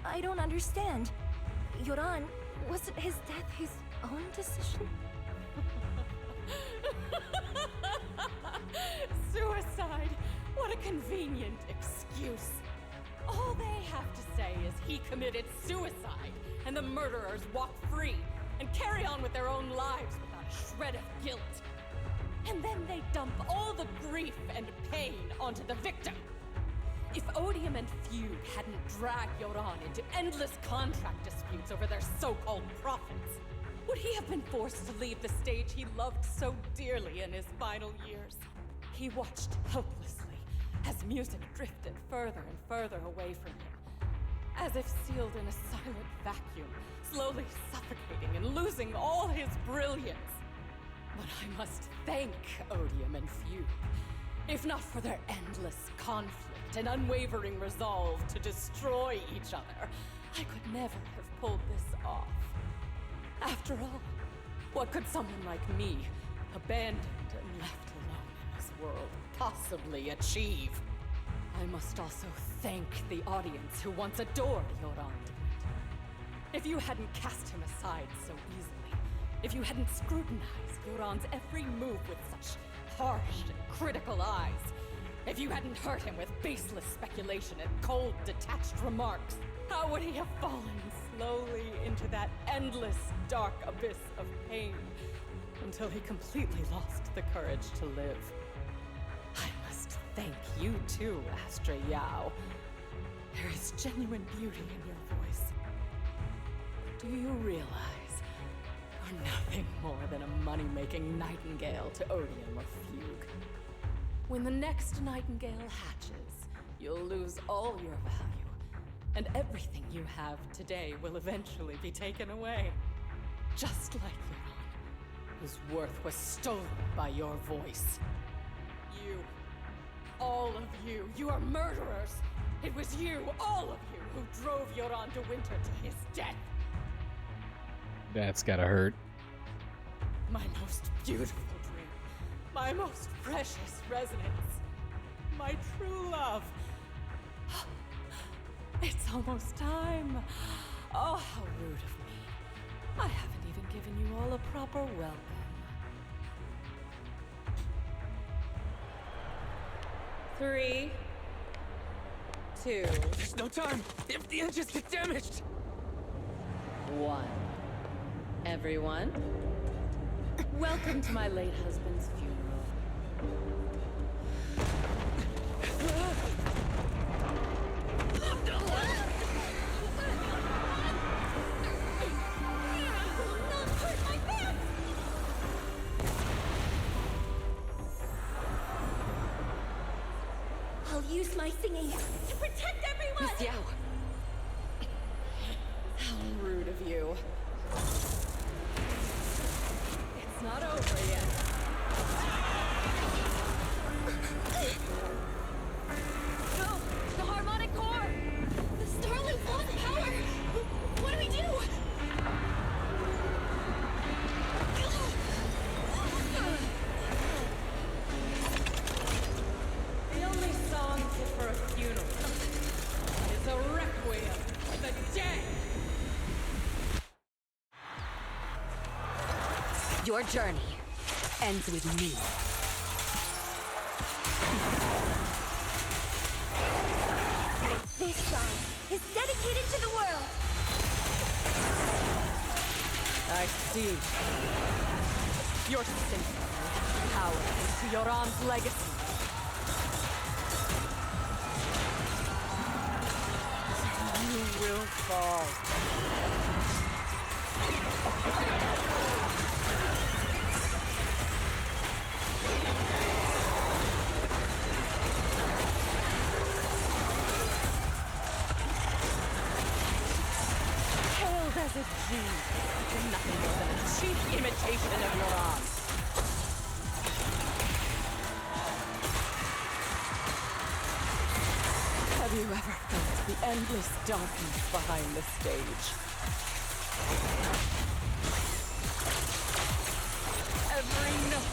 I don't understand. Yoran, wasn't his death his own decision? Suicide! What a convenient excuse. All they have to say is he committed suicide, and the murderers walk free and carry on with their own lives without a shred of guilt. And then they dump all the grief and pain onto the victim. If Odium and Fugue hadn't dragged Yoran into endless contract disputes over their so-called profits, would he have been forced to leave the stage he loved so dearly in his final years? He watched helplessly as music drifted further and further away from him, as if sealed in a silent vacuum, slowly suffocating and losing all his brilliance. But I must thank Odium and Fugue, if not for their endless conflict and unwavering resolve to destroy each other, I could never have pulled this off. After all, what could someone like me, abandoned and left alone in this world, possibly achieve? I must also thank the audience who once adored Yoran de Winter. If you hadn't cast him aside so easily, if you hadn't scrutinized Yoran's every move with such harsh and critical eyes, if you hadn't hurt him with baseless speculation and cold, detached remarks, how would he have fallen slowly into that endless, dark abyss of pain until he completely lost the courage to live? I must thank you too, Astra Yao. There is genuine beauty in your voice. Do you realize you're nothing more than a money-making nightingale to Odium or Fugue? When the next nightingale hatches, you'll lose all your value, and everything you have today will eventually be taken away. Just like Yoran, whose worth was stolen by your voice. You, all of you, you are murderers! It was you, all of you, who drove Yoran de Winter to his death! That's gotta hurt. My most beautiful dream, my most precious resonance, my true love. It's almost time. Oh, how rude of me. I haven't even given you all a proper welcome. Three, two. There's no time. If the engines get damaged. One. Everyone, welcome to my late husband's funeral. my singing to protect everyone! Miss Yao. How rude of you. It's not over yet. No! The Harmonic core! The Starloop lost power! What do we do? The only song fit for a funeral is a requiem for the dead! Your journey ends with me. This song is dedicated to the world! I see. Your symphony power into Yoran's legacy. You will fall. Hailed as a genius, you're nothing more than a cheap imitation of Yoran. Have you ever felt the endless darkness behind the stage? Every note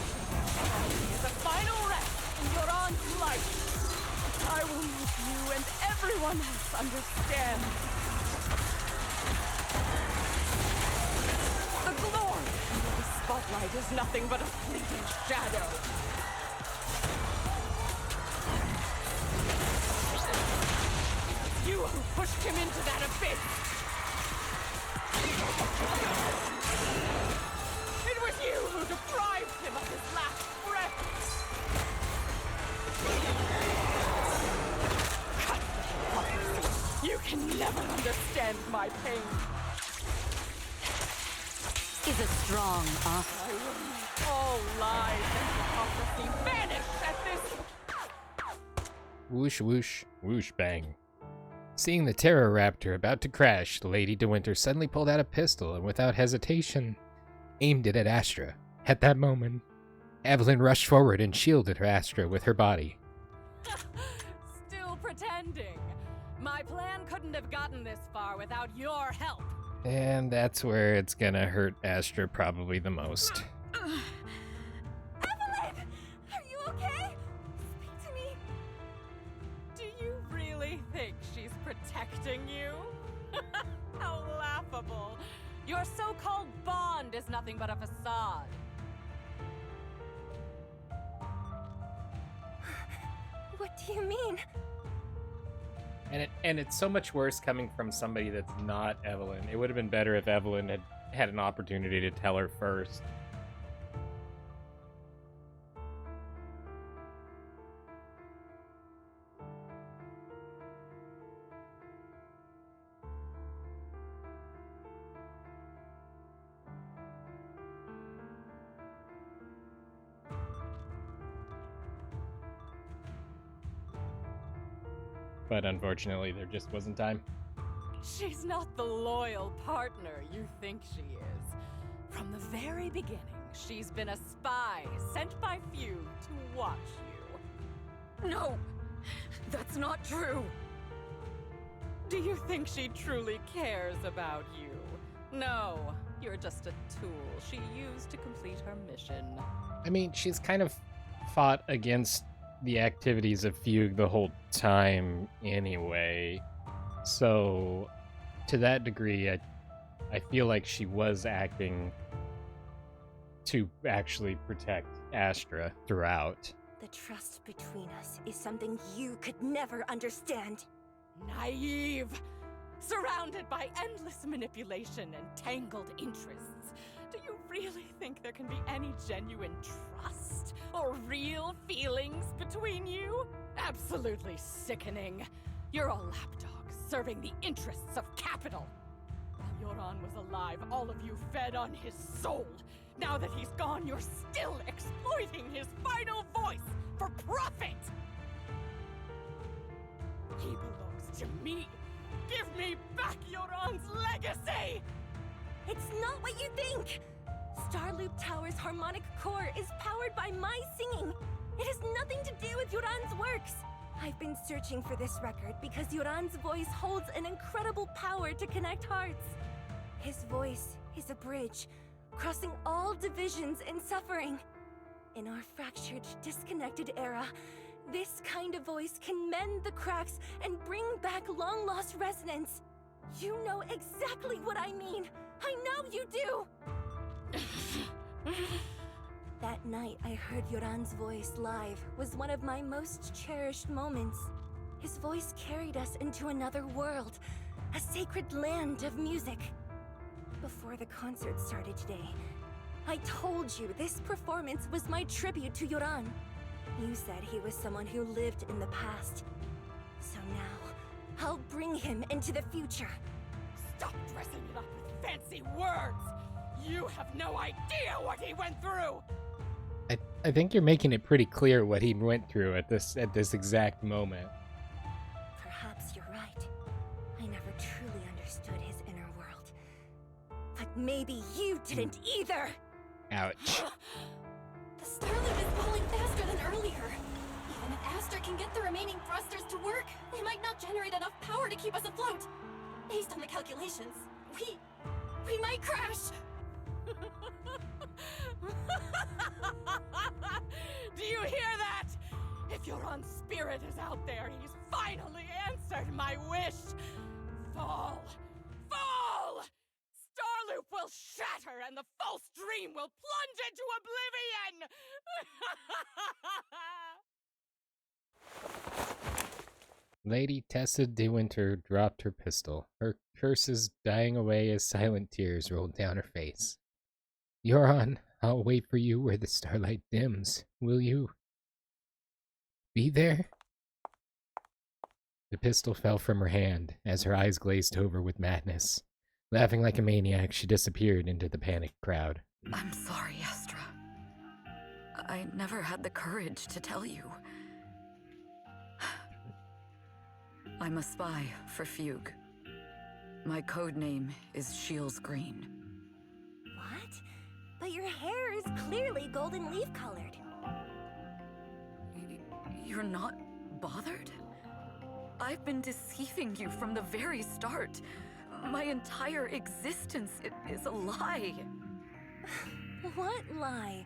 is a final rest in Yoran's life. I will make you and everyone else understand. The glory under the spotlight is nothing but a fleeting shadow. You who pushed him into that abyss! It was you who deprived him of his last breath! Cut the hypocrisy! You can never understand my pain! Is a strong offer. I will make all lies and hypocrisy vanish at this... Whoosh, whoosh, whoosh, bang. Seeing the Terror Raptor about to crash, Lady De Winter suddenly pulled out a pistol and without hesitation, aimed it at Astra. At that moment, Evelyn rushed forward and shielded her Astra with her body. Still pretending. My plan couldn't have gotten this far without your help. And that's where it's gonna hurt Astra probably the most. Evelyn! Are you okay? Speak to me. Do you really think she's protecting you? How laughable. Your so-called bond is nothing but a facade. What do you mean? And it's so much worse coming from somebody that's not Evelyn. It would have been better if Evelyn had had an opportunity to tell her first. But unfortunately, there just wasn't time. She's not the loyal partner you think she is. From the very beginning, she's been a spy sent by few to watch you. No! That's not true! Do you think she truly cares about you? No, you're just a tool she used to complete her mission. I mean, she's kind of fought against the activities of Fugue the whole time anyway. So, to that degree, I feel like she was acting to actually protect Astra throughout. The trust between us is something you could never understand. Naive! Surrounded by endless manipulation and tangled interests. Do you really think there can be any genuine trust or real feelings between you? Absolutely sickening. You're a lapdog serving the interests of capital. While Yoran was alive, all of you fed on his soul. Now that he's gone, you're still exploiting his final voice for profit! He belongs to me. Give me back Yoran's legacy! It's not what you think! Starloop Tower's harmonic core is powered by my singing. It has nothing to do with Yoran's works. I've been searching for this record because Yoran's voice holds an incredible power to connect hearts. His voice is a bridge, crossing all divisions and suffering. In our fractured, disconnected era, this kind of voice can mend the cracks and bring back long-lost resonance. You know exactly what I mean. I know you do! That night I heard Yoran's voice live was one of my most cherished moments. His voice carried us into another world, a sacred land of music. Before the concert started today, I told you this performance was my tribute to Yoran. You said he was someone who lived in the past. So now, I'll bring him into the future. Stop dressing it up with fancy words! You have no idea what he went through! I think you're making it pretty clear what he went through at this exact moment. Perhaps you're right. I never truly understood his inner world. But maybe you didn't either! Ouch. The Starloop is falling faster than earlier. Even if Astra can get the remaining thrusters to work, they might not generate enough power to keep us afloat. Based on the calculations, we might crash. Do you hear that? If Yoran's spirit is out there, he's finally answered my wish. Fall! Fall! Starloop will shatter and the false dream will plunge into oblivion! Lady Tessa De Winter dropped her pistol, her curses dying away as silent tears rolled down her face. Yoran, I'll wait for you where the starlight dims. Will you be there? The pistol fell from her hand as her eyes glazed over with madness. Laughing like a maniac, she disappeared into the panicked crowd. I'm sorry, Astra. I never had the courage to tell you. I'm a spy for Fugue. My code name is Shields Green. What? But your hair is clearly golden leaf colored. You're not bothered? I've been deceiving you from the very start. My entire existence is a lie. What lie?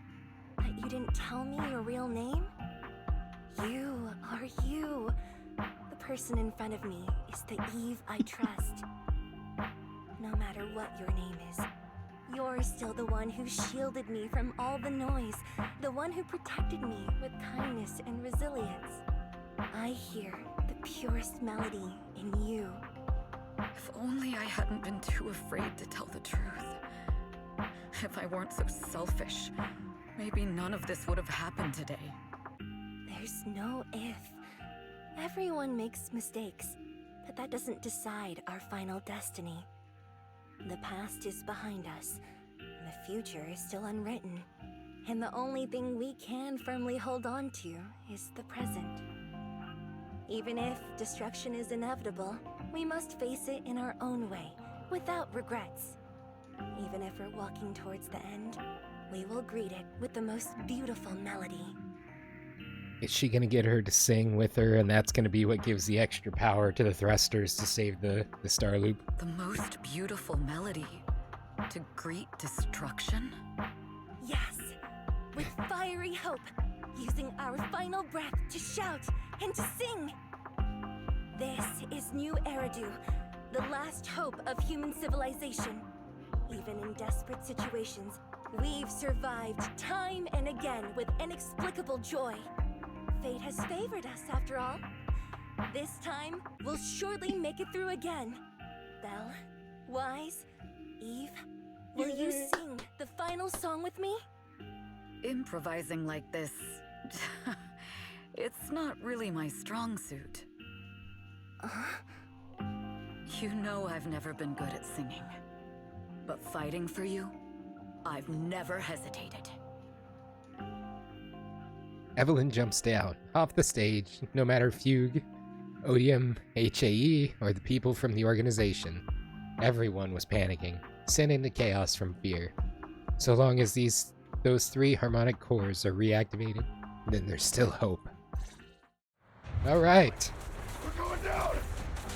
That you didn't tell me your real name? You are you. The person in front of me is the Eve I trust. No matter what your name is, you're still the one who shielded me from all the noise, the one who protected me with kindness and resilience. I hear the purest melody in you. If only I hadn't been too afraid to tell the truth. If I weren't so selfish, maybe none of this would have happened today. There's no if. Everyone makes mistakes, but that doesn't decide our final destiny. The past is behind us, and the future is still unwritten. And the only thing we can firmly hold on to is the present. Even if destruction is inevitable, we must face it in our own way, without regrets. Even if we're walking towards the end, we will greet it with the most beautiful melody. Is she gonna get her to sing with her, and that's gonna be what gives the extra power to the thrusters to save the Starloop? The most beautiful melody to greet destruction? Yes, with fiery hope, using our final breath to shout and to sing. This is New Eridu, the last hope of human civilization. Even in desperate situations, we've survived time and again with inexplicable joy. Fate has favored us after all. This time, we'll surely make it through again. Belle, Wise, Eve, will you sing the final song with me? Improvising like this, it's not really my strong suit. You know I've never been good at singing. But fighting for you, I've never hesitated. Evelyn jumps down, off the stage, no matter Fugue Odium, HAE, or the people from the organization. Everyone was panicking, sent into chaos from fear. So long as those 3 harmonic cores are reactivated, then there's still hope. Alright. We're going down!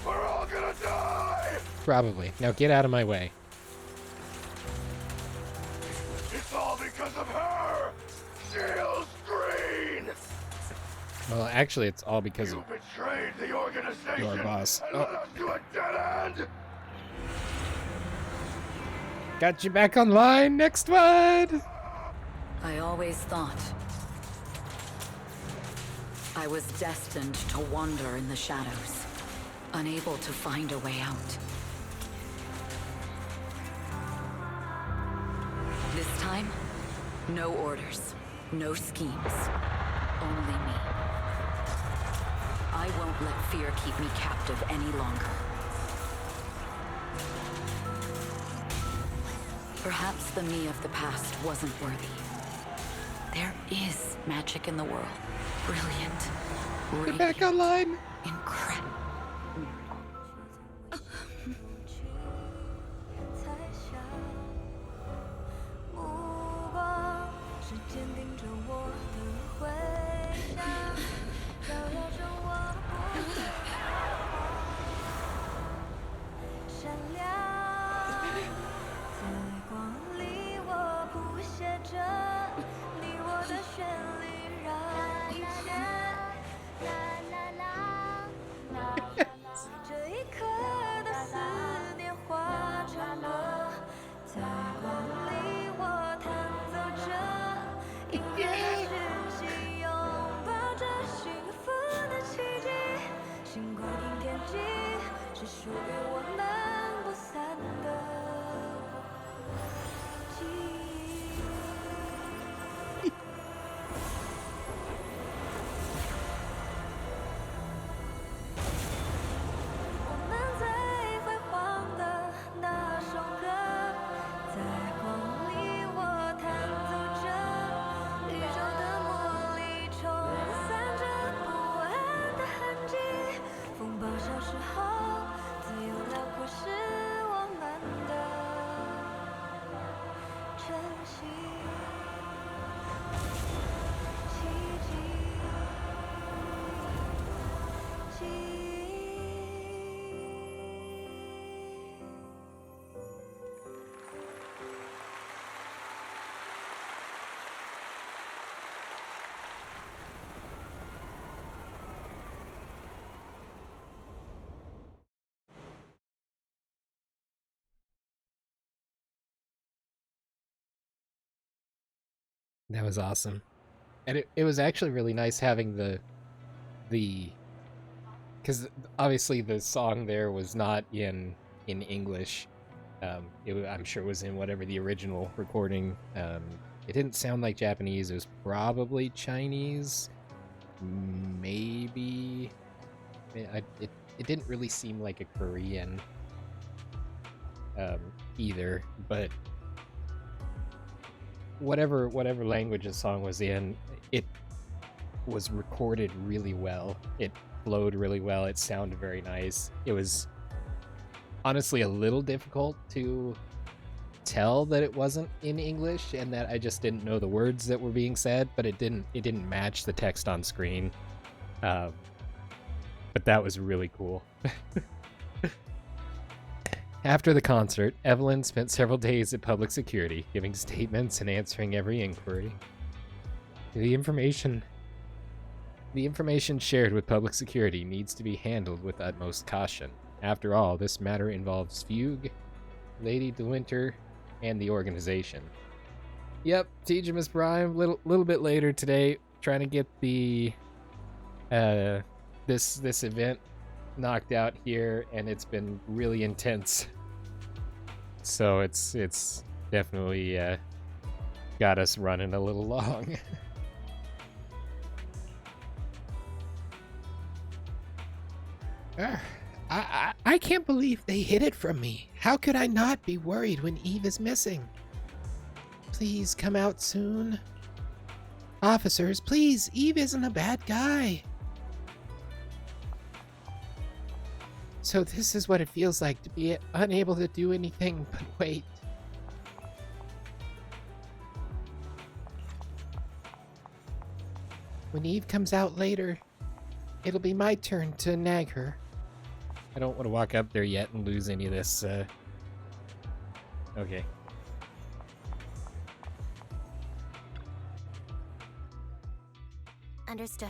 We're all gonna die! Probably. Now get out of my way. It's all because of her! Shields green! Well, actually, it's all because You of betrayed the organization! your boss. And led us to a dead end! Got you back online. Next one! I always thought I was destined to wander in the shadows, unable to find a way out. This time, no orders, no schemes, only me. I won't let fear keep me captive any longer. Perhaps the me of the past wasn't worthy. There is magic in the world. Brilliant. Get back online. Incredible. 'That was awesome. And it was actually really nice having the because obviously the song there was not in English. I'm sure it was in whatever the original recording. It didn't sound like Japanese. It was probably Chinese, maybe. It didn't really seem like a Korean either, but whatever language the song was in, it was recorded really well. It flowed really well. It sounded very nice. It was honestly a little difficult to tell that it wasn't in English and that I just didn't know the words that were being said, but it didn't match the text on screen. But that was really cool. After the concert, Evelyn spent several days at public security, giving statements and answering every inquiry. The information shared with public security needs to be handled with utmost caution. After all, this matter involves Fugue, Lady De Winter, and the organization. Yep, Teachemus Prime, little bit later today, trying to get the this event knocked out here, and it's been really intense. So it's definitely got us running a little long. I can't believe they hid it from me. How could I not be worried when Eve is missing? Please come out soon. Officers, please, Eve isn't a bad guy. So this is what it feels like to be unable to do anything but wait. When Eve comes out later, it'll be my turn to nag her. I don't want to walk up there yet and lose any of this, Okay. Understood.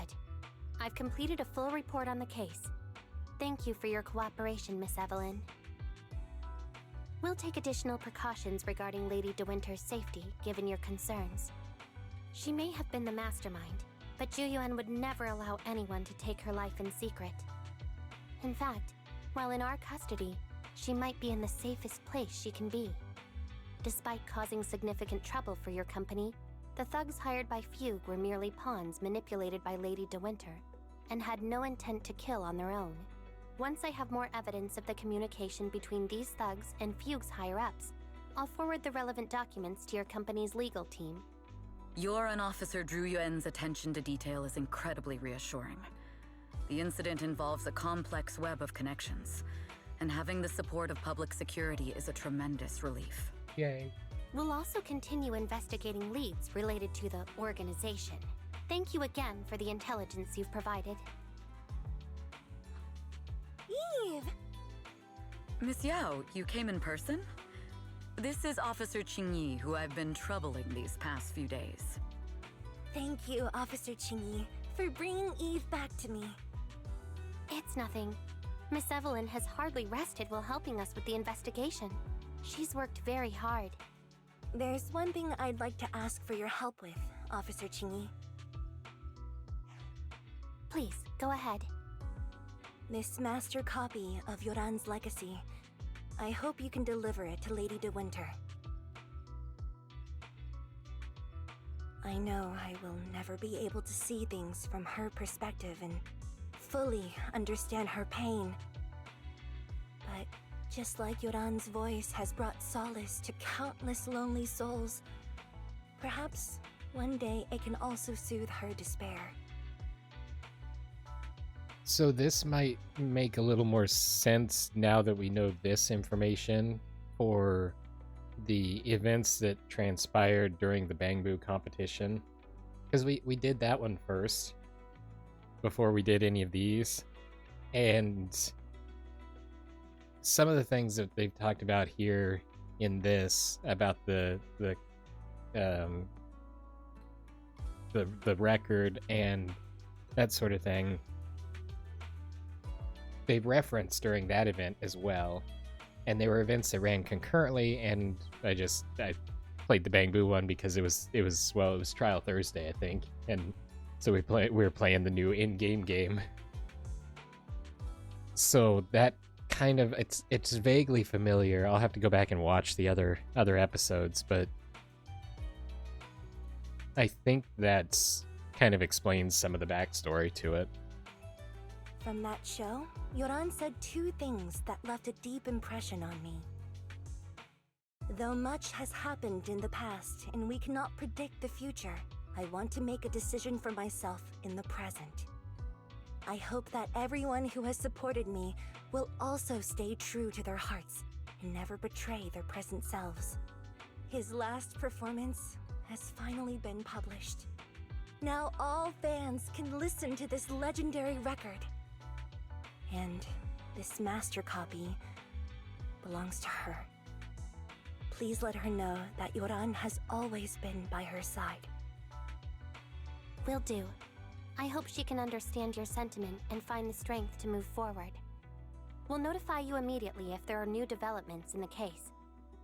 I've completed a full report on the case. Thank you for your cooperation, Miss Evelyn. We'll take additional precautions regarding Lady De Winter's safety, given your concerns. She may have been the mastermind, but Zhu Yuan would never allow anyone to take her life in secret. In fact, while in our custody, she might be in the safest place she can be. Despite causing significant trouble for your company, the thugs hired by Fugue were merely pawns manipulated by Lady De Winter, and had no intent to kill on their own. Once I have more evidence of the communication between these thugs and Fugue's higher-ups, I'll forward the relevant documents to your company's legal team. Your and Officer Zhu Yuan's attention to detail is incredibly reassuring. The incident involves a complex web of connections, and having the support of public security is a tremendous relief. Yay. We'll also continue investigating leads related to the organization. Thank you again for the intelligence you've provided. Eve! Miss Yao, you came in person? This is Officer Qingyi, who I've been troubling these past few days. Thank you, Officer Qingyi, for bringing Eve back to me. It's nothing. Miss Evelyn has hardly rested while helping us with the investigation. She's worked very hard. There's one thing I'd like to ask for your help with, Officer Qingyi. Please, go ahead. This master copy of Yoran's legacy. I hope you can deliver it to Lady De Winter. I know I will never be able to see things from her perspective and fully understand her pain. But just like Yoran's voice has brought solace to countless lonely souls, perhaps one day it can also soothe her despair. So this might make a little more sense now that we know this information for the events that transpired during the Bangbu competition. Because we did that one first before we did any of these. And some of the things that they've talked about here in this about the record and that sort of thing, they referenced during that event as well, and they were events that ran concurrently. And I played the Bangbu one because it was Trial Thursday, I think, and so we were playing the new in-game game. So that kind of it's vaguely familiar. I'll have to go back and watch the other episodes, but I think that's kind of explains some of the backstory to it. From that show, Yoran said two things that left a deep impression on me. Though much has happened in the past and we cannot predict the future, I want to make a decision for myself in the present. I hope that everyone who has supported me will also stay true to their hearts and never betray their present selves. His last performance has finally been published. Now all fans can listen to this legendary record. And this master copy belongs to her. Please let her know that Yoran has always been by her side. Will do. I hope she can understand your sentiment and find the strength to move forward. We'll notify you immediately if there are new developments in the case.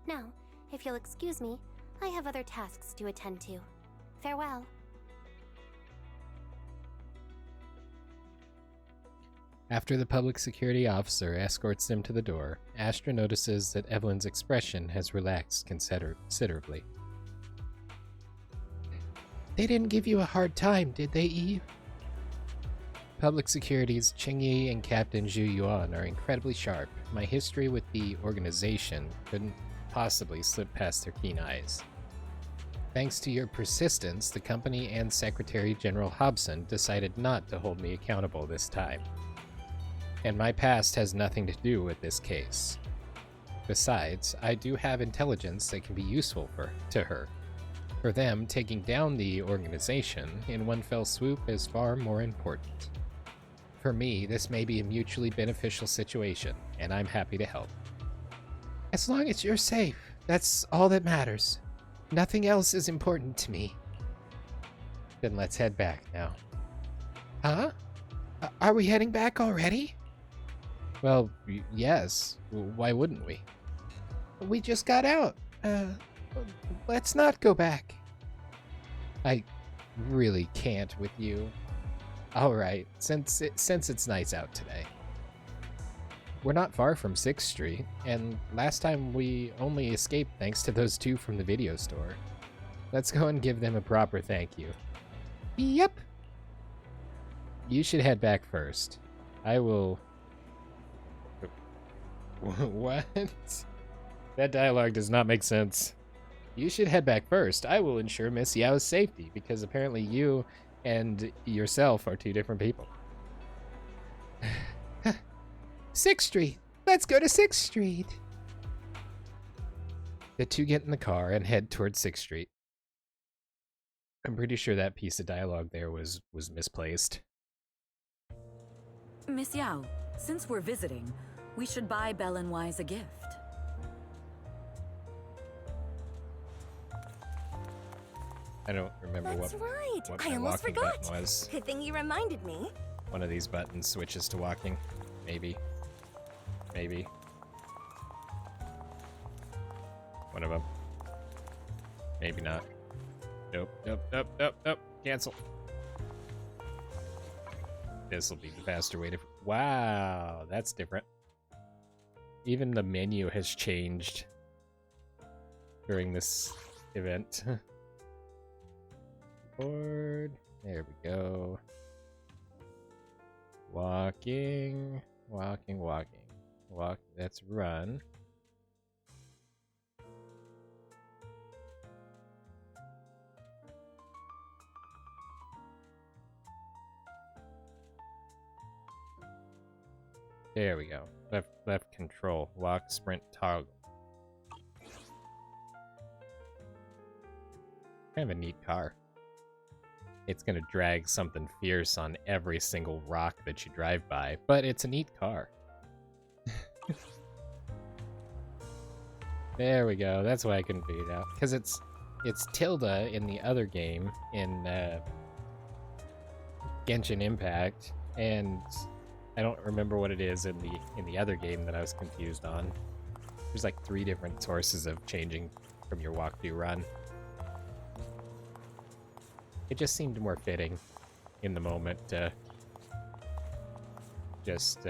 Now, if you'll excuse me, I have other tasks to attend to. Farewell. After the public security officer escorts them to the door, Astra notices that Evelyn's expression has relaxed considerably. They didn't give you a hard time, did they, Eve? Public Security's Qingyi and Captain Zhu Yuan are incredibly sharp. My history with the organization couldn't possibly slip past their keen eyes. Thanks to your persistence, the company and Secretary General Hobson decided not to hold me accountable this time. And my past has nothing to do with this case. Besides, I do have intelligence that can be useful to her. For them, taking down the organization in one fell swoop is far more important. For me, this may be a mutually beneficial situation, and I'm happy to help. As long as you're safe, that's all that matters. Nothing else is important to me. Then let's head back now. Huh? Are we heading back already? Well, yes. Why wouldn't we? We just got out. Let's not go back. I really can't with you. Alright, since it's nice out today. We're not far from 6th Street, and last time we only escaped thanks to those two from the video store. Let's go and give them a proper thank you. Yep. You should head back first. I will... What? That dialogue does not make sense. You should head back first. I will ensure Miss Yao's safety, because apparently you and yourself are two different people. 6th Street! Let's go to 6th Street! The two get in the car and head towards 6th Street. I'm pretty sure that piece of dialogue there was misplaced. Miss Yao, since we're visiting, we should buy Belle and Wise a gift. I don't remember That's right. what I my almost walking forgot. button was. Good thing you reminded me. One of these buttons switches to walking. Maybe. Maybe. One of them. Maybe not. Nope, nope, nope, nope, nope. Cancel. This will be the faster way to... Wow, that's different. Even the menu has changed during this event. Board. There we go. Walking. Walking, walking. Walk. That's run. There we go. Left control. Walk, sprint, toggle. Kind of a neat car. It's gonna drag something fierce on every single rock that you drive by, but it's a neat car. There we go. That's why I couldn't figure it out. Because it's Tilda in the other game in Genshin Impact, and I don't remember what it is in the other game that I was confused on. There's like 3 different sources of changing from your walk to your run. It just seemed more fitting in the moment to just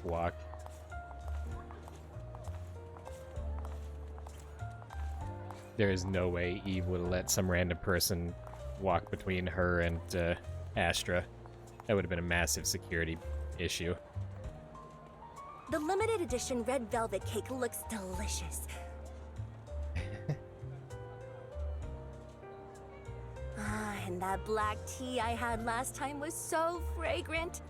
walk. There is no way Eve would have let some random person walk between her and Astra. That would have been a massive security issue. The limited edition red velvet cake looks delicious. And that black tea I had last time was so fragrant.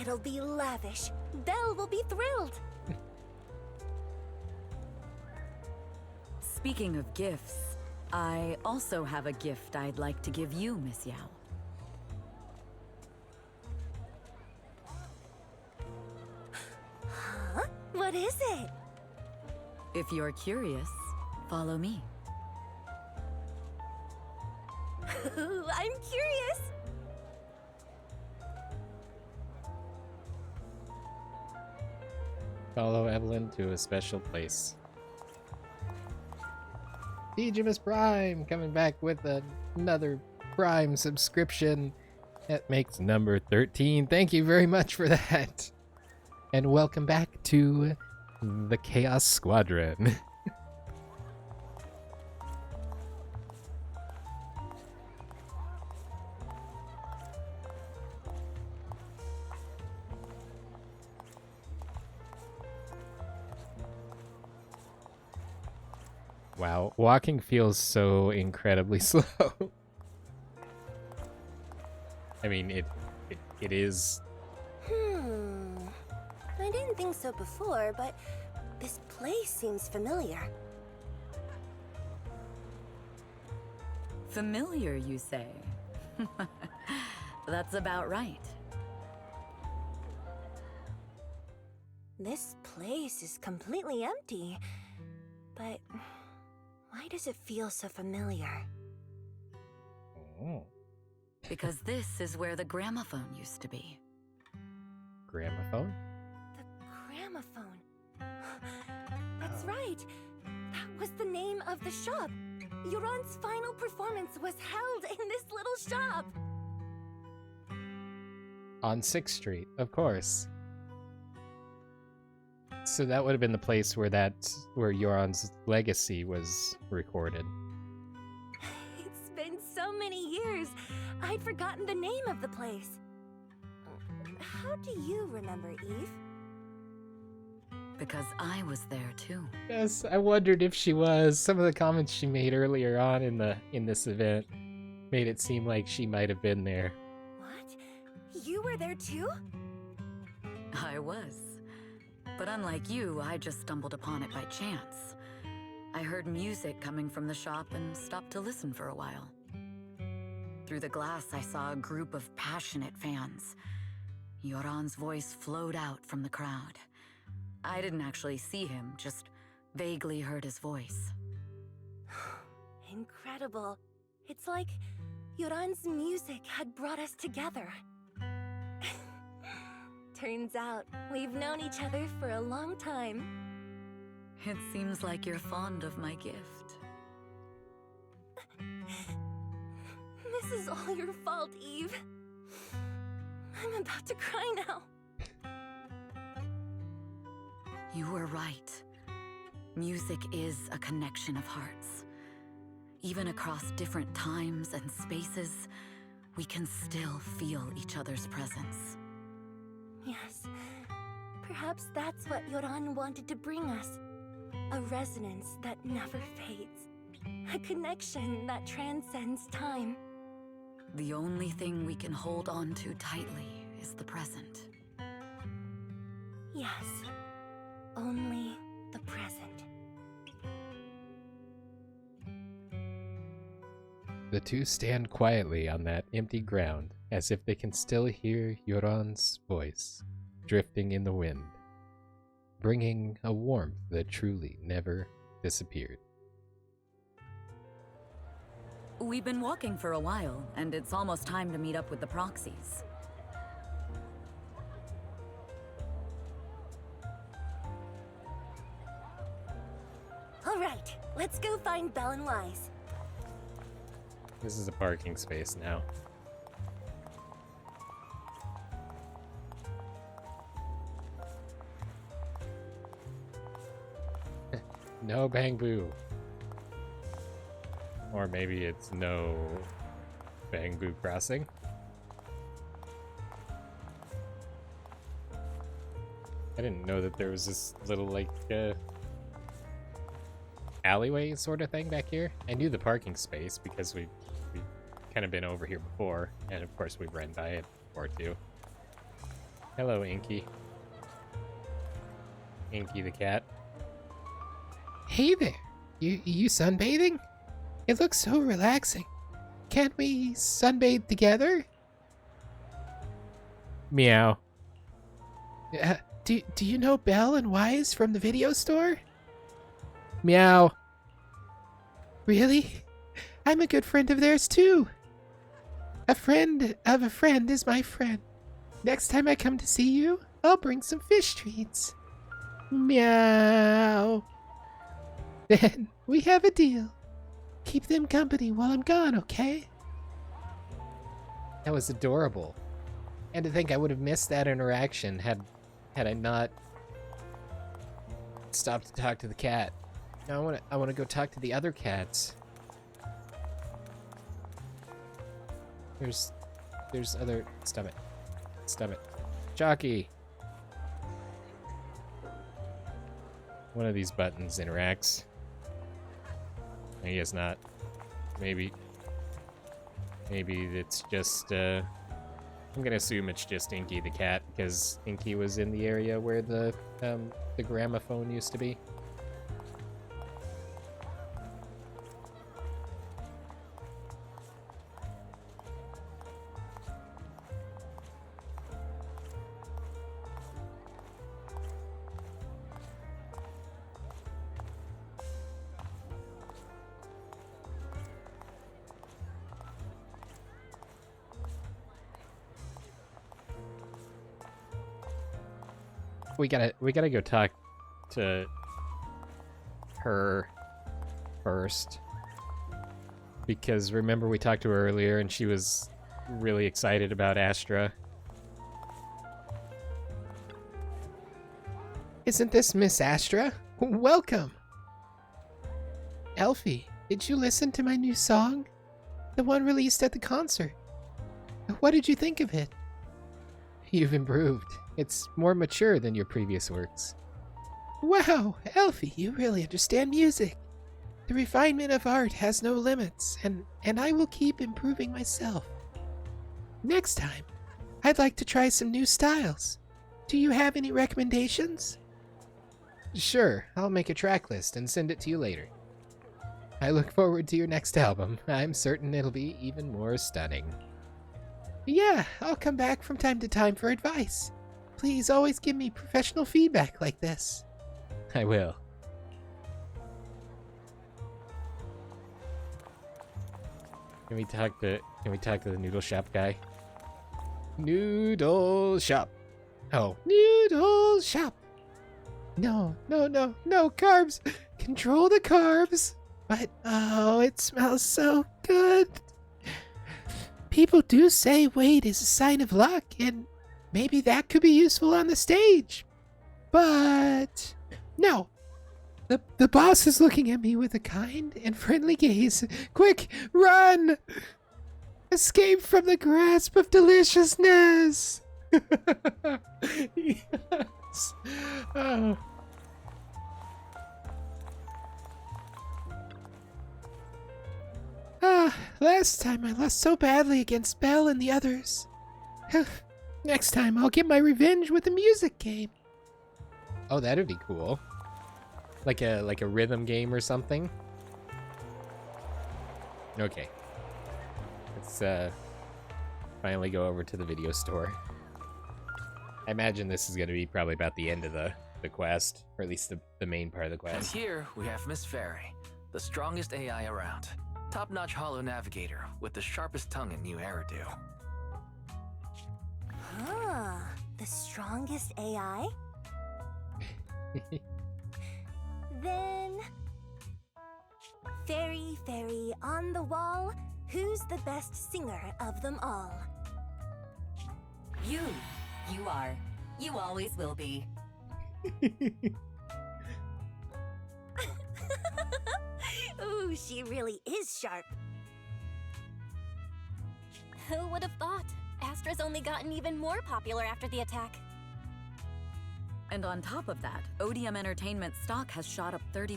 It'll be lavish. Belle will be thrilled. Speaking of gifts, I also have a gift I'd like to give you, Miss Yao. Huh? What is it? If you're curious, follow me. I'm curious. Follow Evelyn to a special place. Degemus Prime coming back with another Prime subscription. That makes number 13. Thank you very much for that. And welcome back to the Chaos Squadron. Wow, walking feels so incredibly slow. I mean, it is. I didn't think so before, but this place seems familiar. Familiar, you say? That's about right. This place is completely empty, but why does it feel so familiar? Oh. Because this is where the gramophone used to be. Gramophone? Gramophone. That's right. That was the name of the shop. Yoran's final performance was held in this little shop. On 6th Street, of course. So that would have been the place where Yoran's legacy was recorded. It's been so many years. I'd forgotten the name of the place. How do you remember, Eve? Because I was there too. Yes, I wondered if she was. Some of the comments she made earlier on in this event made it seem like she might have been there. What? You were there too? I was. But unlike you, I just stumbled upon it by chance. I heard music coming from the shop and stopped to listen for a while. Through the glass, I saw a group of passionate fans. Yoran's voice flowed out from the crowd. I didn't actually see him, just vaguely heard his voice. Incredible. It's like Yoran's music had brought us together. Turns out, we've known each other for a long time. It seems like you're fond of my gift. This is all your fault, Eve. I'm about to cry now. You were right. Music is a connection of hearts. Even across different times and spaces, we can still feel each other's presence. Yes. Perhaps that's what Yoran wanted to bring us. A resonance that never fades. A connection that transcends time. The only thing we can hold on to tightly is the present. Yes. Only the present. The two stand quietly on that empty ground, as if they can still hear Yoran's voice, drifting in the wind, bringing a warmth that truly never disappeared. We've been walking for a while, and it's almost time to meet up with the Proxies. All right, let's go find Belle and Wise. This is a parking space now. No Bangbu. Or maybe it's no Bangbu crossing. I didn't know that there was this little, like, alleyway sort of thing back here. I knew the parking space because we've kind of been over here before, and of course we've ran by it before too. Hello, Inky. Inky the cat. Hey there, you sunbathing? It looks so relaxing. Can't we sunbathe together? Meow. Do you know Belle and Wise from the video store? Meow. Really? I'm a good friend of theirs too. A friend of a friend is my friend. Next time I come to see you, I'll bring some fish treats. Meow. Then we have a deal. Keep them company while I'm gone, okay? That was adorable. And to think I would have missed that interaction had I not stopped to talk to the cat. Now I want to go talk to the other cats. There's other. Stop it. Jockey. One of these buttons interacts. I guess not. Maybe it's just I'm gonna assume it's just Inky the cat, because Inky was in the area where the gramophone used to be. We gotta go talk to her first, because remember we talked to her earlier and she was really excited about Astra. Isn't this Miss Astra? Welcome! Elfie, did you listen to my new song? The one released at the concert. What did you think of it? You've improved. It's more mature than your previous works. Wow, Elfie, you really understand music. The refinement of art has no limits, and I will keep improving myself. Next time, I'd like to try some new styles. Do you have any recommendations? Sure, I'll make a track list and send it to you later. I look forward to your next album. I'm certain it'll be even more stunning. Yeah, I'll come back from time to time for advice. Please always give me professional feedback like this. I will. Can we talk to the noodle shop guy? Noodle shop. Oh, Noodle shop. No, carbs. Control the carbs. But, oh, it smells so good. People do say weight is a sign of luck, and maybe that could be useful on the stage. But, no. The boss is looking at me with a kind and friendly gaze. Quick, run! Escape from the grasp of deliciousness! Yes. Oh. Last time I lost so badly against Belle and the others. Next time I'll get my revenge with a music game. Oh, that'd be cool. Like a rhythm game or something. Okay. Let's finally go over to the video store. I imagine this is gonna be probably about the end of the quest, or at least the main part of the quest. And here we have Miss Fairy, the strongest AI around. Top-notch holo navigator with the sharpest tongue in New Eridu. Huh, the strongest AI? Then... Fairy, on the wall, who's the best singer of them all? You are. You always will be. Ooh, she really is sharp. Who would have thought? Astra's only gotten even more popular after the attack. And on top of that, Odium Entertainment's stock has shot up 30%.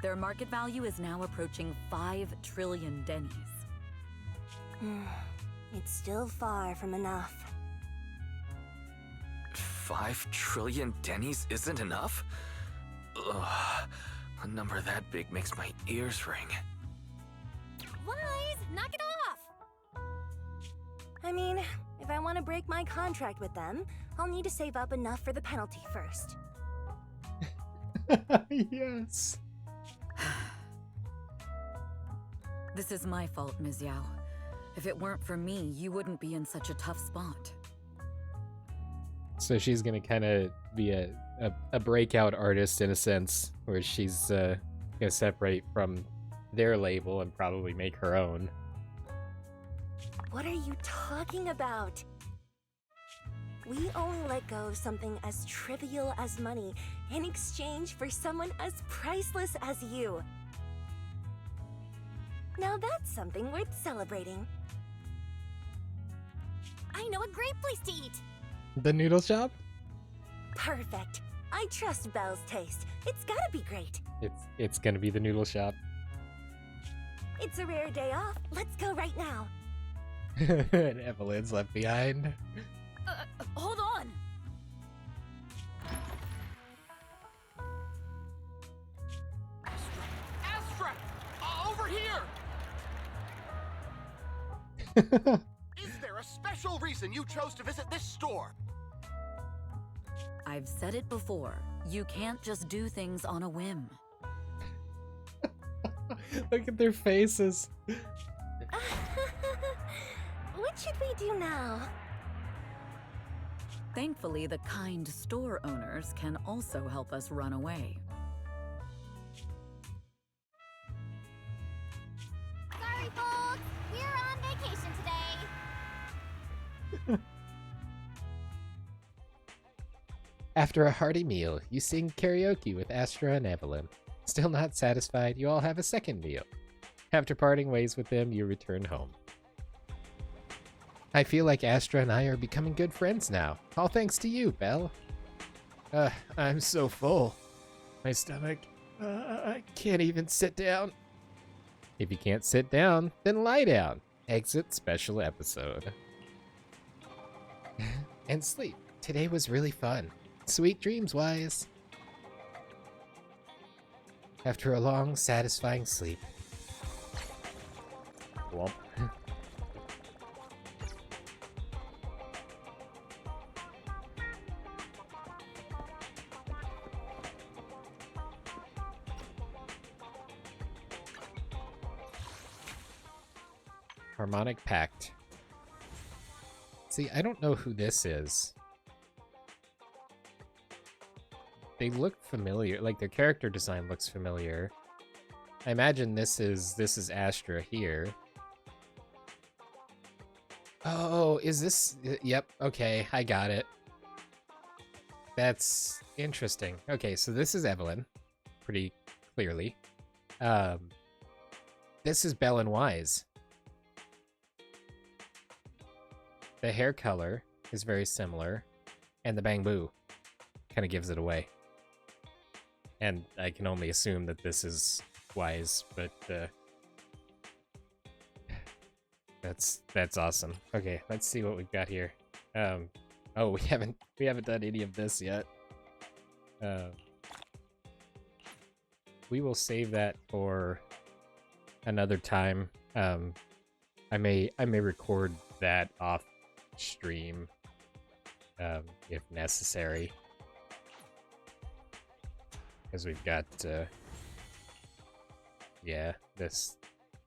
Their market value is now approaching 5 trillion dennies. It's still far from enough. 5 trillion dennies isn't enough? Ugh, a number that big makes my ears ring. Wise, knock it off! I mean, if I want to break my contract with them, I'll need to save up enough for the penalty first. Yes. This is my fault, Ms. Yao. If it weren't for me, you wouldn't be in such a tough spot. So she's gonna kind of be a breakout artist in a sense, where she's gonna separate from their label and probably make her own. What are you talking about? We only let go of something as trivial as money in exchange for someone as priceless as you. Now that's something worth celebrating. I know a great place to eat! The noodle shop? Perfect. I trust Belle's taste. It's gotta be great. It's gonna be the noodle shop. It's a rare day off. Let's go right now. And Evelyn's left behind. Hold on. Astra! Over here! Is there a special reason you chose to visit this store? I've said it before. You can't just do things on a whim. Look at their faces. What should we do now? Thankfully, the kind store owners can also help us run away. Sorry, folks. We're on vacation today. After a hearty meal, you sing karaoke with Astra and Evelyn. Still not satisfied, you all have a second meal. After parting ways with them, you return home. I feel like Astra and I are becoming good friends now. All thanks to you, Belle. I'm so full. My stomach, I can't even sit down. If you can't sit down, then lie down. Exit special episode. And sleep. Today was really fun. Sweet dreams, Wise. After a long, satisfying sleep. Womp. Harmonic Pact. See, I don't know who this is. They look familiar, like their character design looks familiar. I imagine this is Astra here. Oh, is this? Yep, okay, I got it. That's interesting. Okay, so this is Evelyn, pretty clearly. This is Belle and Wise. The hair color is very similar, and the bang boo kind of gives it away. And I can only assume that this is Wise, but that's awesome. Okay, let's see what we've got here. Oh, we haven't done any of this yet. We will save that for another time. I may record that off stream if necessary. Because we've got, yeah, this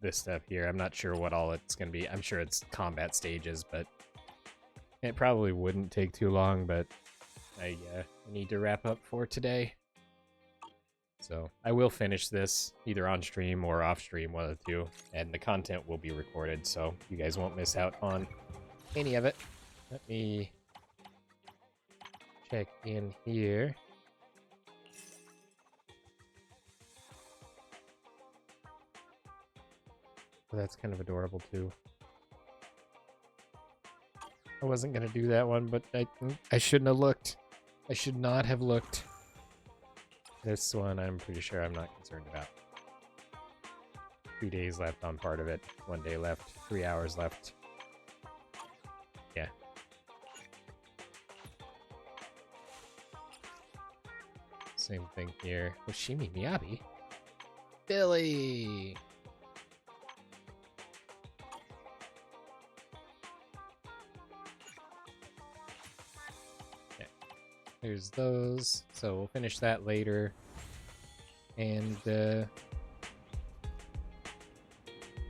stuff here. I'm not sure what all it's going to be. I'm sure it's combat stages, but it probably wouldn't take too long, but I need to wrap up for today. So I will finish this either on stream or off stream, one of the two, and the content will be recorded, so you guys won't miss out on any of it. Let me check in here. Oh, that's kind of adorable too. I wasn't gonna do that one, but I shouldn't have looked. I should not have looked. This one I'm pretty sure I'm not concerned about. 2 days left on part of it. 1 day left. 3 hours left. Yeah. Same thing here. Oshimi Miyabi. Billy! There's those, so we'll finish that later. And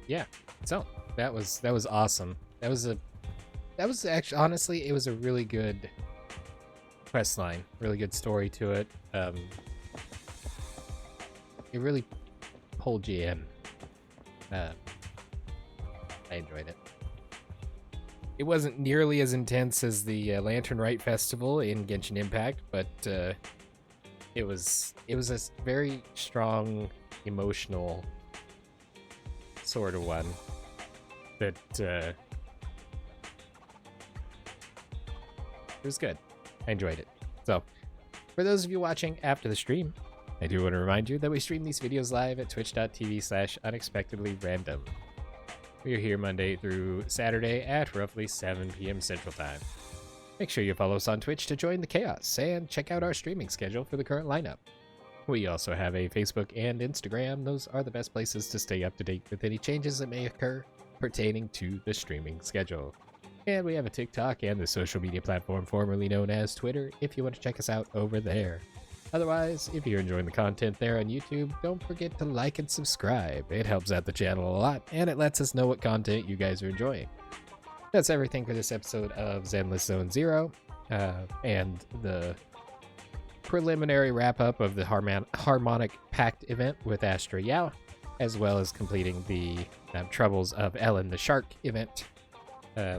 yeah, so that was awesome. That was actually, honestly, it was a really good quest line, really good story to it. It really pulled you in. I enjoyed it. It wasn't nearly as intense as the Lantern Rite Festival in Genshin Impact, but it was a very strong, emotional sort of one that it was good. I enjoyed it. So, for those of you watching after the stream, I do want to remind you that we stream these videos live at twitch.tv/unexpectedlyrandom. We are here Monday through Saturday at roughly 7 p.m. Central Time. Make sure you follow us on Twitch to join the chaos and check out our streaming schedule for the current lineup. We also have a Facebook and Instagram. Those are the best places to stay up to date with any changes that may occur pertaining to the streaming schedule. And we have a TikTok and the social media platform formerly known as Twitter if you want to check us out over there. Otherwise, if you're enjoying the content there on YouTube, don't forget to like and subscribe. It helps out the channel a lot, and it lets us know what content you guys are enjoying. That's everything for this episode of Zenless Zone Zero, and the preliminary wrap-up of the Harmonic Pact event with Astra Yao, as well as completing the Troubles of Ellen the Shark event,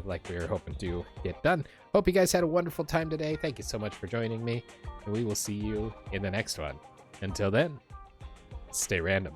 like we were hoping to get done. Hope you guys had a wonderful time today. Thank you so much for joining me, and we will see you in the next one. Until then, stay random.